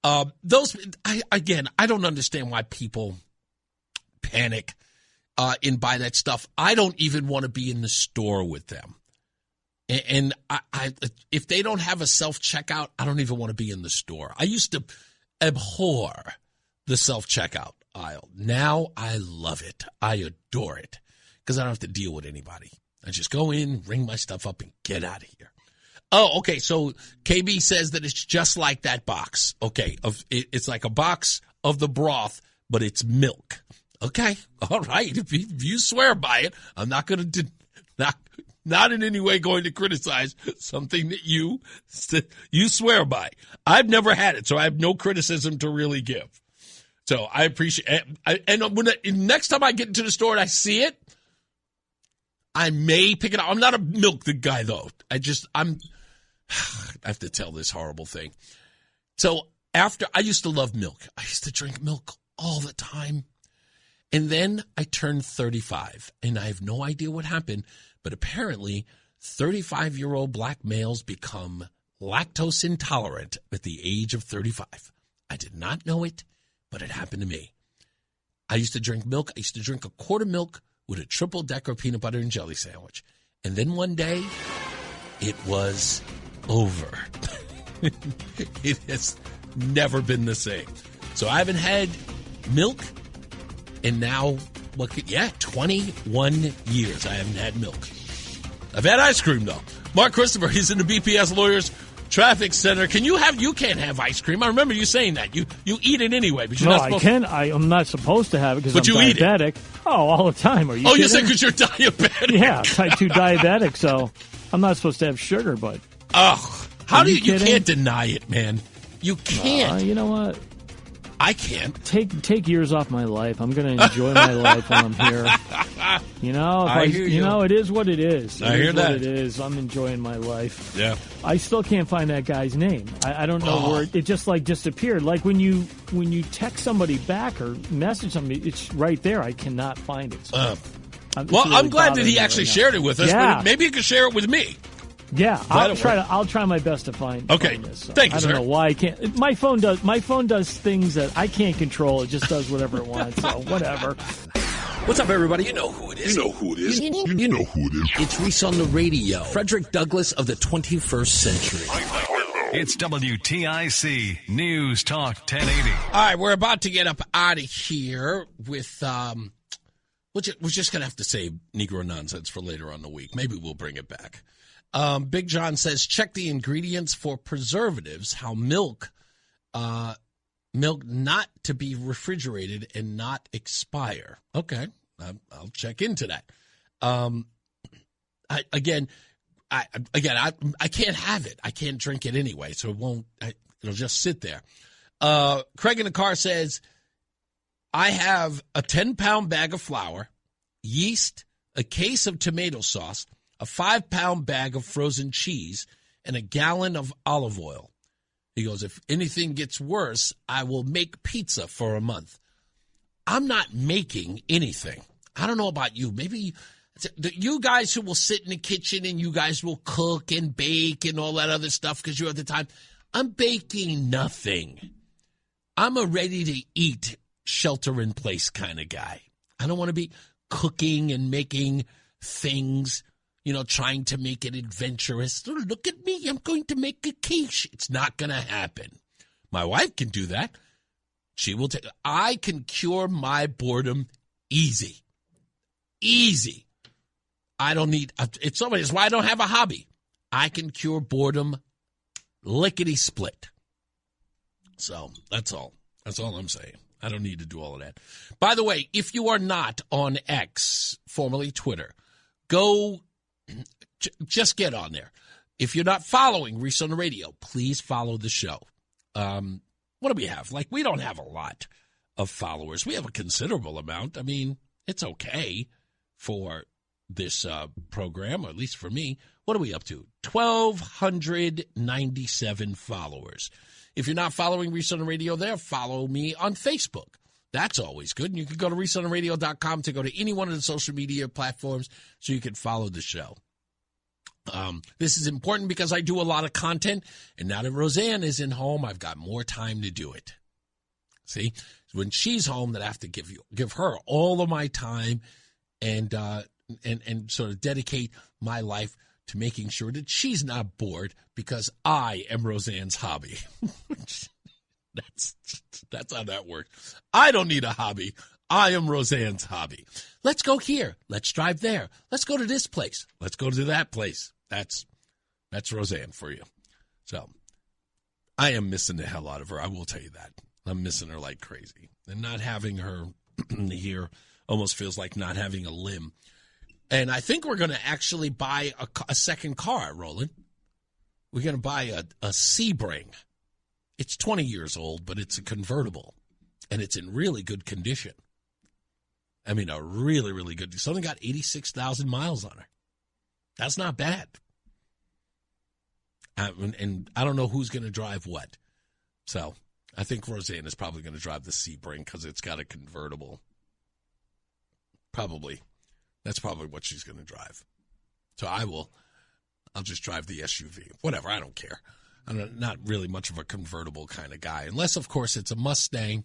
I don't understand why people panic and buy that stuff. I don't even want to be in the store with them. And I if they don't have a self-checkout, I don't even want to be in the store. I used to abhor the self-checkout aisle. Now I love it. I adore it because I don't have to deal with anybody. I just go in, ring my stuff up, and get out of here. Oh, okay. So KB says that it's just like that box. Okay. It's like a box of the broth, but it's milk. Okay. All right. If you swear by it, I'm not going to not in any way going to criticize something that you swear by. I've never had it, so I have no criticism to really give. So I appreciate it. And next time I get into the store and I see it, I may pick it up. I'm not a milk guy, though. I have to tell this horrible thing. So I used to love milk. I used to drink milk all the time. And then I turned 35, and I have no idea what happened, but apparently 35-year-old black males become lactose intolerant at the age of 35. I did not know it, but it happened to me. I used to drink milk. I used to drink a quart of milk with a triple-decker peanut butter and jelly sandwich. And then one day, it was over. It has never been the same. So I haven't had milk, and now, 21 years I haven't had milk. I've had ice cream, though. Mark Christopher, he's in the BPS Lawyers Traffic Center. You can't have ice cream. I remember you saying that. You eat it anyway, but you're not supposed to. I'm not supposed to have it because I'm diabetic. Eat it. Oh, all the time. Are you kidding? You said because you're diabetic. Yeah, type 2 diabetic, so I'm not supposed to have sugar, but. Oh, how do you can't deny it, man. You can't. You know what? I can't. Take years off my life. I'm going to enjoy my life while I'm here. You know, I hear you. You know, it is what it is. I hear that. It is. I'm enjoying my life. Yeah. I still can't find that guy's name. I don't know where it just disappeared. Like when you text somebody back or message somebody, it's right there. I cannot find it. So I'm glad that he actually shared it with us. Yeah. But maybe he could share it with me. Yeah, I'll try my best to find this. So Thank you, sir. I don't know why I can't. My phone does things that I can't control. It just does whatever it wants. So whatever. What's up, everybody? You know who it is. You know who it is. You know who it is. It's Reese on the radio. Frederick Douglass of the 21st century. It's WTIC News Talk 1080. All right, we're about to get up out of here with we're just gonna have to save Negro nonsense for later on in the week. Maybe we'll bring it back. Big John says, check the ingredients for preservatives, how milk not to be refrigerated and not expire. Okay, I'll check into that. I can't have it. I can't drink it anyway, so it'll just sit there. Craig in the car says, I have a 10-pound bag of flour, yeast, a case of tomato sauce, a 5-pound bag of frozen cheese, and a gallon of olive oil. He goes, if anything gets worse, I will make pizza for a month. I'm not making anything. I don't know about you. Maybe you guys who will sit in the kitchen and you guys will cook and bake and all that other stuff because you have the time. I'm baking nothing. I'm a ready-to-eat, shelter-in-place kind of guy. I don't want to be cooking and making things, trying to make it adventurous. Oh, look at me. I'm going to make a quiche. It's not going to happen. My wife can do that. She will take. I can cure my boredom easy. Easy. I don't need. It's why I don't have a hobby. I can cure boredom lickety split. So that's all. That's all I'm saying. I don't need to do all of that. By the way, if you are not on X, formerly Twitter, go. Just get on there. If you're not following Reese on the radio, please follow the show. What do we have? Like, we don't have a lot of followers. We have a considerable amount. I mean, it's okay for this program, or at least for me. What are we up to? 1,297 followers. If you're not following Reese on the Radio there, follow me on Facebook. That's always good. And you can go to reeseontheradio.com to go to any one of the social media platforms so you can follow the show. This is important because I do a lot of content, and now that Roseanne isn't home, I've got more time to do it. See, when she's home, that I have to give her all of my time and sort of dedicate my life to making sure that she's not bored because I am Roseanne's hobby. That's how that works. I don't need a hobby. I am Roseanne's hobby. Let's go here. Let's drive there. Let's go to this place. Let's go to that place. That's Roseanne for you. So I am missing the hell out of her. I will tell you that. I'm missing her like crazy. And not having her here almost feels like not having a limb. And I think we're going to actually buy a second car, Roland. We're going to buy a Sebring. It's 20 years old, but it's a convertible. And it's in really good condition. I mean, a really, really good. It's only got 86,000 miles on her. That's not bad. And I don't know who's going to drive what. So I think Roseanne is probably going to drive the Sebring because it's got a convertible. Probably. That's probably what she's going to drive. So I'll just drive the SUV. Whatever, I don't care. I'm not really much of a convertible kind of guy. Unless, of course, it's a Mustang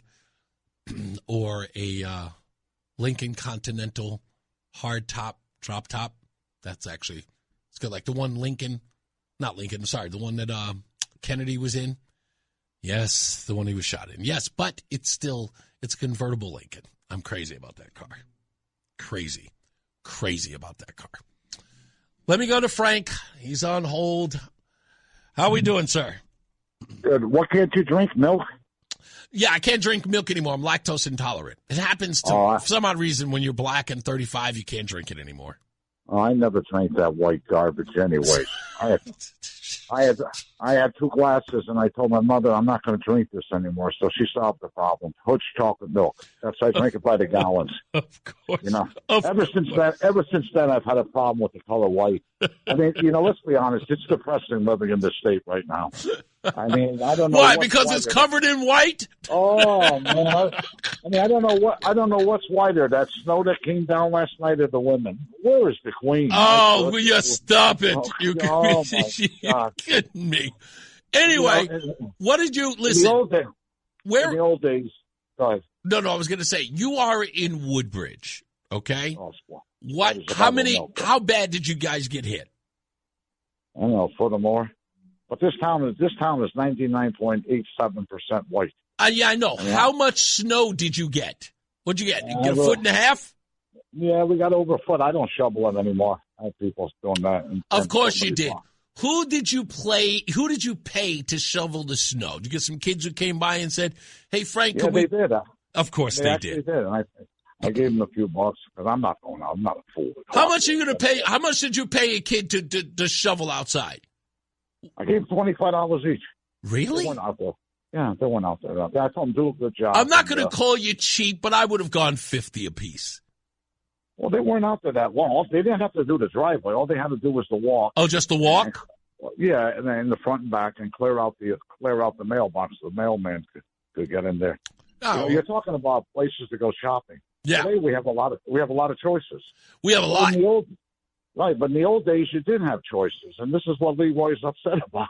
or a Lincoln Continental hard top, drop top. That's actually, it's good. Like the one the one that Kennedy was in. Yes, the one he was shot in. Yes, but it's a convertible Lincoln. I'm crazy about that car. Crazy about that car. Let me go to Frank. He's on hold. How are we doing, sir? Good. What can't you drink? Milk? Yeah, I can't drink milk anymore. I'm lactose intolerant. It happens for some odd reason when you're black and 35, you can't drink it anymore. Oh, I never drank that white garbage anyway. I had 2 glasses, and I told my mother I'm not going to drink this anymore. So she solved the problem. Hooch chocolate milk. I drink it by the gallons. Of course. You know, ever since then, I've had a problem with the color white. I mean, let's be honest. It's depressing living in this state right now. I mean, I don't know why. Because it's covered in white. Oh man! I mean, I don't know what's whiter. That snow that came down last night or the women. Where is the queen? Oh, will you stop it? You're kidding me. Anyway, what did you listen? In the old days. Go ahead. No, I was going to say you are in Woodbridge. Okay. Oh, what? How bad did you guys get hit? I don't know, a foot or more. But this town is 99.87% white. Yeah, I know. How much snow did you get? What'd you get? You get a foot and a half? Yeah, we got over a foot. I don't shovel it anymore. I have people doing that. Of course you did. Who did you pay to shovel the snow? Did you get some kids who came by and said, "Hey, Frank, yeah, they did. Of course they did. I gave them a few bucks because I'm not going out. I'm not a fool. How much are you going to pay? How much did you pay a kid to shovel outside? I gave $25 each. Really? They went out there. Yeah, they went out there. I told them do a good job. I'm not going to call you cheap, but I would have gone $50 apiece. Well, they weren't out there that long. They didn't have to do the driveway. All they had to do was the walk. Oh, just the walk? Yeah, and then in the front and back, and clear out the mailbox so the mailman could get in there. Oh. You're talking about places to go shopping. Yeah, today we have a lot of choices. We have a lot. Right, but in the old days, you didn't have choices, and this is what Leroy's upset about.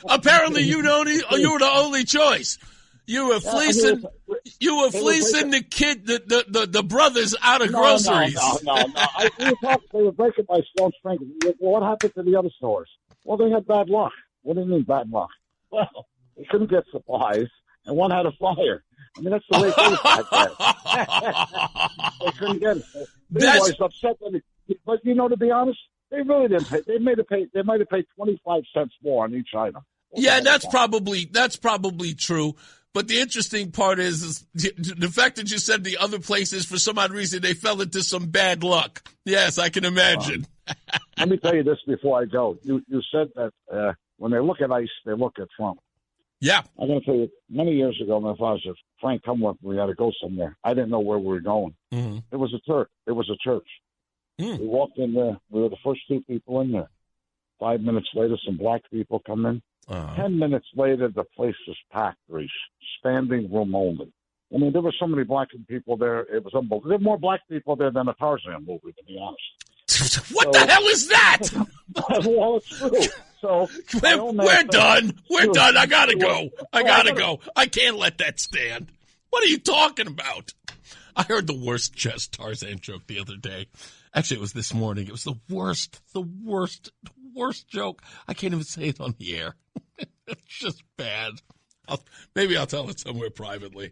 apparently, you were the only choice. You were fleecing. You were fleecing the kid, the brothers out of groceries. No. They were breaking my stone strength. What happened to the other stores? Well, they had bad luck. What do you mean bad luck? Well, they couldn't get supplies, and one had a fire. I mean, that's the way it goes back there. They couldn't get it. Leroy's upset. But, to be honest, they really didn't pay. They might have paid 25 cents more on each item. Yeah, that's probably true. But the interesting part is the fact that you said the other places, for some odd reason, they fell into some bad luck. Yes, I can imagine. Let me tell you this before I go. You said that when they look at ICE, they look at Trump. Yeah. I'm going to tell you, many years ago, my father said, Frank, come with me. We got to go somewhere. I didn't know where we were going. Mm-hmm. It was a church. We walked in there. We were the first 2 people in there. 5 minutes later, some black people come in. 10 minutes later, the place was packed, Reese. Standing room only. I mean, there were so many black people there. It was unbelievable. There were more black people there than a Tarzan movie, to be honest. What the hell is that? Well, it's true. So we're done. We're done. I gotta go. I gotta go. I can't let that stand. What are you talking about? I heard the worst Tarzan joke the other day. Actually, it was this morning. It was the worst joke. I can't even say it on the air. It's just bad. Maybe I'll tell it somewhere privately.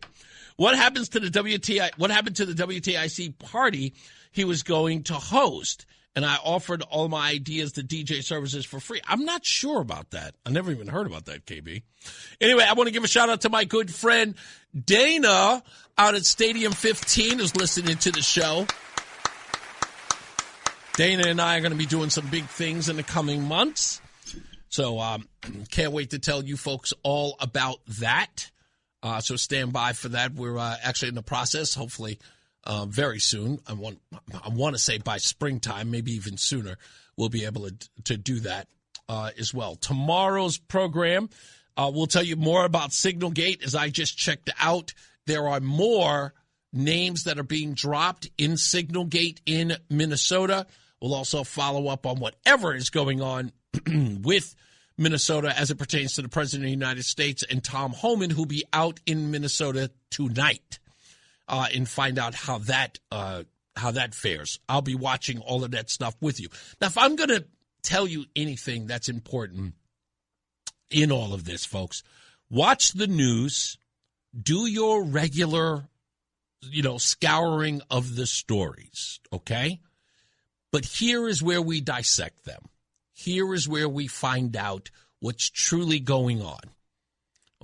What happened to the WTIC party he was going to host? And I offered all my ideas to DJ services for free. I'm not sure about that. I never even heard about that, KB. Anyway, I want to give a shout out to my good friend Dana out at Stadium 15 who's listening to the show. Dana and I are going to be doing some big things in the coming months. So can't wait to tell you folks all about that. So stand by for that. We're actually in the process, hopefully very soon. I want to say by springtime, maybe even sooner, we'll be able to do that as well. Tomorrow's program, we'll tell you more about SignalGate. As I just checked out, there are more names that are being dropped in SignalGate in Minnesota. We'll also follow up on whatever is going on with Minnesota as it pertains to the President of the United States and Tom Homan, who'll be out in Minnesota tonight, and find out how that fares. I'll be watching all of that stuff with you. Now, if I'm going to tell you anything that's important in all of this, folks, watch the news, do your regular, scouring of the stories, okay? But here is where we dissect them. Here is where we find out what's truly going on.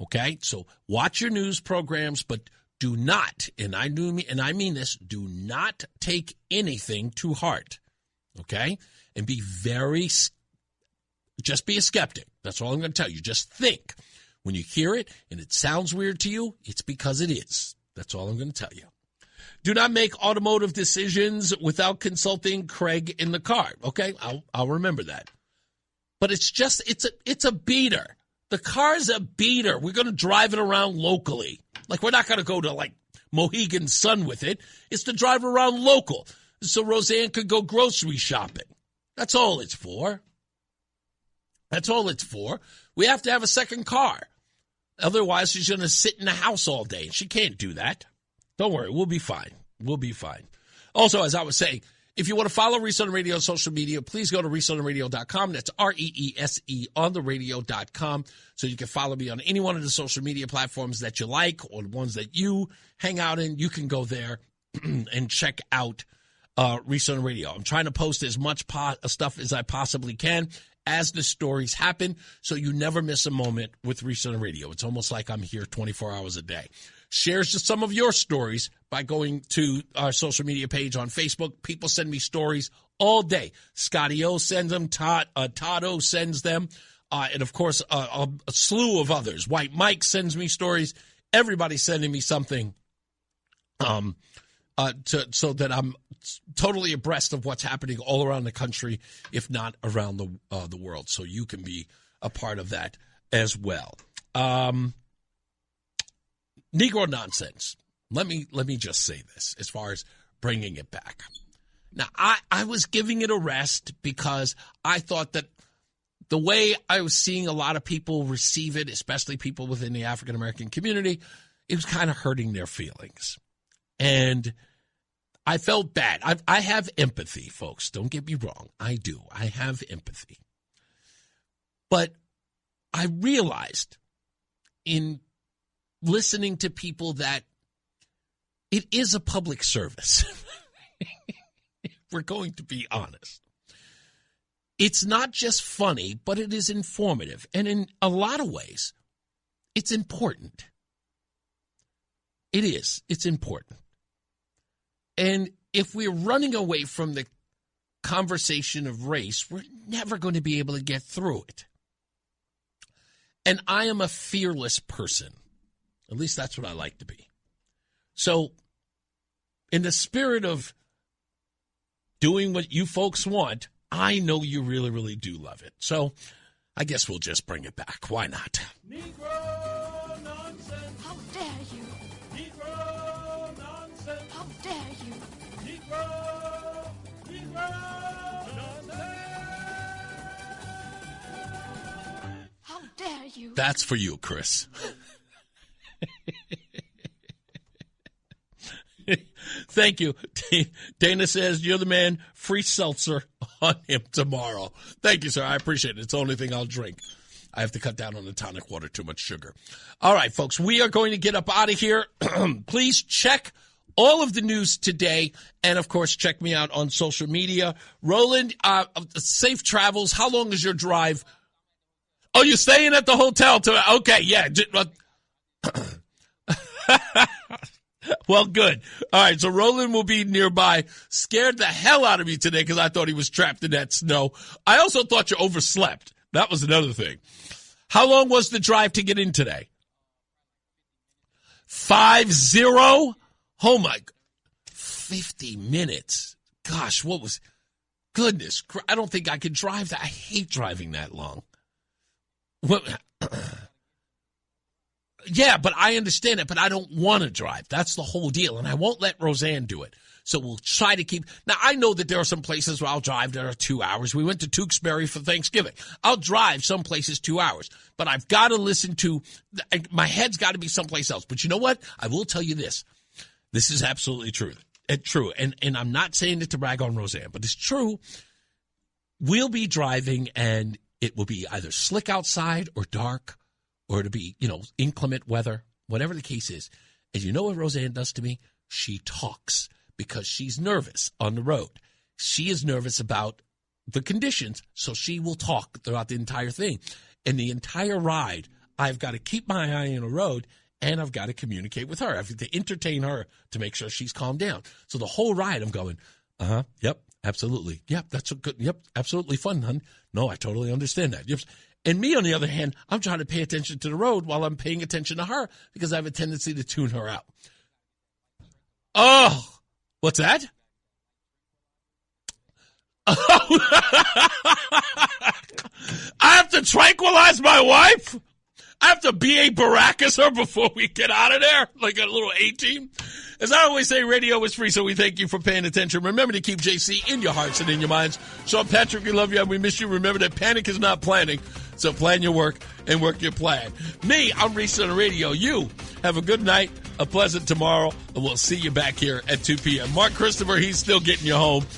Okay? So watch your news programs, but do not, and I mean this, do not take anything to heart. Okay? And just be a skeptic. That's all I'm going to tell you. Just think. When you hear it and it sounds weird to you, it's because it is. That's all I'm going to tell you. Do not make automotive decisions without consulting Craig in the car. Okay? I'll remember that. But it's a beater. The car's a beater. We're going to drive it around locally. Like, we're not going to go to, Mohegan Sun with it. It's to drive around local so Roseanne could go grocery shopping. That's all it's for. That's all it's for. We have to have a second car. Otherwise, she's going to sit in the house all day. She can't do that. Don't worry. We'll be fine. We'll be fine. Also, as I was saying, if you want to follow Reese on the Radio on social media, please go to reeseontheradio.com. That's REESE on the radio.com. So you can follow me on any one of the social media platforms that you like or the ones that you hang out in. You can go there and check out Reese on the Radio. I'm trying to post as much stuff as I possibly can as the stories happen, so you never miss a moment with Reese on the Radio. It's almost like I'm here 24 hours a day. Share some of your stories by going to our social media page on Facebook. People send me stories all day. Scotty O sends them. Todd O sends them. And, of course, a slew of others. White Mike sends me stories. Everybody's sending me something so that I'm totally abreast of what's happening all around the country, if not around the world. So you can be a part of that as well. Negro nonsense. Let me just say this as far as bringing it back. Now, I was giving it a rest because I thought that the way I was seeing a lot of people receive it, especially people within the African-American community, it was kind of hurting their feelings. And I felt bad. I have empathy, folks. Don't get me wrong. I do. I have empathy. But I realized in listening to people that it is a public service. We're going to be honest. It's not just funny, but it is informative. And in a lot of ways, it's important. It is. It's important. And if we're running away from the conversation of race, we're never going to be able to get through it. And I am a fearless person. At least that's what I like to be. So, in the spirit of doing what you folks want, I know you really, really do love it. So, I guess we'll just bring it back. Why not? Negro nonsense. How dare you? Negro nonsense. How dare you? Negro nonsense. How dare you? That's for you, Chris. Thank you. Dana says, you're the man. Free seltzer on him tomorrow. Thank you, sir. I appreciate it. It's the only thing I'll drink. I have to cut down on the tonic water, too much sugar. All right, folks, we are going to get up out of here. Please check all of the news today. And, of course, check me out on social media. Roland, safe travels. How long is your drive? Oh, you're staying at the hotel tonight? Okay, yeah. Well, good. All right, so Roland will be nearby. Scared the hell out of me today because I thought he was trapped in that snow. I also thought you overslept. That was another thing. How long was the drive to get in today? 50? Oh, my. 50 minutes. Gosh, what was... Goodness, I don't think I could drive that. I hate driving that long. What... Yeah, but I understand it, but I don't want to drive. That's the whole deal, and I won't let Roseanne do it. So we'll try to keep... Now, I know that there are some places where I'll drive that are 2 hours. We went to Tewksbury for Thanksgiving. I'll drive some places 2 hours, but I've got to listen to... My head's got to be someplace else. But you know what? I will tell you this. This is absolutely true. And I'm not saying it to brag on Roseanne, but it's true. We'll be driving, and it will be either slick outside or dark, or to be, inclement weather, whatever the case is. And you know what Roseanne does to me? She talks because she's nervous on the road. She is nervous about the conditions, so she will talk throughout the entire thing. And the entire ride, I've got to keep my eye on the road, and I've got to communicate with her. I have to entertain her to make sure she's calmed down. So the whole ride, I'm going, yep, absolutely. Yep, that's a good, yep, absolutely fun, hon. No, I totally understand that. Yep. And me, on the other hand, I'm trying to pay attention to the road while I'm paying attention to her because I have a tendency to tune her out. Oh, what's that? Oh. I have to tranquilize my wife? I have to B.A. Baracus her before we get out of there like a little A-team? As I always say, radio is free, so we thank you for paying attention. Remember to keep JC in your hearts and in your minds. Sean Patrick, we love you and we miss you. Remember that panic is not planning, so plan your work and work your plan. Me, I'm Reese on the radio. You have a good night, a pleasant tomorrow, and we'll see you back here at 2 p.m. Mark Christopher, he's still getting you home.